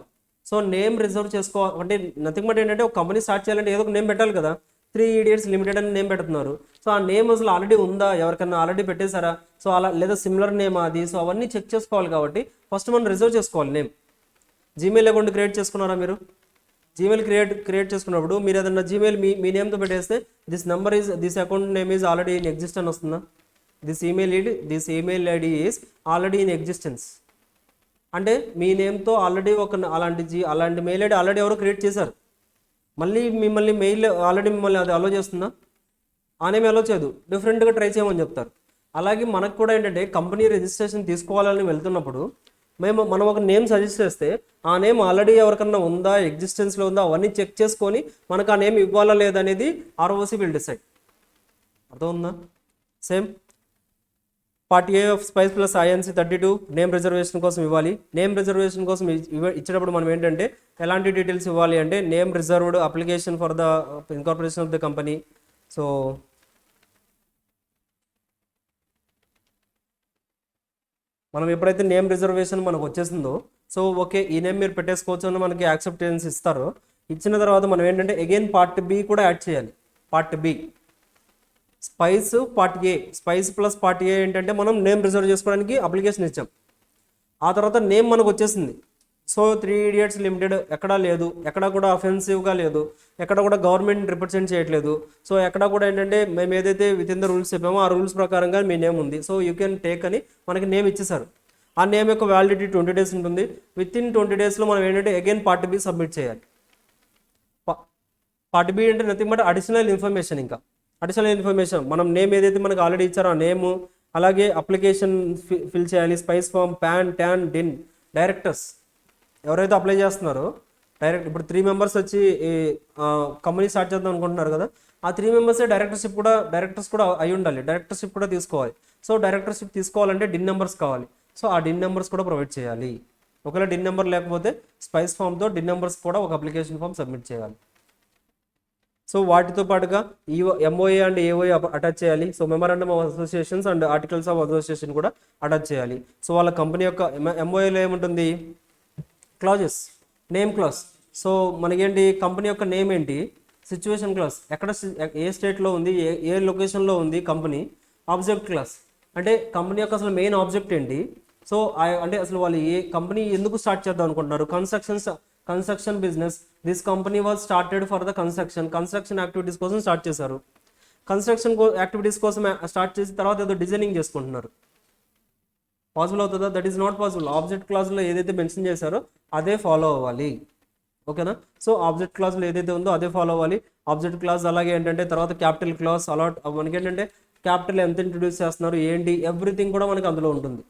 సో నేమ్ రిజర్వ్ చేసుకోవాలి అంటే నథింగ్ బట్ ఏంటంటే ఒక కంపెనీ స్టార్ట్ చేయాలంటే ఏదో ఒక నేమ్ పెట్టాలి కదా. 3 Idiots లిమిటెడ్ అని నేమ్ పెడుతున్నారు. సో ఆ నేమ్ అసలు ఆల్రెడీ ఉందా, ఎవరికన్నా ఆల్రెడీ పెట్టేశారా, సో అలా లేదా సిమిలర్ నేమ్ అది, సో అవన్నీ చెక్ చేసుకోవాలి. కాబట్టి ఫస్ట్ మనం రిజర్వ్ చేసుకోవాలి నేమ్. జీమెయిల్ అకౌంట్ క్రియేట్ చేసుకున్నారా మీరు? జీమెయిల్ క్రియేట్ చేసుకున్నప్పుడు మీరు ఏదన్నా జీమెయిల్ మీ నేమ్తో పెట్టేస్తే this account name is already in existence వస్తుందా? This email ID is already in existence అంటే మీ నేమ్తో ఆల్రెడీ అలాంటి మెయిల్ ఐడి ఆల్రెడీ ఎవరో క్రియేట్ చేశారు. మళ్ళీ మిమ్మల్ని మెయిల్ ఆల్రెడీ మిమ్మల్ని అది అలో చేస్తుందా? ఆ నేమ్ అలో చేయదు, డిఫరెంట్గా ట్రై చేయమని చెప్తారు. అలాగే మనకు కూడా ఏంటంటే కంపెనీ రిజిస్ట్రేషన్ తీసుకోవాలని వెళ్తున్నప్పుడు మనం ఒక నేమ్ సజెస్ట్ చేస్తే ఆ నేమ్ ఆల్రెడీ ఎవరికన్నా ఉందా, ఎగ్జిస్టెన్స్లో ఉందా, అవన్నీ చెక్ చేసుకొని మనకు ఆ నేమ్ ఇవ్వాలా లేదనేది ROC విల్ డిసైడ్. అర్థమవుతుందా? Same part A of spice plus INC 32 name reservation కోసం ఇవ్వాలి. నేమ్ రిజర్వేషన్ కోసం ఇచ్చేటప్పుడు మనం ఏంటంటే ఎలాంటి డీటెయిల్స్ ఇవ్వాలి అంటే name reserved application for the incorporation of the company. So మనం ఎప్పుడైతే నేమ్ రిజర్వేషన్ మనకు వచ్చేసిందో సో ఓకే ఈ నేమ్ మీరు పెట్టేసుకోవచ్చు అని మనకి యాక్సెప్టెన్స్ ఇస్తారు. ఇచ్చిన తర్వాత మనం ఏంటంటే అగైన్ పార్ట్ B కూడా యాడ్ చేయాలి. Part B spice part A, spice plus part A ఏంటంటే మనం నేమ్ రిజర్వ్ చేసుకోవడానికి అప్లికేషన్ ఇచ్చాం. ఆ తర్వాత నేమ్ మనకు వచ్చేసింది. సో 3 Idiots లిమిటెడ్ ఎక్కడా లేదు, ఎక్కడ కూడా అఫెన్సివ్గా లేదు, ఎక్కడ కూడా గవర్నమెంట్ రిప్రజెంట్ చేయట్లేదు. సో ఎక్కడ కూడా ఏంటంటే మేము ఏదైతే విత్ ఇన్ ద రూల్స్ చెప్పామో ఆ రూల్స్ ప్రకారంగా మీ నేమ్ ఉంది. సో యూ కెన్ టేక్ అని మనకి నేమ్ ఇచ్చేసారు. ఆ నేమ్ యొక్క వ్యాలిడిటీ 20 days ఉంటుంది. విత్ ఇన్ 20 daysలో మనం ఏంటంటే అగైన్ పార్ట్ B సబ్మిట్ చేయాలి. పార్ట్ B అంటే నథింగ్ బట్ అడిషనల్ ఇన్ఫర్మేషన్ మనం నేమ్ ఏదైతే మనకు ఆల్రెడీ ఇచ్చారో ఆ నేము, అలాగే అప్లికేషన్ ఫిల్ చేయాలి. Spice form, PAN, TAN, DIN, directors ఎవరైతే అప్లై చేస్తున్నారో ఇప్పుడు 3 members వచ్చి కంపెనీ స్టార్ట్ చేద్దాం అనుకుంటున్నారు కదా, ఆ 3 members డైరెక్టర్స్ కూడా అయి ఉండాలి. డైరెక్టర్షిప్ కూడా తీసుకోవాలి. సో డైరెక్టర్షిప్ తీసుకోవాలంటే DIN numbers కావాలి. సో ఆ DIN numbers కూడా ప్రొవైడ్ చేయాలి. ఒకవేళ DIN number లేకపోతే స్పైస్ ఫామ్తో DIN numbers కూడా ఒక అప్లికేషన్ ఫామ్ సబ్మిట్ చేయాలి. సో వాటితో పాటుగా MOA అండ్ AOA అటాచ్ చేయాలి. So memorandum of associations and articles of association కూడా అటాచ్ చేయాలి. సో వాళ్ళ కంపెనీ యొక్క MOAలో ఏముంటుంది? Clauses, name class. సో మనకేంటి కంపెనీ యొక్క నేమ్ ఏంటి? సిచ్యువేషన్ క్లాస్, ఏ స్టేట్లో ఉంది, ఏ లొకేషన్లో ఉంది కంపెనీ. ఆబ్జెక్ట్ క్లాస్ అంటే కంపెనీ యొక్క అసలు మెయిన్ ఆబ్జెక్ట్ ఏంటి. సో అంటే అసలు వాళ్ళు ఏ కంపెనీ ఎందుకు స్టార్ట్ చేద్దాం అనుకుంటున్నారు, construction business. This company was started for the construction activities కోసం స్టార్ట్ చేశారు. కన్స్ట్రక్షన్ యాక్టివిటీస్ కోసం స్టార్ట్ చేసిన తర్వాత ఏదో డిజైనింగ్ చేసుకుంటున్నారు. పాసిబుల్ అవుతుందా? That is not possible. Object క్లాజ్లో ఏదైతే మెన్షన్ చేశారో అదే ఫాలో అవ్వాలి. ఓకేనా? సో ఆబ్జెక్ట్ క్లాజ్లో ఏదైతే ఉందో అదే ఫాలో అవ్వాలి. ఆబ్జెక్ట్ క్లాజ్ అలాగే ఏంటంటే తర్వాత క్యాపిటల్ క్లాజ్ అలాట్ మనకి ఏంటంటే క్యాపిటల్ ఎంత ఇంట్రడ్యూస్ చేస్తున్నారు ఏంటి ఎవ్రీథింగ్ కూడా మనకి అందులో ఉంటుంది.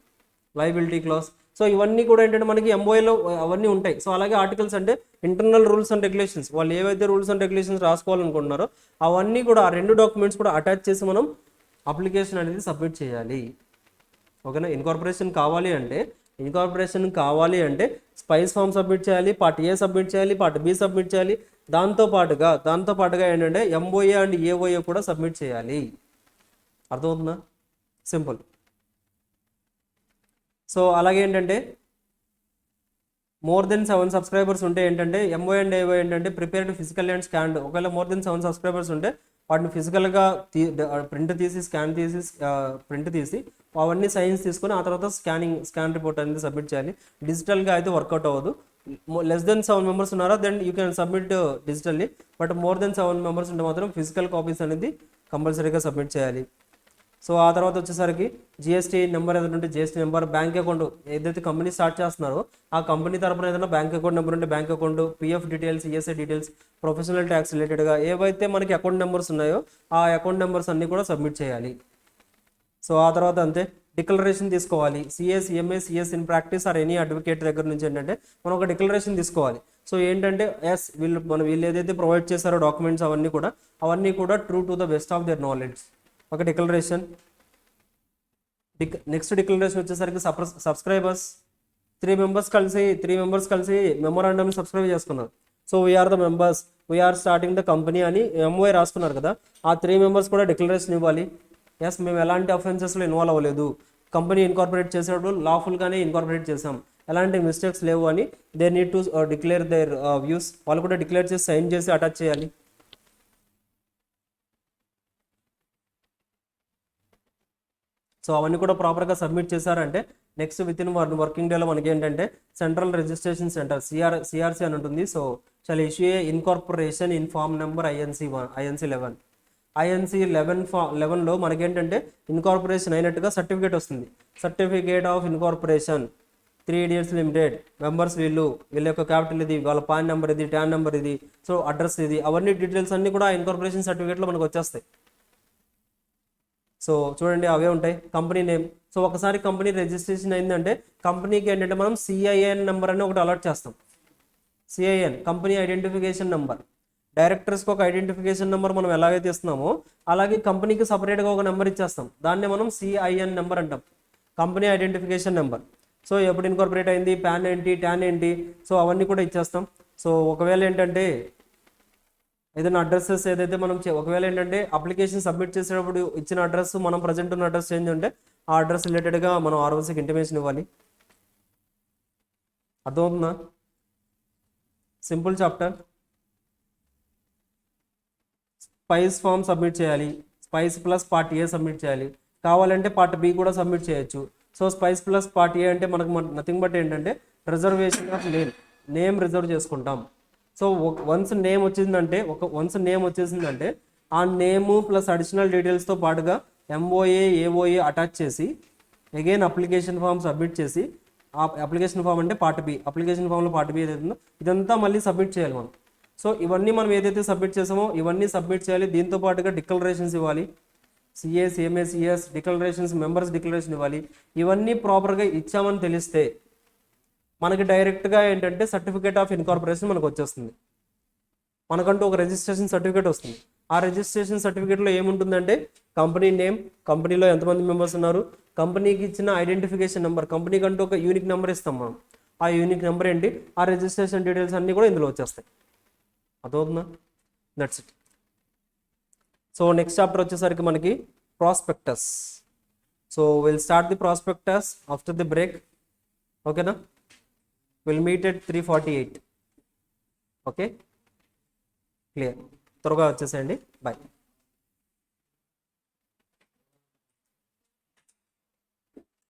Liability clause. సో ఇవన్నీ కూడా ఏంటంటే మనకి ఎంఓఏలో అవన్నీ ఉంటాయి. సో అలాగే ఆర్టికల్స్ అంటే ఇంటర్నల్ రూల్స్ అండ్ రెగ్యులేషన్స్, వాళ్ళు ఏవైతే రూల్స్ అండ్ రెగ్యులేషన్స్ రాసుకోవాలనుకుంటున్నారో అవన్నీ కూడా ఆ 2 డాక్యుమెంట్స్ కూడా అటాచ్ చేసి మనం అప్లికేషన్ అనేది సబ్మిట్ చేయాలి. ఓకేనా? ఇన్కార్పొరేషన్ కావాలి అంటే స్పైస్ ఫామ్ సబ్మిట్ చేయాలి, పార్ట్ ఏ సబ్మిట్ చేయాలి, పార్ట్ బి సబ్మిట్ చేయాలి. దాంతో పాటుగా ఏంటంటే ఎంఓఏ అండ్ ఏఓఏ కూడా సబ్మిట్ చేయాలి. అర్థమవుతుందా? సింపుల్. సో అలాగే ఏంటంటే మోర్ దెన్ 7 సబ్స్క్రైబర్స్ ఉంటే ఏంటంటే ఎంఓ అండ్ ఏఓ ఏంటంటే ప్రిపేర్డ్ ఫిజికల్ అండ్ స్కాన్డ్. ఒకవేళ మోర్ దెన్ 7 సబ్స్క్రైబర్స్ ఉంటే వాటిని ఫిజికల్గా ప్రింట్ తీసి అవన్నీ సైన్స్ తీసుకొని ఆ తర్వాత స్కాన్ రిపోర్ట్ అనేది సబ్మిట్ చేయాలి. డిజిటల్గా అయితే వర్కౌట్ అవ్వదు. లెస్ దెన్ 7 మెంబర్స్ ఉన్నారా then you can submit digitally. But more than 7 members ఉంటే మాత్రం ఫిజికల్ కాపీస్ అనేది కంపల్సరీగా సబ్మిట్ చేయాలి. సో ఆ తర్వాత వచ్చేసరికి జిఎస్టీ నెంబర్ ఏదైనా ఉంటే జిఎస్టీ నెంబర్, బ్యాంక్ అకౌంట్ ఏదైతే కంపెనీ స్టార్ట్ చేస్తున్నారో ఆ కంపెనీ తరపున ఏదైనా బ్యాంక్ అకౌంట్ నెంబర్ ఉంటే bank account, PF details, ESI details, professional tax రిలేటెడ్గా ఏవైతే మనకి అకౌంట్ నెంబర్స్ ఉన్నాయో ఆ అకౌంట్ నెంబర్స్ అన్నీ కూడా సబ్మిట్ చేయాలి. సో ఆ తర్వాత అంతే డిక్లరేషన్ తీసుకోవాలి. CS, CMA, CS in practice or any advocate దగ్గర నుంచి ఏంటంటే మనం ఒక డిక్లరేషన్ తీసుకోవాలి. సో ఏంటంటే వీళ్ళు ఏదైతే ప్రొవైడ్ చేశారో డాక్యుమెంట్స్ అవన్నీ కూడా true to the best of their knowledge. ఒక డిక్లరేషన్. నెక్స్ట్ డిక్లరేషన్ వచ్చేసరికి సబ్స్క్రైబర్స్ 3 మెంబర్స్ కలిసి మెమోరాండమ్ సబ్స్క్రైబ్ చేసుకున్నారు. So we are the members, we are starting the company అని ఎంఓఐ రాసుకున్నారు కదా, ఆ 3 మెంబర్స్ కూడా డిక్లరేషన్ ఇవ్వాలి. ఎస్, మేము ఎలాంటి అఫెన్సెస్లో ఇన్వాల్వ్ అవ్వలేదు, కంపెనీ ఇన్కార్పొరేట్ చేసేటప్పుడు లాఫుల్గానే ఇన్కార్పొరేట్ చేసాం, ఎలాంటి మిస్టేక్స్ లేవు అని they need to declare there views. వాళ్ళు కూడా డిక్లేర్ చేసి సైన్ చేసి అటాచ్ చేయాలి. సో అవన్నీ కూడా ప్రాపర్గా సబ్మిట్ చేశారంటే నెక్స్ట్ విత్ ఇన్ వర్కింగ్ డేలో మనకి ఏంటంటే సెంట్రల్ రిజిస్ట్రేషన్ సెంటర్ సిఆర్సి అని ఉంటుంది. So shall issue A incorporation in form number INC 11. INC 11లో మనకేంటంటే ఇన్కార్పొరేషన్ అయినట్టుగా సర్టిఫికేట్ వస్తుంది. Certificate of incorporation 3 Idiots limited members వీళ్ళ యొక్క క్యాపిటల్ ఇది, వాళ్ళ పాన్ నెంబర్ ఇది, ట్యాన్ నెంబర్ ఇది, సో అడ్రస్ ఇది, అవన్నీ డీటెయిల్స్ అన్నీ కూడా ఇన్కార్పొరేషన్ సర్టిఫికేట్లో మనకు వచ్చేస్తాయి. సో చూడండి అవే ఉంటాయి. Company name. సో ఒకసారి కంపెనీ రిజిస్ట్రేషన్ అయిందంటే కంపెనీకి ఏంటంటే మనం సిఐఎన్ నెంబర్ అని ఒకటి అలాట్ చేస్తాం. CIN company identification number. డైరెక్టర్స్కి ఒక ఐడెంటిఫికేషన్ నెంబర్ మనం ఎలాగైతే ఇస్తున్నామో అలాగే కంపెనీకి సపరేట్గా ఒక నెంబర్ ఇచ్చేస్తాం. దాన్నే మనం సిఐఎన్ నెంబర్ అంటాం, కంపెనీ ఐడెంటిఫికేషన్ నెంబర్. సో ఎప్పుడు ఇన్కార్పొరేట్ అయింది, ప్యాన్ ఏంటి, ట్యాన్ ఏంటి, సో అవన్నీ కూడా ఇచ్చేస్తాం. సో ఒకవేళ ఏంటంటే ఏదైనా అడ్రస్సెస్ ఏదైతే మనం ఒకవేళ ఏంటంటే అప్లికేషన్ సబ్మిట్ చేసేటప్పుడు ఇచ్చిన అడ్రస్ మనం ప్రజెంట్ ఉన్న అడ్రస్ చేంజ్ ఉంటే ఆ అడ్రస్ రిలేటెడ్గా మనం ఆర్ఓసికి ఇంటిమేషన్ ఇవ్వాలి. అర్థమవుతుందా? Simple chapter. SPICe form submit చేయాలి. SPICe plus part A submit చేయాలి. కావాలంటే పార్ట్ బి కూడా సబ్మిట్ చేయొచ్చు. So SPICe plus part A అంటే మనకు నథింగ్ బట్ ఏంటంటే రిజర్వేషన్ ఆఫ్ నేమ్ రిజర్వ్ చేసుకుంటాం. సో వన్స్ నేమ్ వచ్చేసిందంటే ఆ నేము ప్లస్ అడిషనల్ డీటెయిల్స్తో పాటుగా ఎంఓఏ ఏఓఏ అటాచ్ చేసి అగైన్ అప్లికేషన్ ఫామ్ సబ్మిట్ చేసి ఆ అప్లికేషన్ ఫామ్ అంటే పార్ట్ బి, అప్లికేషన్ ఫామ్లో పార్ట్ బి ఏదైతుందో ఇదంతా మళ్ళీ సబ్మిట్ చేయాలి మనం. సో ఇవన్నీ మనం ఏదైతే సబ్మిట్ చేసామో ఇవన్నీ సబ్మిట్ చేయాలి. దీంతో పాటుగా డిక్లరేషన్స్ ఇవ్వాలి. CA, CMA, CS declarations, members declaration ఇవ్వాలి. ఇవన్నీ ప్రాపర్గా ఇచ్చామని తెలిస్తే మనకి డైరెక్ట్గా ఏంటంటే సర్టిఫికేట్ ఆఫ్ ఇన్కార్పొరేషన్ మనకు వచ్చేస్తుంది. మనకంటూ ఒక రిజిస్ట్రేషన్ సర్టిఫికేట్ వస్తుంది. ఆ రిజిస్ట్రేషన్ సర్టిఫికేట్లో ఏముంటుందంటే కంపెనీ నేమ్, కంపెనీలో ఎంతమంది మెంబర్స్ ఉన్నారు, కంపెనీకి ఇచ్చిన ఐడెంటిఫికేషన్ నెంబర్, కంపెనీకి అంటూ ఒక యూనిక్ నెంబర్ ఇస్తాం మనం, ఆ యూనిక్ నెంబర్ ఏంటి, ఆ రిజిస్ట్రేషన్ డీటెయిల్స్ అన్నీ కూడా ఇందులో వచ్చేస్తాయి. అర్థమవుతుందా? That's it. So next chapter వచ్చేసరికి మనకి prospectus. So will start the prospectus after the break. ఓకేనా? Will meet at 3:48. Okay, clear. త్వరగా వచ్చేసేయండి. బాయ్.